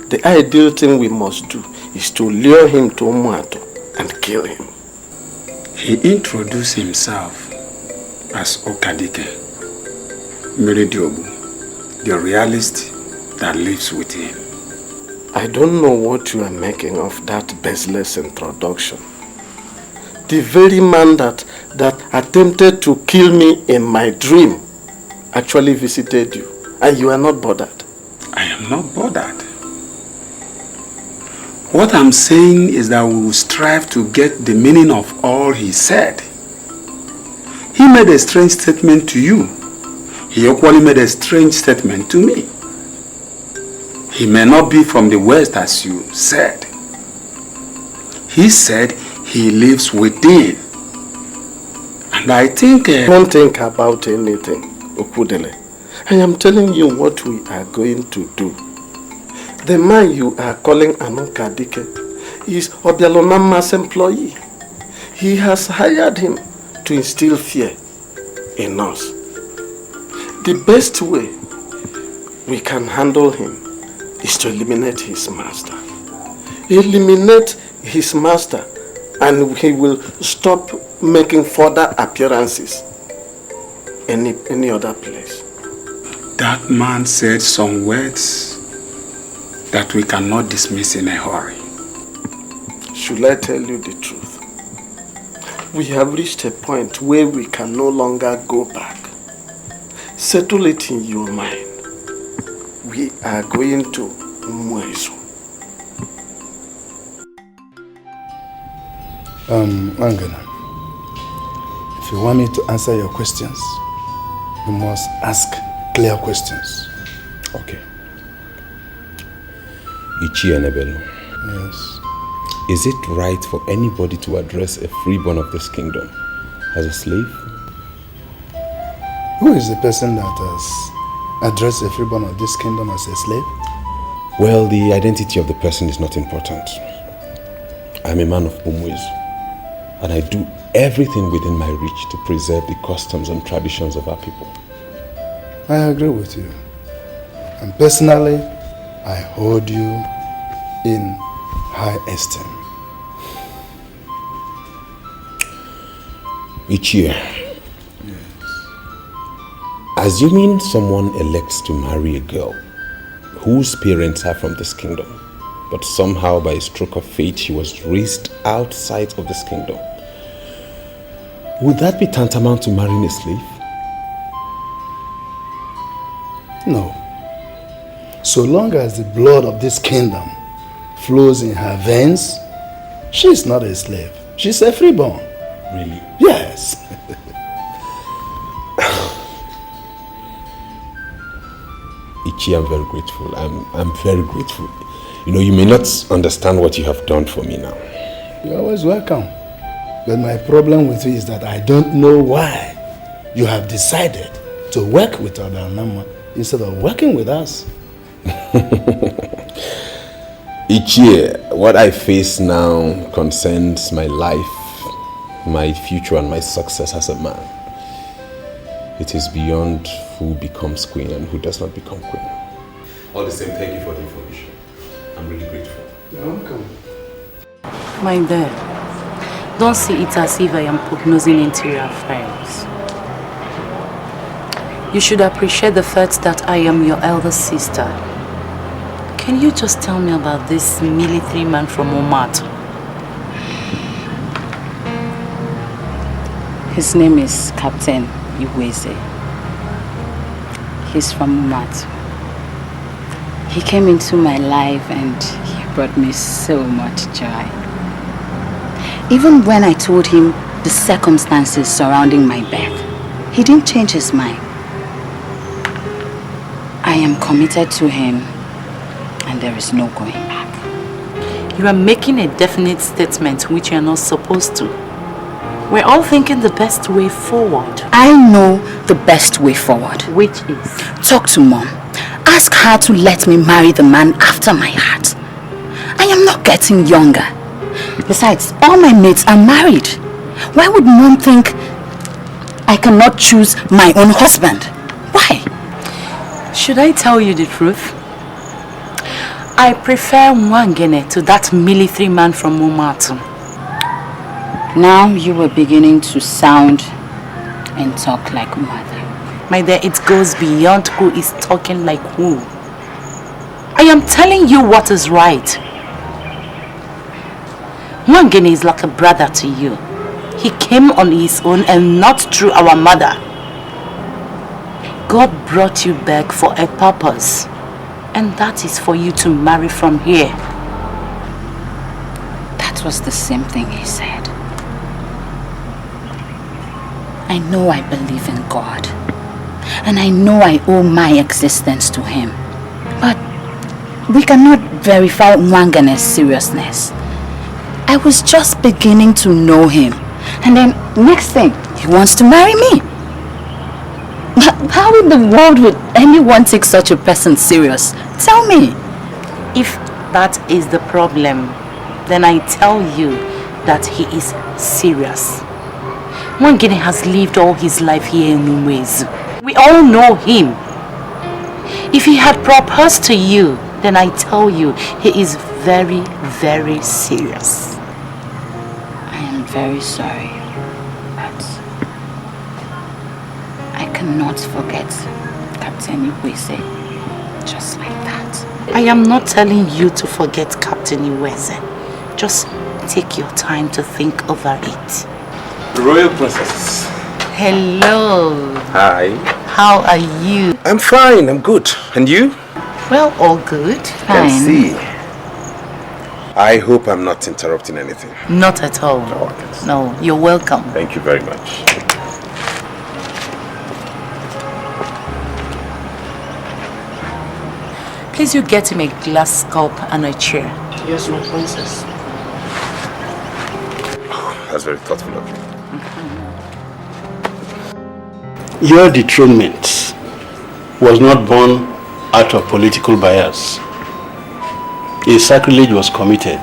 the ideal thing we must do is to lure him to Umuato and kill him. He introduced himself as Okadike, Meridiobu, the realist that lives with him. I don't know what you are making of that baseless introduction. The very man that attempted to kill me in my dream actually visited you, and you are not bothered. I am not bothered. What I'm saying is that we will strive to get the meaning of all he said. He made a strange statement to you. He equally made a strange statement to me. He may not be from the West as you said. He said he lives within. And I think... Don't think about anything, Okudele. I am telling you what we are going to do. The man you are calling Anokadike is Obialonama's employee. He has hired him to instill fear in us. The best way we can handle him is to eliminate his master. Eliminate his master and he will stop making further appearances any other place. That man said some words that we cannot dismiss in a hurry. Should I tell you the truth? We have reached a point where we can no longer go back. Settle it in your mind. We are going to Mwezo. Angana, if you want me to answer your questions, you must ask clear questions. Okay. Ichi Enebelu. Yes. Is it right for anybody to address a freeborn of this kingdom as a slave? Who is the person that has addressed a freeborn of this kingdom as a slave? Well, the identity of the person is not important. I'm a man of Umuez, and I do everything within my reach to preserve the customs and traditions of our people. I agree with you. And personally, I hold you in high esteem. Each year, assuming someone elects to marry a girl whose parents are from this kingdom, but somehow by a stroke of fate she was raised outside of this kingdom, would that be tantamount to marrying a slave? No. So long as the blood of this kingdom flows in her veins, she is not a slave. She's a freeborn. Really? Yes. Ichi, I'm very grateful. I'm very grateful. You know, you may not understand what you have done for me now. You're always welcome. But my problem with you is that I don't know why you have decided to work with Obialonama instead of working with us. Each year, what I face now concerns my life, my future, and my success as a man. It is beyond who becomes queen and who does not become queen. All the same, thank you for the information. I'm really grateful. You're welcome. My dear, don't see it as if I am prognosing into your affairs. You should appreciate the fact that I am your elder sister. Can you just tell me about this military man from Omato? His name is Captain Iweze. He's from Omato. He came into my life and he brought me so much joy. Even when I told him the circumstances surrounding my birth, he didn't change his mind. I am committed to him and there is no going back. You are making a definite statement which you are not supposed to. We're all thinking the best way forward. I know the best way forward. Which is? Talk to Mom. Ask her to let me marry the man after my heart. I am not getting younger. Besides, all my mates are married. Why would Mom think I cannot choose my own husband? Why? Should I tell you the truth? I prefer Mwangene to that military man from Omato. Now you are beginning to sound and talk like mother. My dear, it goes beyond who is talking like who. I am telling you what is right. Mwangene is like a brother to you. He came on his own and not through our mother. God brought you back for a purpose. And that is for you to marry from here. That was the same thing he said. I know I believe in God. And I know I owe my existence to him. But we cannot verify Mwangane's seriousness. I was just beginning to know him. And then next thing, he wants to marry me. How in the world would anyone take such a person serious? Tell me. If that is the problem, then I tell you that he is serious. Mwangene has lived all his life here in Umwezu. We all know him. If he had proposed to you, then I tell you he is very, very serious. I am very sorry, but I cannot forget Captain Iweze just like that. I am not telling you to forget Captain Iweze. Just take your time to think over it. Royal Princess. Hello. Hi. How are you? I'm fine, I'm good. And you? Well, all good. Fine. I see. I hope I'm not interrupting anything. Not at all. No, you're welcome. Thank you very much. Please, you get him a glass cup and a chair. Yes, my princess. Oh, that's very thoughtful of you. Your dethronement was not born out of political bias. a sacrilege was committed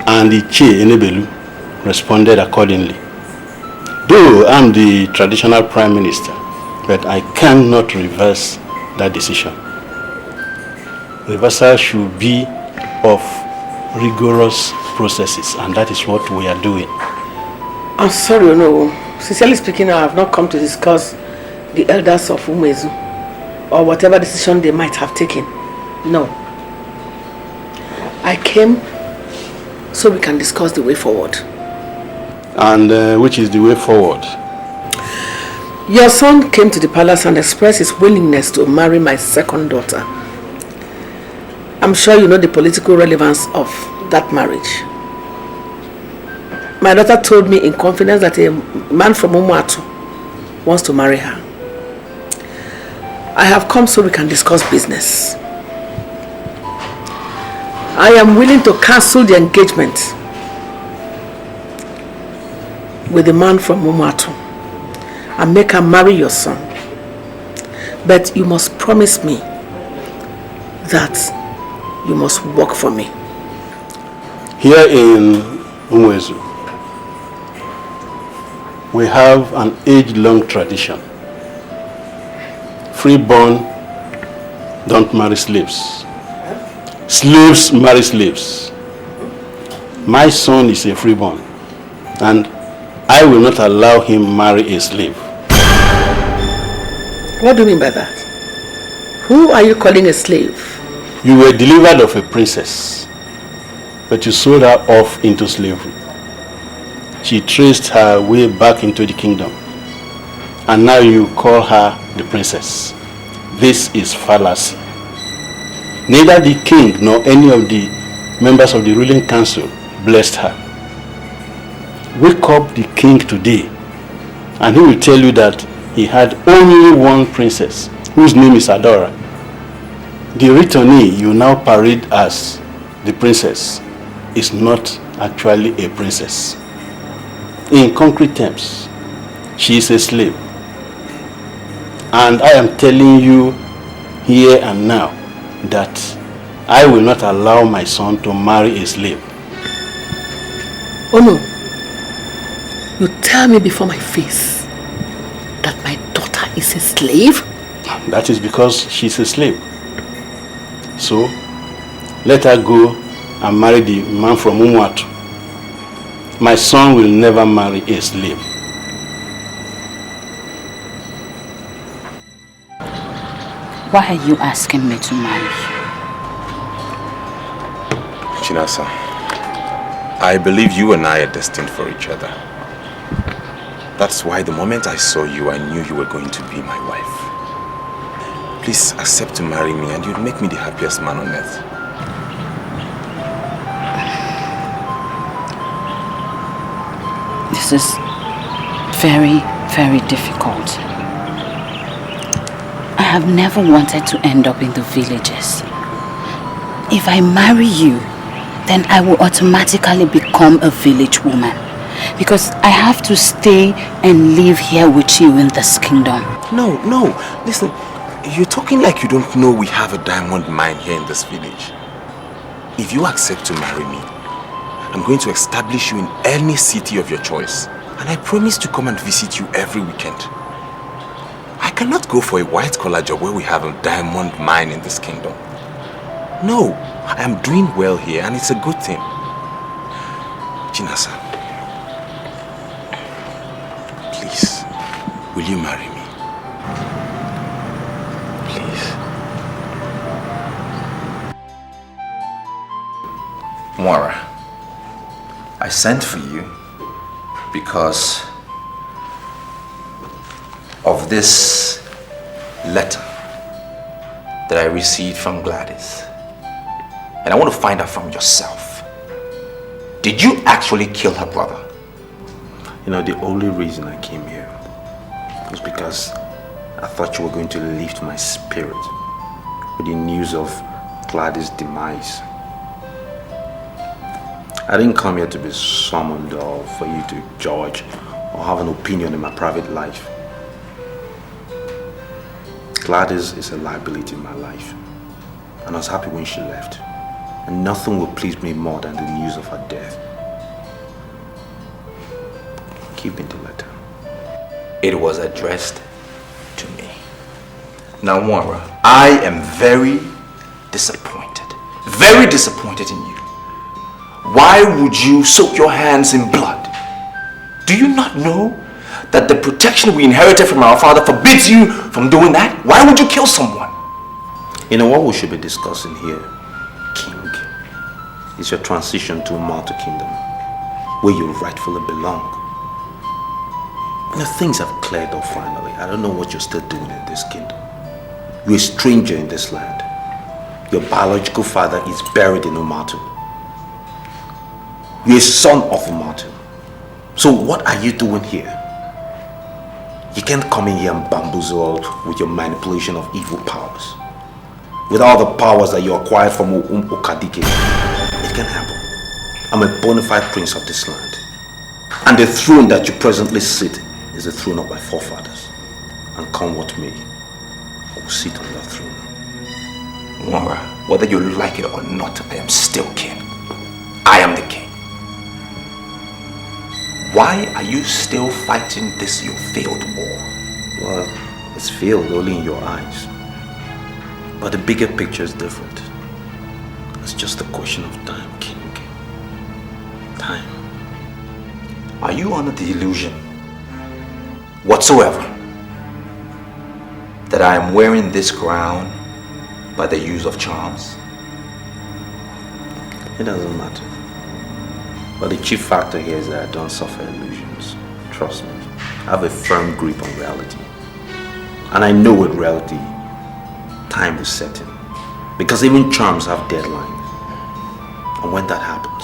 and the Che Enebelu responded accordingly. Though I'm the traditional prime minister, but I cannot reverse that decision. Reversal should be of rigorous processes, and that is what we are doing. I'm sorry, no. Sincerely speaking, I have not come to discuss the elders of Umezu or whatever decision they might have taken. No. I came so we can discuss the way forward. And which is the way forward? Your son came to the palace and expressed his willingness to marry my second daughter. I'm sure you know the political relevance of that marriage. My daughter told me in confidence that a man from Umuatu wants to marry her. I have come so we can discuss business. I am willing to cancel the engagement with the man from Umuatu and make her marry your son. But you must promise me that you must work for me. Here in Umwezu, we have an age-long tradition. Freeborn don't marry slaves. Slaves marry slaves. My son is a freeborn, and I will not allow him marry a slave. What do you mean by that? Who are you calling a slave? You were delivered of a princess, but you sold her off into slavery. She traced her way back into the kingdom, and now you call her the princess. This is fallacy. Neither the king nor any of the members of the ruling council blessed her. Wake up the king today, and he will tell you that he had only one princess, whose name is Adora. The returnee you now parade as the princess is not actually a princess. In concrete terms, she is a slave. And I am telling you here and now that I will not allow my son to marry a slave. Oh no. You tell me before my face that my daughter is a slave? That is because she's a slave. So, let her go and marry the man from Umuatu. My son will never marry a slave. Why are you asking me to marry? Chinasa, I believe you and I are destined for each other. That's why the moment I saw you, I knew you were going to be my wife. Please accept to marry me and you'll make me the happiest man on earth. This is very, very difficult. I have never wanted to end up in the villages. If I marry you, then I will automatically become a village woman. Because I have to stay and live here with you in this kingdom. No, listen, you're talking like you don't know we have a diamond mine here in this village. If you accept to marry me, I'm going to establish you in any city of your choice. And I promise to come and visit you every weekend. I cannot go for a white-collar job where we have a diamond mine in this kingdom. No, I am doing well here and it's a good thing. Chinasa, please, will you marry me? Please. Mwara, I sent for you because of this letter that I received from Gladys. And I want to find out from yourself. Did you actually kill her brother? You know, the only reason I came here was because I thought you were going to lift my spirit with the news of Gladys' demise. I didn't come here to be summoned or for you to judge or have an opinion in my private life. Gladys is a liability in my life, and I was happy when she left. And nothing will please me more than the news of her death. Keep in the letter. It was addressed to me. Now, Moira, I am very disappointed. Very disappointed in you. Why would you soak your hands in blood? Do you not know that the protection we inherited from our father forbids you from doing that? Why would you kill someone? You know what we should be discussing here, King, is your transition to a mortal kingdom, where you rightfully belong. Now things have cleared up finally. I don't know what you're still doing in this kingdom. You're a stranger in this land. Your biological father is buried in Umatu. You're a son of Umatu. So what are you doing here? You can't come in here and bamboozle with your manipulation of evil powers. With all the powers that you acquired from Okadike. It can't happen. I'm a bona fide prince of this land. And the throne that you presently sit is the throne of my forefathers. And come what may, I will sit on that throne. Moira, whether you like it or not, I am still king. I am the king. Why are you still fighting this your failed war? Well, it's failed only in your eyes. But the bigger picture is different. It's just a question of time, King. Time. Are you under the illusion whatsoever that I am wearing this crown by the use of charms? It doesn't matter. But the chief factor here is that I don't suffer illusions. Trust me. I have a firm grip on reality. And I know with reality, time is set in. Because even charms have deadlines. And when that happens,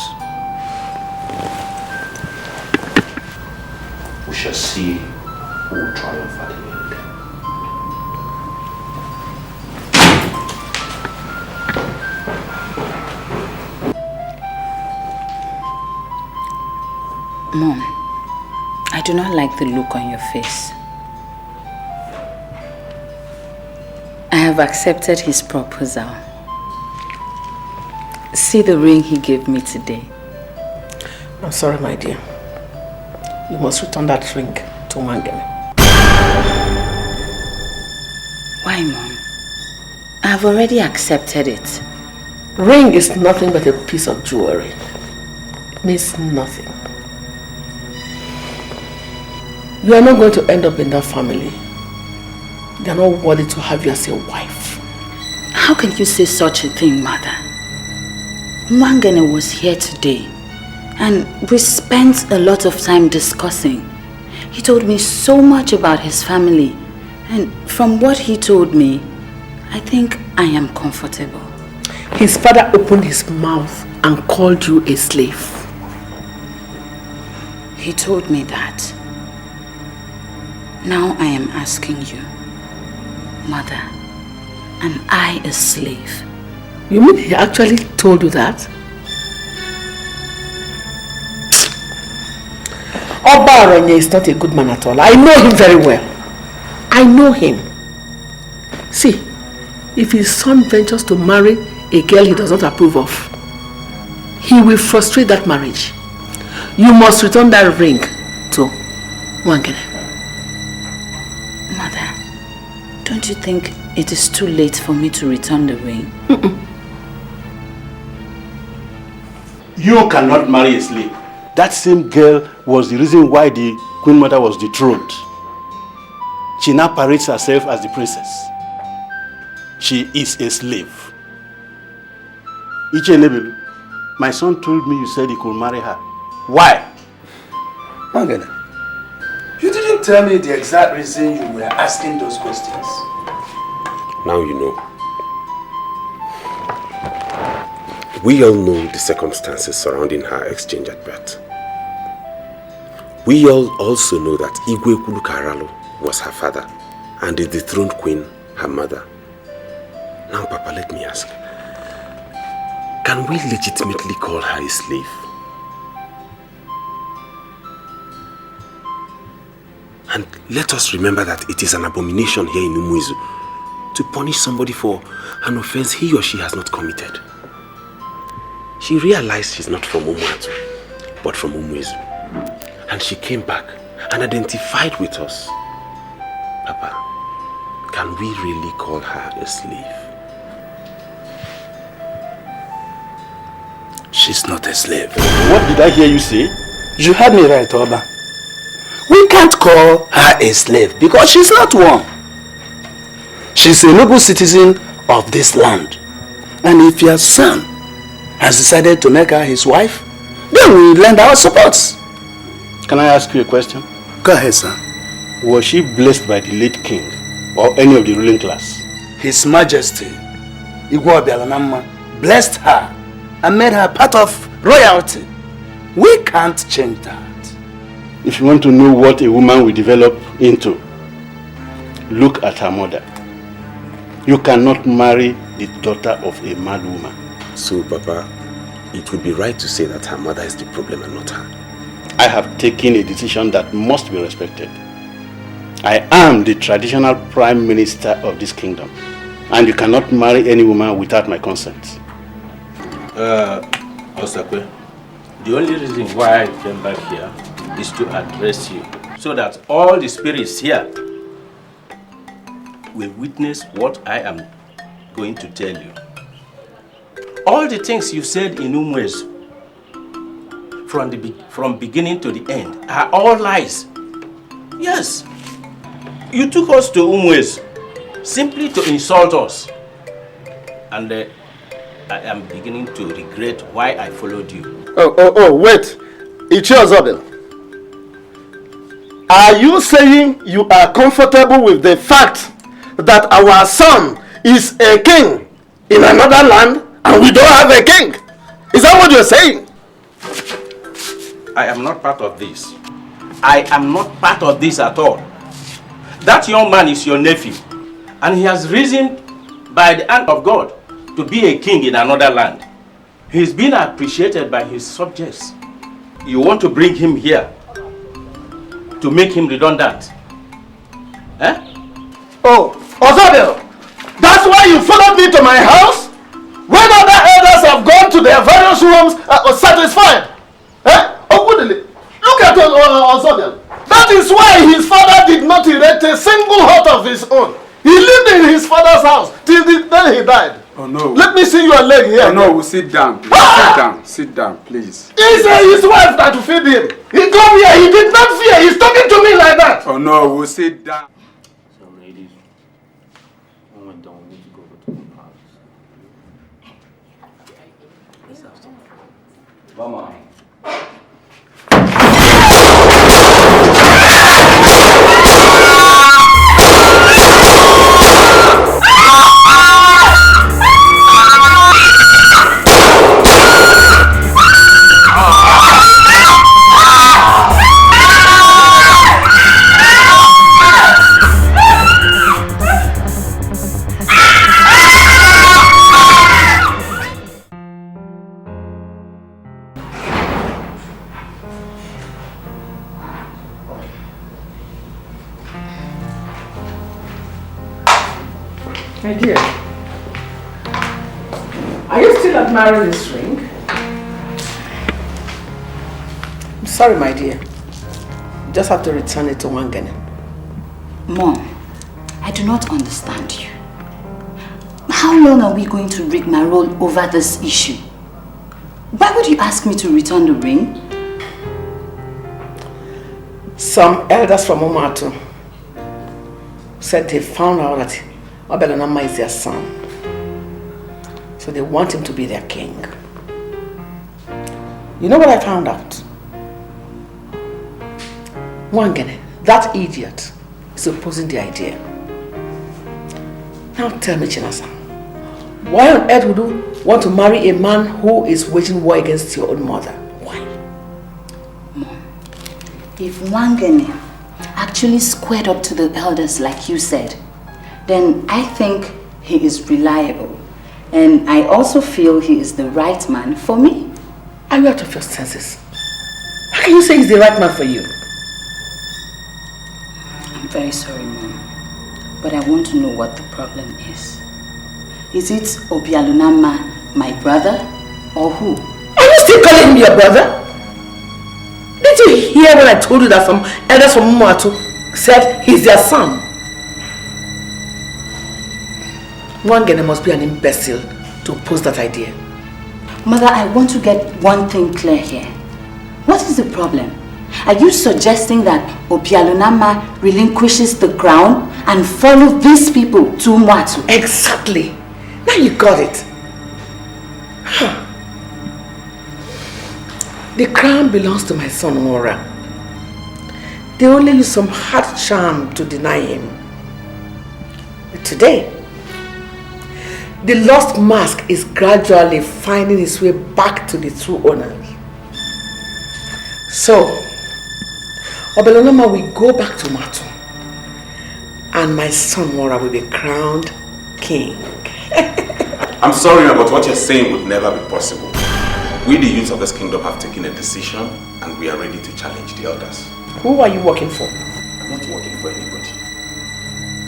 we shall see who will triumph at the end. Mom, I do not like the look on your face. I have accepted his proposal. See the ring he gave me today. I'm sorry, my dear. You must return that ring to Wangeme. Why, Mom? I have already accepted it. Ring is nothing but a piece of jewelry. It means nothing. You are not going to end up in that family. They are not worthy to have you as a wife. How can you say such a thing, Mother? Mwangene was here today and we spent a lot of time discussing. He told me so much about his family, and from what he told me, I think I am comfortable. His father opened his mouth and called you a slave. He told me that. Now I am asking you, Mother, am I a slave? You mean he actually told you that? Oba Aranya is not a good man at all. I know him very well. I know him. See, if his son ventures to marry a girl he does not approve of, he will frustrate that marriage. You must return that ring to Wangene. Mother, don't you think it is too late for me to return the ring? You cannot marry a slave. That same girl was the reason why the Queen Mother was dethroned. She now parades herself as the princess. She is a slave. Ichenebelu, my son told me you said he could marry her. Why? Mangene, you didn't tell me the exact reason you were asking those questions. Now you know. We all know the circumstances surrounding her exchange at birth. We all also know that Igwe Kulukaralo was her father and the dethroned queen her mother. Now, Papa, let me ask. Can we legitimately call her a slave? And let us remember that it is an abomination here in Umuizu to punish somebody for an offense he or she has not committed. she realized she's not from Umuatu, but from Umuezu. And she came back and identified with us. Papa, can we really call her a slave? She's not a slave. What did I hear you say? You heard me right, Oba. We can't call her a slave because she's not one. She's a noble citizen of this land. And if your son has decided to make her his wife, then we lend our support. Can I ask you a question? Go ahead, sir. Was she blessed by the late king or any of the ruling class? His Majesty, Igwe Obialonamma, blessed her and made her part of royalty. We can't change that. If you want to know what a woman will develop into, look at her mother. You cannot marry the daughter of a mad woman. So, Papa, it would be right to say that her mother is the problem and not her. I have taken a decision that must be respected. I am the traditional prime minister of this kingdom, and you cannot marry any woman without my consent. Ozokwor, the only reason why I came back here is to address you, so that all the spirits here will witness what I am going to tell you. All the things you said in Umuezu, from beginning to the end, are all lies. Yes, you took us to Umuezu simply to insult us. And I am beginning to regret why I followed you. Wait. It's yours, Odell. Are you saying you are comfortable with the fact that our son is a king in another land and we don't have a king? Is that what you're saying? I am not part of this. I am not part of this at all. That young man is your nephew, and he has risen by the hand of God to be a king in another land. He's been appreciated by his subjects. You want to bring him here to make him redundant? Eh? Oh, Ozodel, that's why you followed me to my house? When other elders have gone to their various rooms satisfied? Eh? Look at Ozodel. That is why his father did not erect a single hut of his own. He lived in his father's house till the day he died. Oh no. Let me see your leg here. Oh no, we'll sit down. Please. Sit down. Sit down, please. It's his wife that will feed him. He come here, he did not fear. He's talking to me like that. Oh no, we'll sit down. So ladies, when we're done, we need to go to the house. Let's have some fun. Mama. My dear, are you still admiring this ring? I'm sorry, my dear. You just have to return it to Wangene. Mom, I do not understand you. How long are we going to rig my role over this issue? Why would you ask me to return the ring? Some elders from Umuatu said they found out that Obialonamma is their son. So they want him to be their king. You know what I found out? Wangene, that idiot, is opposing the idea. Now tell me, Chinasa, why on earth would you want to marry a man who is waging war against your own mother? Why? Mom, if Wangene actually squared up to the elders like you said, then I think he is reliable. And I also feel he is the right man for me. Are you out of your senses? How can you say he's the right man for you? I'm very sorry, Mom. But I want to know what the problem is. Is it Obialonamma, my brother? Or who? Are you still calling him your brother? Did you hear when I told you that some elders from Mwatu said he's their son? Mwangene must be an imbecile to oppose that idea. Mother, I want to get one thing clear here. What is the problem? Are you suggesting that Obialonama relinquishes the crown and follow these people to Mwatu? Exactly. Now you got it. The crown belongs to my son Ora. They only use some hard charm to deny him. But today, the lost mask is gradually finding its way back to the true owners. So, Obialonama will go back to Mwatu, and my son Ora will be crowned king. I'm sorry, but what you're saying would never be possible. We, the youth of this kingdom, have taken a decision and we are ready to challenge the elders. Who are you working for? I'm not working for anybody.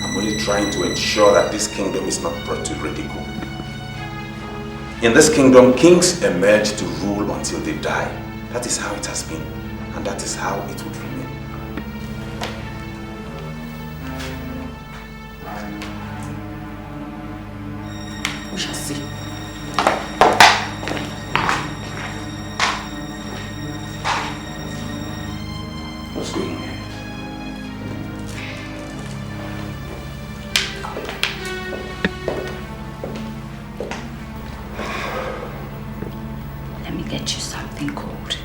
I'm only trying to ensure that this kingdom is not brought to ridicule. In this kingdom, kings emerge to rule until they die. That is how it has been, and that is how it would remain. We shall see. What's going on here? Let me get you something cold.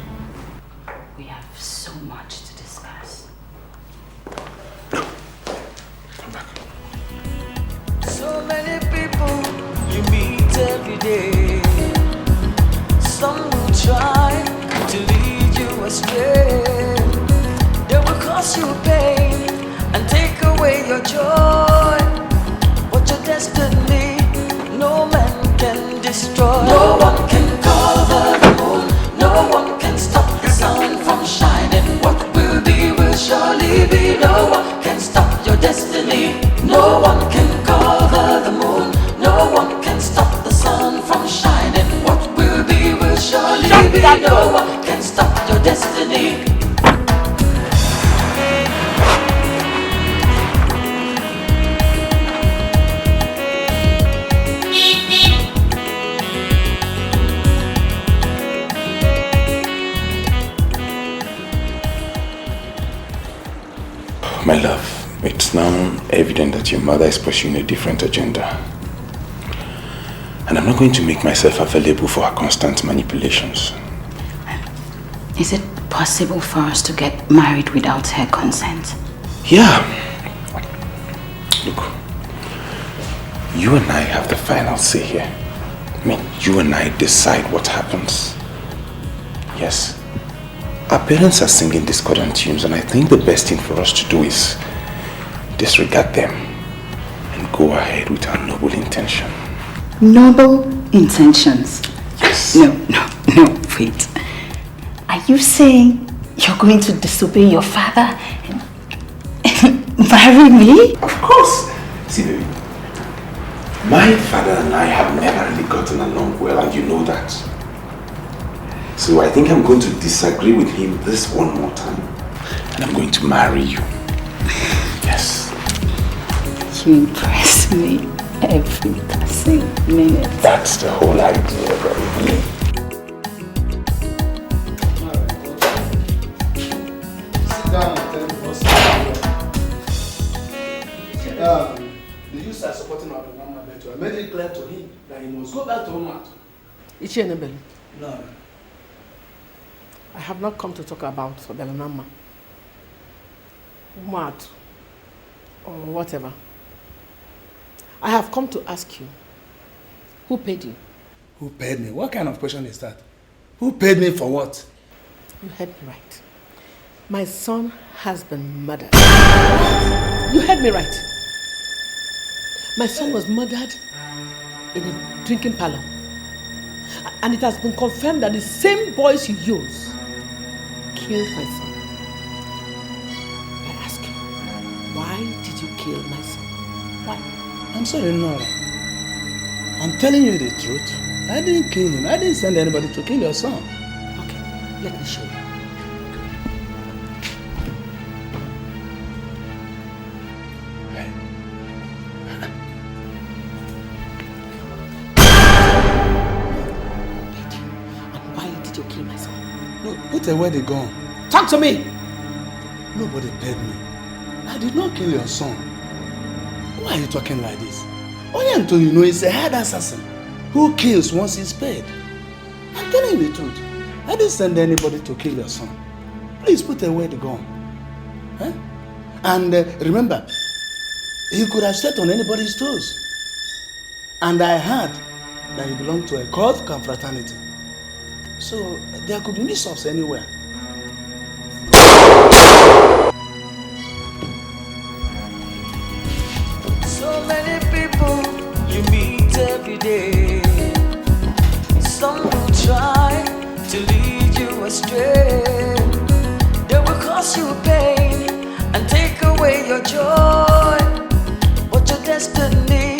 We have so much to discuss. Come back. So many people you meet every day. Some will try to lead you astray. They will cause you pain and take away your joy. But your destiny, no man can destroy. No one can cover the moon. No one can stop the sun from shining. What will be will surely be. No one can stop your destiny. No one can cover the moon. No one can stop the sun from shining. What will be will surely be. No one can stop your destiny. My love, it's now evident that your mother is pursuing a different agenda. And I'm not going to make myself available for her constant manipulations. Is it possible for us to get married without her consent? Yeah. Look, you and I have the final say here. I mean, you and I decide what happens. Yes. Our parents are singing discordant tunes, and I think the best thing for us to do is disregard them and go ahead with our noble intention. Noble intentions? Yes. No, wait. Are you saying you're going to disobey your father and marry me? Of course. See, baby, my father and I have never really gotten along well, and you know that. So I think I'm going to disagree with him this one more time, and I'm going to marry you. Yes. You impress me every passing minute. That's the whole idea, baby. Sit down and tell me what's happening. Did you start supporting our number better? I made it clear to him that he must go back to Omat. Ichienebelu. No. I have not come to talk about Obialonama, Mwatu, or whatever. I have come to ask you, who paid you? Who paid me? What kind of question is that? Who paid me for what? You heard me right. My son has been murdered. You heard me right. My son was murdered in a drinking parlor. And it has been confirmed that the same boys you use killed my son. I ask you, why did you kill my son? Why? I'm sorry, Nora. I'm telling you the truth. I didn't kill him. I didn't send anybody to kill your son. Okay, let me show you. Why did you kill my son? No, put away the gun. Talk to me! Nobody paid me. I did not kill your son. Why are you talking like this? Onyanto, you know, is a hard assassin who kills once he's paid. I'm telling you the truth. I didn't send anybody to kill your son. Please put away the gun. Huh? And remember, he could have stepped on anybody's toes. And I heard that he belonged to a cult confraternity. So there could be mix-ups anywhere. So many people you meet every day. Some will try to lead you astray. They will cause you pain and take away your joy. But your destiny,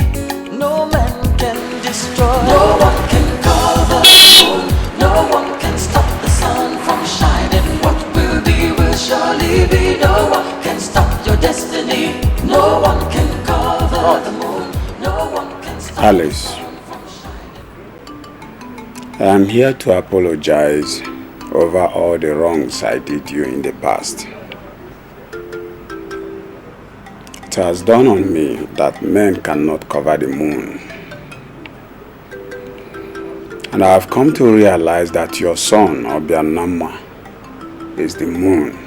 no man can destroy. No one can cover the moon. No one can stop the sun from shining. What will be will surely be. No one can stop your destiny. No one can cover the moon. No one can stop Alice, I am here to apologize over all the wrongs I did you in the past. It has dawned on me that men cannot cover the moon. And I have come to realize that your son, Obianama, is the moon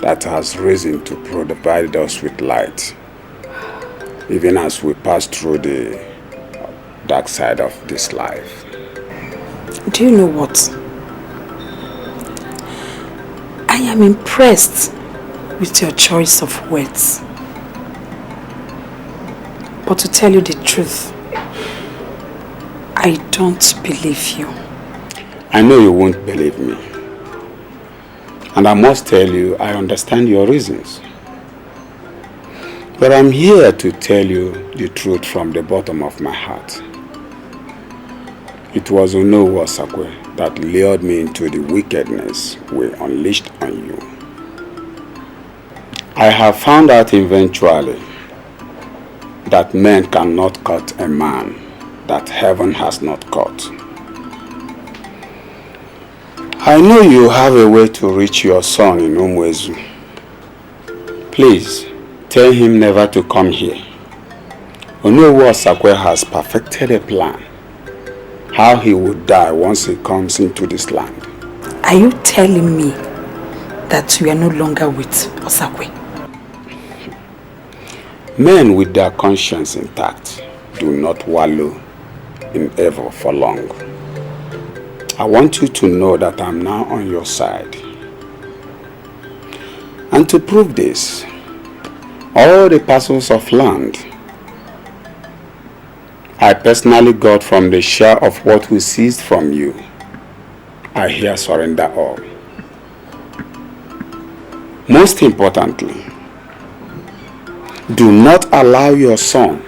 that has risen to provide us with light, even as we pass through the dark side of this life. Do you know what? I am impressed with your choice of words. But to tell you the truth, I don't believe you. I know you won't believe me. And I must tell you, I understand your reasons. But I'm here to tell you the truth from the bottom of my heart. It was Ozokwor that lured me into the wickedness we unleashed on you. I have found out eventually that men cannot cut a man that heaven has not cut. I know you have a way to reach your son in Umwezu. Please, tell him never to come here. Ozokwor has perfected a plan how he would die once he comes into this land. Are you telling me that you are no longer with Ozokwor? Men with their conscience intact do not wallow in evil for long. I want you to know that I'm now on your side. And to prove this, all the parcels of land I personally got from the share of what we seized from you, I here surrender all. Most importantly, do not allow your son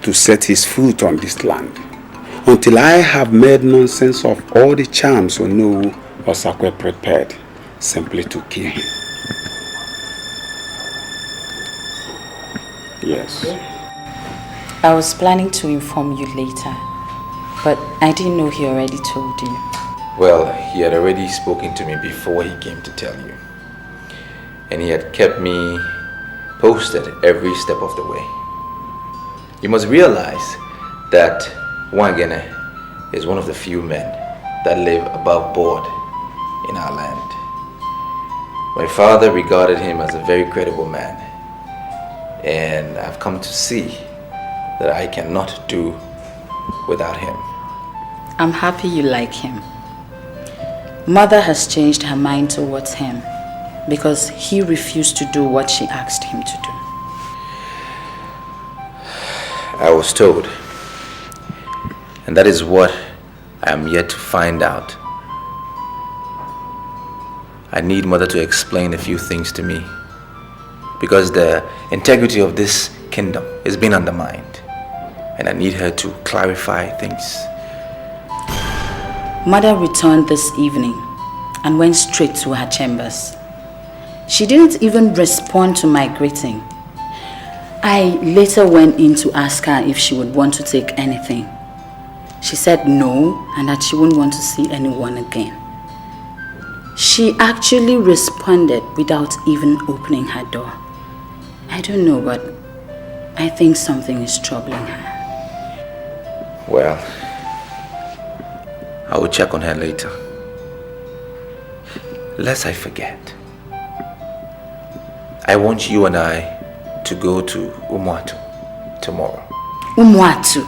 to set his foot on this land until I have made nonsense of all the charms Ozokwor prepared simply to kill him. Yes. I was planning to inform you later, but I didn't know he already told you. Well, he had already spoken to me before he came to tell you. And he had kept me posted every step of the way. You must realize that Wangene is one of the few men that live above board in our land. My father regarded him as a very credible man, and I've come to see that I cannot do without him. I'm happy you like him. Mother has changed her mind towards him because he refused to do what she asked him to do. I was told, and that is what I am yet to find out. I need Mother to explain a few things to me, because the integrity of this kingdom is being undermined, and I need her to clarify things. Mother returned this evening and went straight to her chambers. She didn't even respond to my greeting. I later went in to ask her if she would want to take anything. She said no, and that she wouldn't want to see anyone again. She actually responded without even opening her door. I don't know, but I think something is troubling her. Well, I will check on her later. Lest I forget, I want you and I to go to Umuatu tomorrow. Umuatu?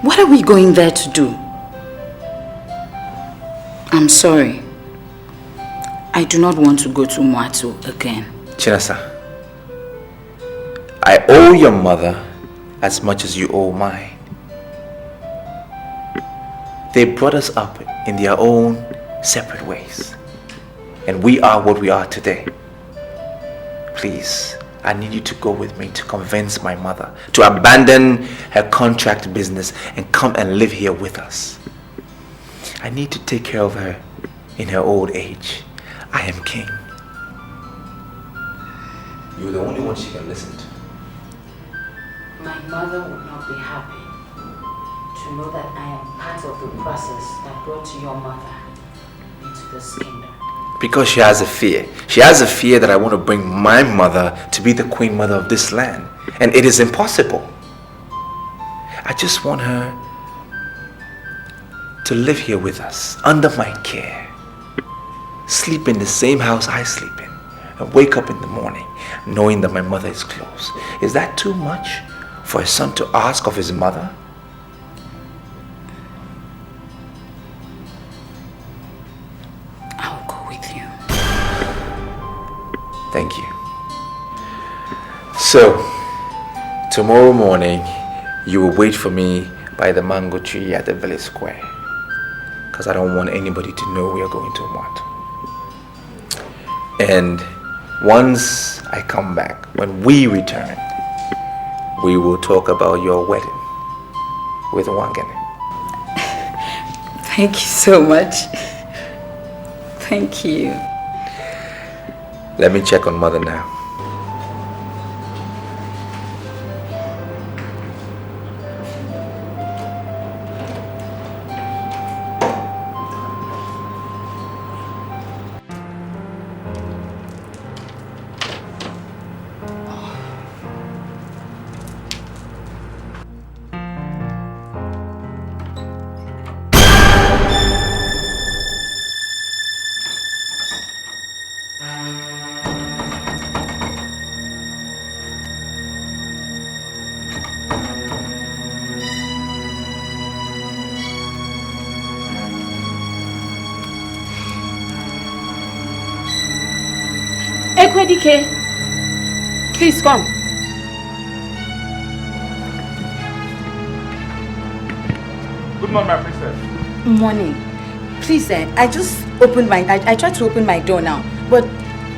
What are we going there to do? I'm sorry. I do not want to go to Umuatu again. Chinasa, I owe your mother as much as you owe mine. They brought us up in their own separate ways. And we are what we are today. Please, I need you to go with me to convince my mother to abandon her contract business and come and live here with us. I need to take care of her in her old age. I am king. You're the only one she can listen to. My mother would not be happy to know that I am part of the process that brought your mother into this kingdom. Because she has a fear. She has a fear that I want to bring my mother to be the queen mother of this land. And it is impossible. I just want her to live here with us, under my care. Sleep in the same house I sleep in. And wake up in the morning knowing that my mother is close. Is that too much for a son to ask of his mother? Thank you. So, tomorrow morning, you will wait for me by the mango tree at the village square. Because I don't want anybody to know we are going to Umuatu. And once I come back, when we return, we will talk about your wedding with Wangene. Thank you so much. Thank you. Let me check on mother now. Ekwedike, please come. Good morning, my princess. Morning. Please, I just opened I tried to open my door now, but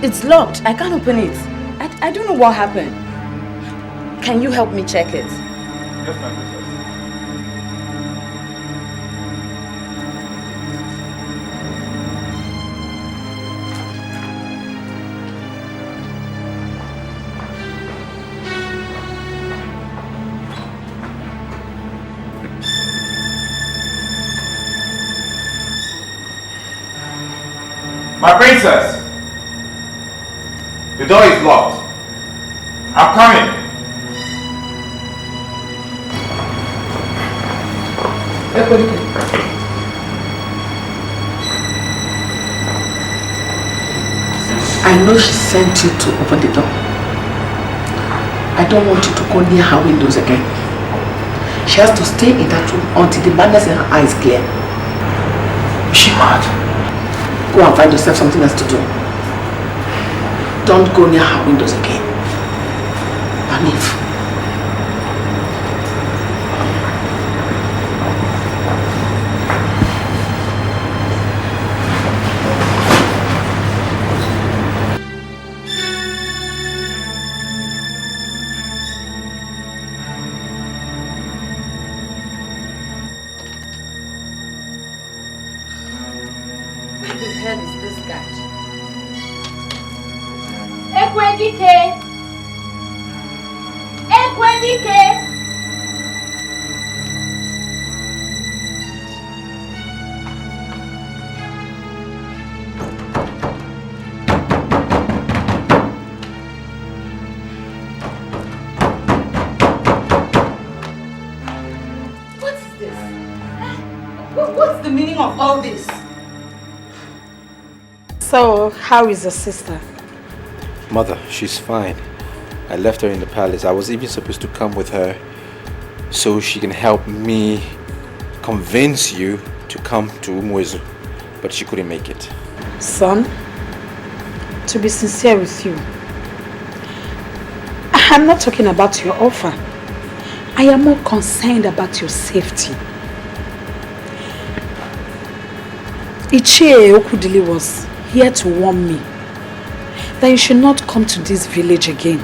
it's locked. I can't open it. I don't know what happened. Can you help me check it? Yes, my princess. My princess! The door is locked. I'm coming. I know she sent you to open the door. I don't want you to go near her windows again. She has to stay in that room until the madness in her eyes clear. Is she mad? Go and find yourself something else to do. Don't go near her windows again. And leave. Nike! What's the meaning of all this? So, how is your sister? Mother, she's fine. I left her in the palace. I was even supposed to come with her so she can help me convince you to come to Umwezu, but she couldn't make it. Son, to be sincere with you, I'm not talking about your offer. I am more concerned about your safety. Ichie Okudili was here to warn me that you should not come to this village again.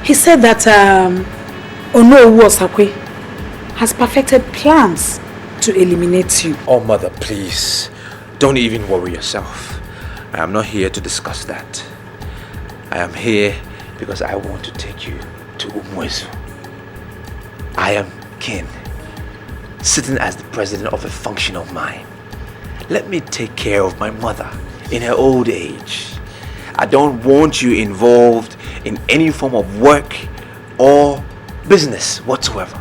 He said that Ozokwor has perfected plans to eliminate you. Oh, Mother, please. Don't even worry yourself. I am not here to discuss that. I am here because I want to take you to Umwezu. I am king, sitting as the president of a function of mine. Let me take care of my mother in her old age. I don't want you involved in any form of work or business whatsoever.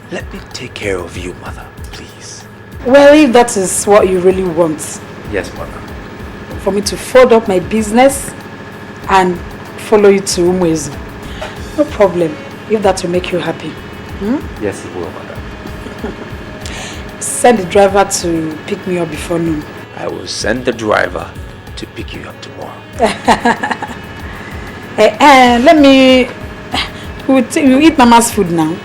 Let me take care of you, Mother, please. Well, if that is what you really want. Yes, Mother. For me to fold up my business and follow you to Umwezu. No problem, if that will make you happy. Yes, it will, Mother. Send the driver to pick me up before noon. I will send the driver to pick you up tomorrow. Let me... We'll eat Mama's food now.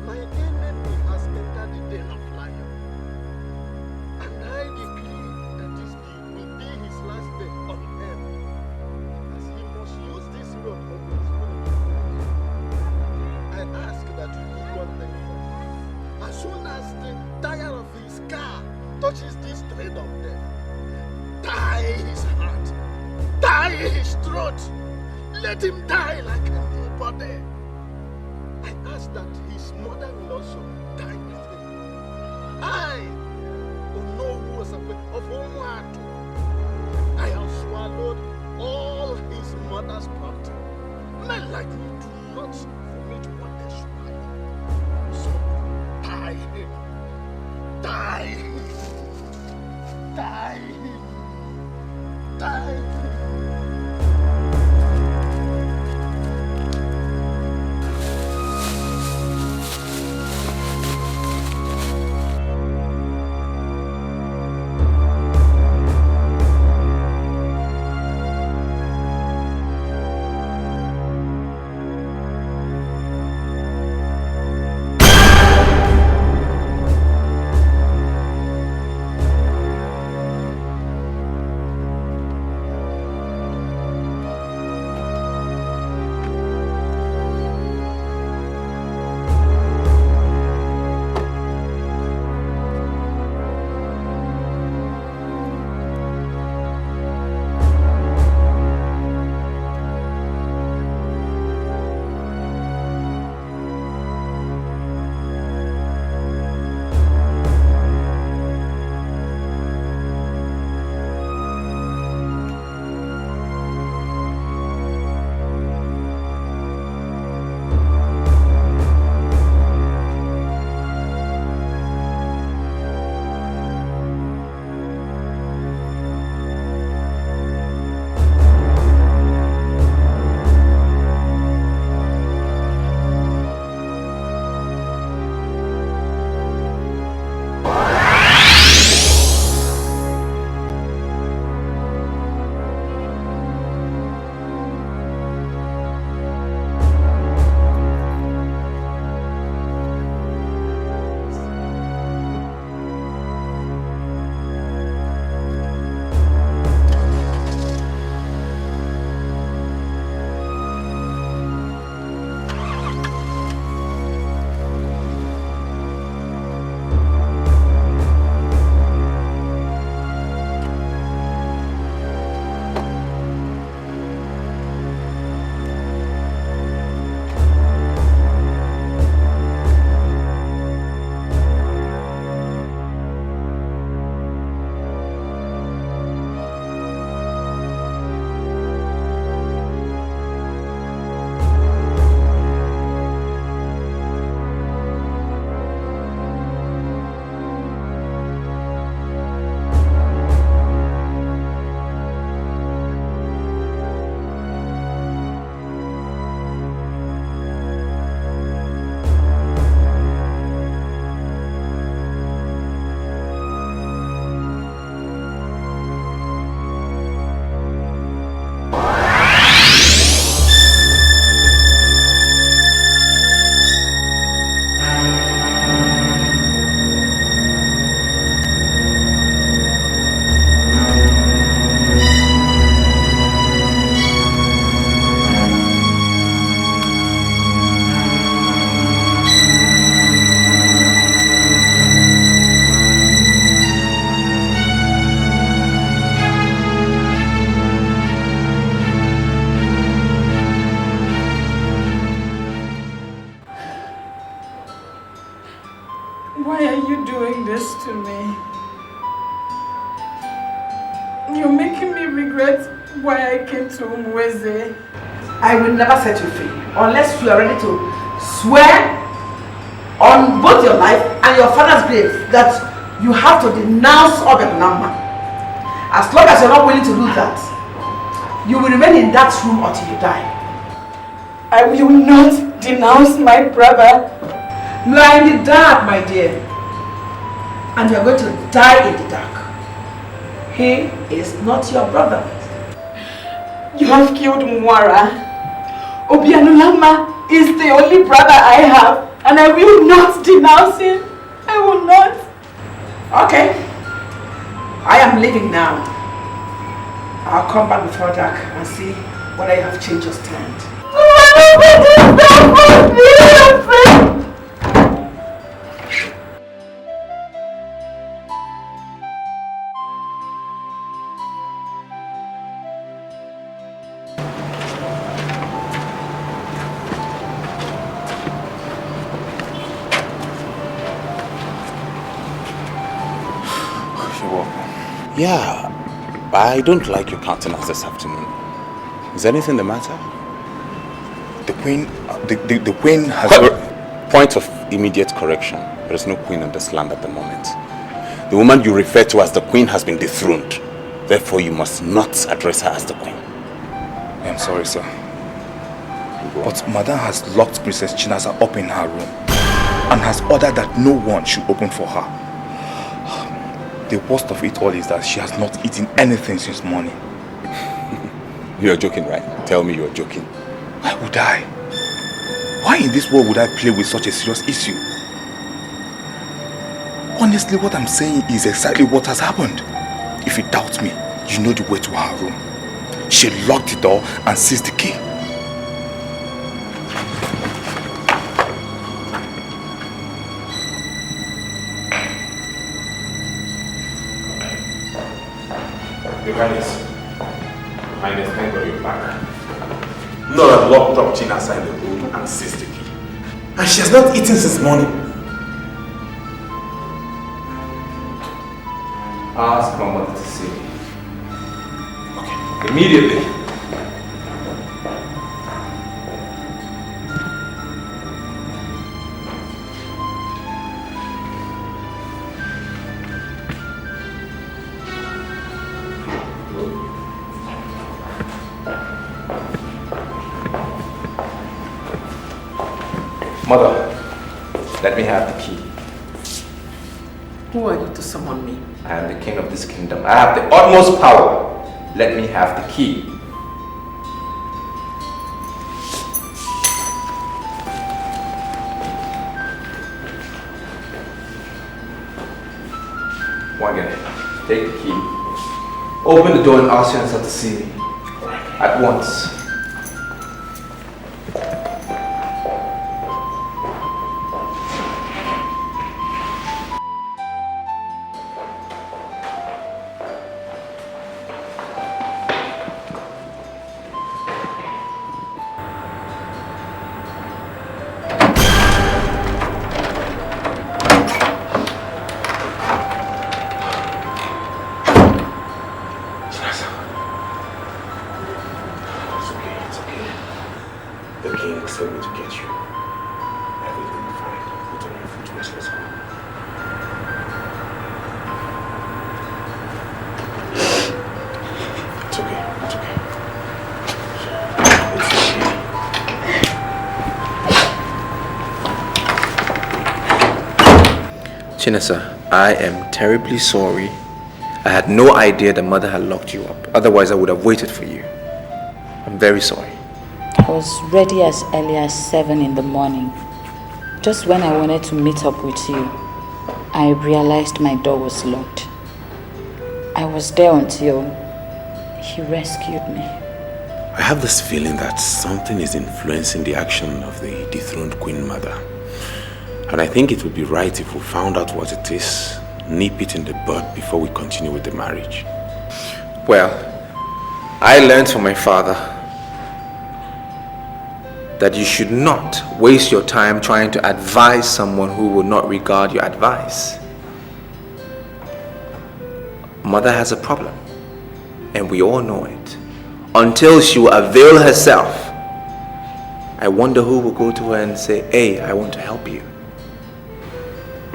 My enemy has entered the den of lion, and I decree that this day will be his last day on earth, as he must use this road of his will. I ask that you do one thing for me. As soon as the tire of his car touches this thread of death, tie his heart, tie his throat, let him die like a nobody. I ask that his mother will also die with him. I Ozokwor of Omoato, I have swallowed all his mother's property. Men like me do not vomit what they swallow. So die him. Die him. Die him. Die him. Why are you doing this to me? You're making me regret why I came to Umweze. I will never set you free unless you are ready to swear on both your life and your father's grave that you have to denounce Obianama. As long as you're not willing to do that, you will remain in that room until you die. I will not denounce my brother. You are in the dark, my dear. And you are going to die in the dark. He is not your brother. You have killed Mwara. Obianulama is the only brother I have, and I will not denounce him. I will not. Okay. I am leaving now. I'll come back before dark and see whether you have changed your stand. Yeah, I don't like your countenance this afternoon. Is anything the matter? The Queen, the Queen has... Point of immediate correction. There is no Queen in this land at the moment. The woman you refer to as the Queen has been dethroned. Therefore, you must not address her as the Queen. I'm sorry, sir. But Madame has locked Princess Chinaza up in her room and has ordered that no one should open for her. The worst of it all is that she has not eaten anything since morning. You're joking, right? Tell me you're joking. Why would I? Why in this world would I play with such a serious issue? Honestly, what I'm saying is exactly what has happened. If you doubt me, you know the way to her room. She locked the door and seized the key. Your Highness, thank God you're back. Nora locked up China inside the room and seized the key. And she has not eaten since morning. I'll ask my mother to see me. Okay, immediately. Mother, let me have the key. Who are you to summon me? I am the king of this kingdom. I have the utmost power. Let me have the key. Wagene, take the key. Open the door and ask your answer to see me. At once. Chinasa, I am terribly sorry. I had no idea the mother had locked you up. Otherwise, I would have waited for you. I'm very sorry. I was ready as early as 7 in the morning. Just when I wanted to meet up with you, I realized my door was locked. I was there until he rescued me. I have this feeling that something is influencing the action of the dethroned Queen Mother. And I think it would be right if we found out what it is, nip it in the bud before we continue with the marriage. Well, I learned from my father that you should not waste your time trying to advise someone who will not regard your advice. Mother has a problem, and we all know it. Until she will avail herself, I wonder who will go to her and say, hey, I want to help you.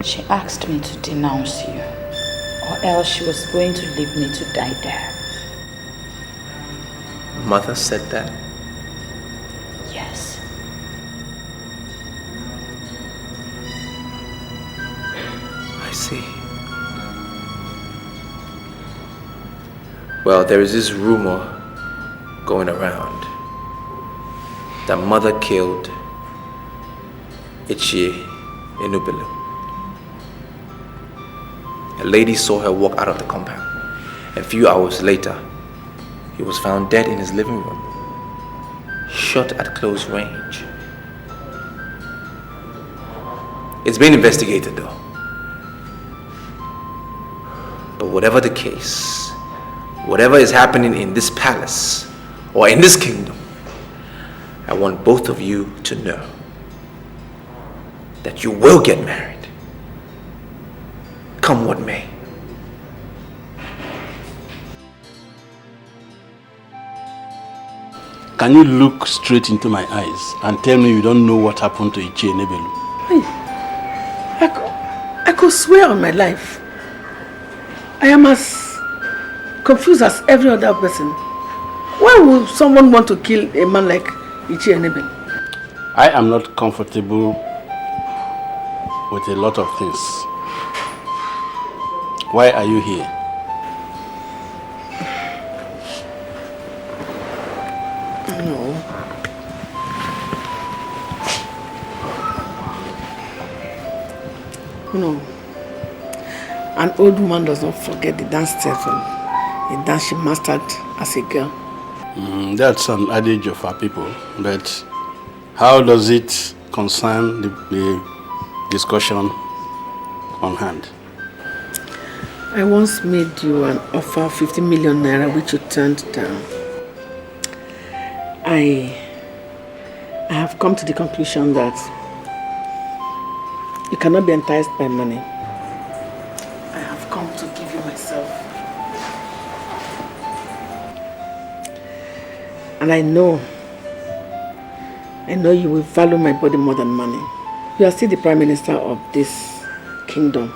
She asked me to denounce you, or else she was going to leave me to die there. Mother said that? Yes. I see. Well, there is this rumor going around that Mother killed Ichie Enubelu. A lady saw her walk out of the compound. A few hours later, he was found dead in his living room, shot at close range. It's been investigated though. But whatever the case, whatever is happening in this palace or in this kingdom, I want both of you to know that you will get married, come what may. Can you look straight into my eyes and tell me you don't know what happened to Ichie Enubelu? Hey, I could swear on my life. I am as confused as every other person. Why would someone want to kill a man like Ichie Enubelu? I am not comfortable with a lot of things. Why are you here? No. An old woman does not forget the dance step from a dance she mastered as a girl. That's an adage of our people, but how does it concern the discussion on hand? I once made you an offer of 50 million naira which you turned down. I have come to the conclusion that you cannot be enticed by money. I have come to give you myself. And I know you will value my body more than money. You are still the Prime Minister of this kingdom.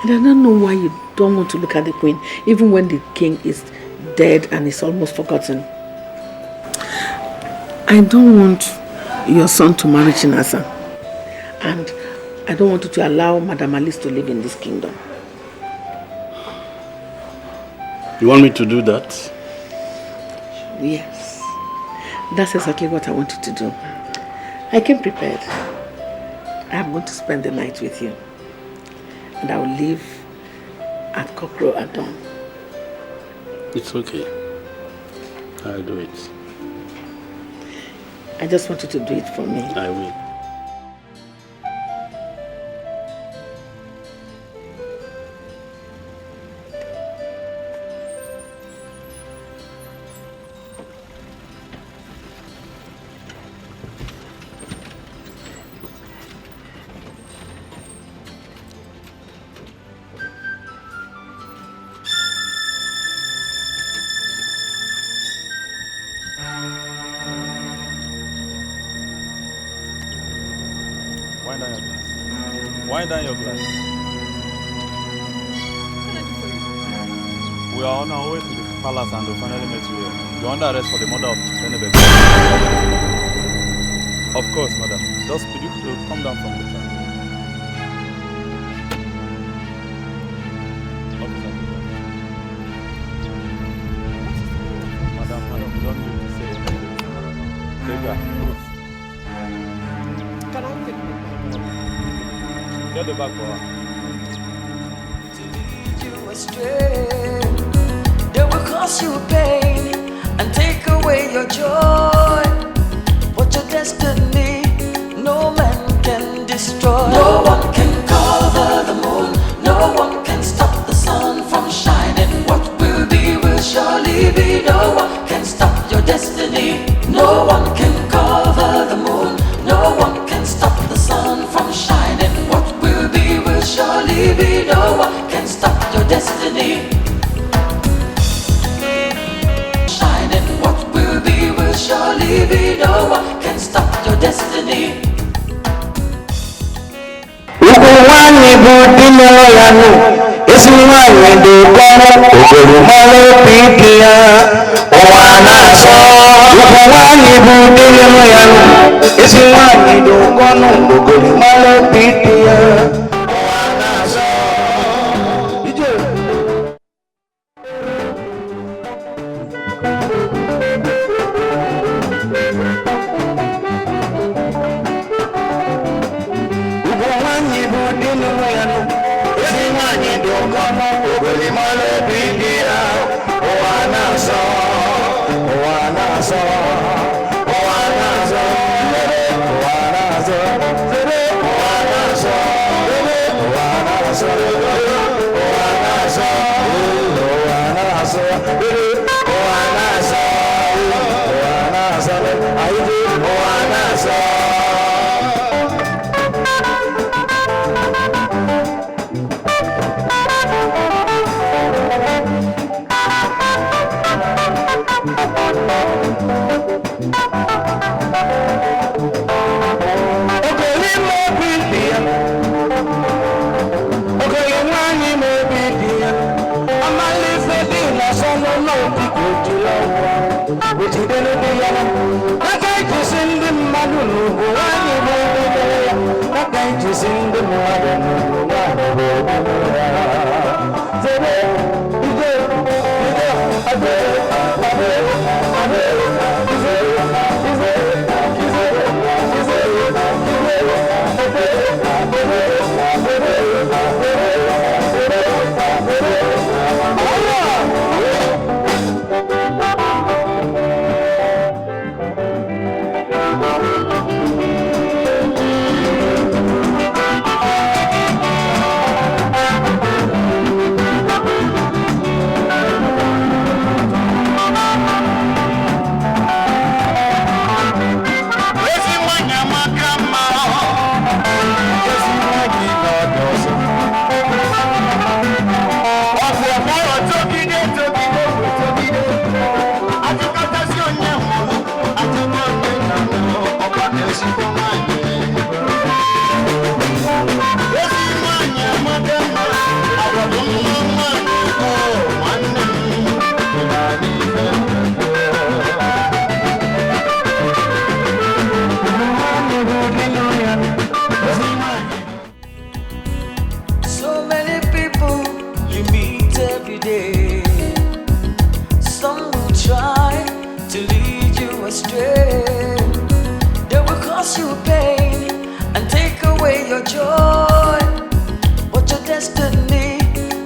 And I don't know why you don't want to look at the Queen, even when the King is dead and is almost forgotten. I don't want your son to marry Chinasa. And I don't want you to allow Madam Alice to live in this kingdom. You want me to do that? Yes. That's exactly what I want you to do. I came prepared. I'm going to spend the night with you. And I will leave at cockcrow at dawn. It's okay. I'll do it. I just want you to do it for me. I will. Wind down your glass. We are on our way to the palace and we'll finally meet you here. You're under arrest for the murder of Enubelu. Of course, madam. Just could you come down from the car? Officer. Madam, you don't need to say anything. Take her. Can I take me? Get the bag for her. You astray. They will cause you pain and take away your joy. But your destiny, no man can destroy. No one can cover the moon. No one can stop the sun from shining. What will be will surely be. No one can stop your destiny. No one can cover the moon. surely be. No one can stop your destiny. Shining, what will be will surely be. No one can stop your destiny. Ukumani budino yanu, esimani dukoro, ukulumalo pitia, oanaso. Ukumani budino yanu, esimani dukoro, ukulumalo pitia, oanaso. So many people you meet every day. Some will try to lead you astray. They will cause you pain and take away your joy. But your destiny,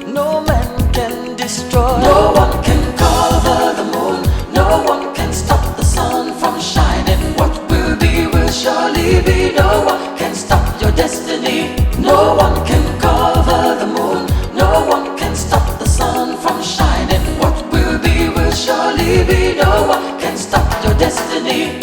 no man can destroy. No one can cover the moon. No one can stop the sun from shining. What will be will surely be. No one can stop your destiny. No one can cover the moon. No one can stop the sun from shining. What will be will surely be. No one can stop your destiny.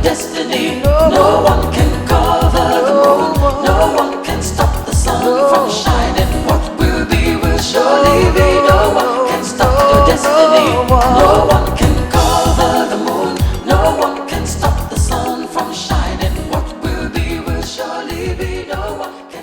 Destiny. No one can cover the moon. No one can stop the sun from shining. What will be will surely be. No one can stop your destiny. No one can cover the moon. No one can stop the sun from shining. What will be will surely be. No one can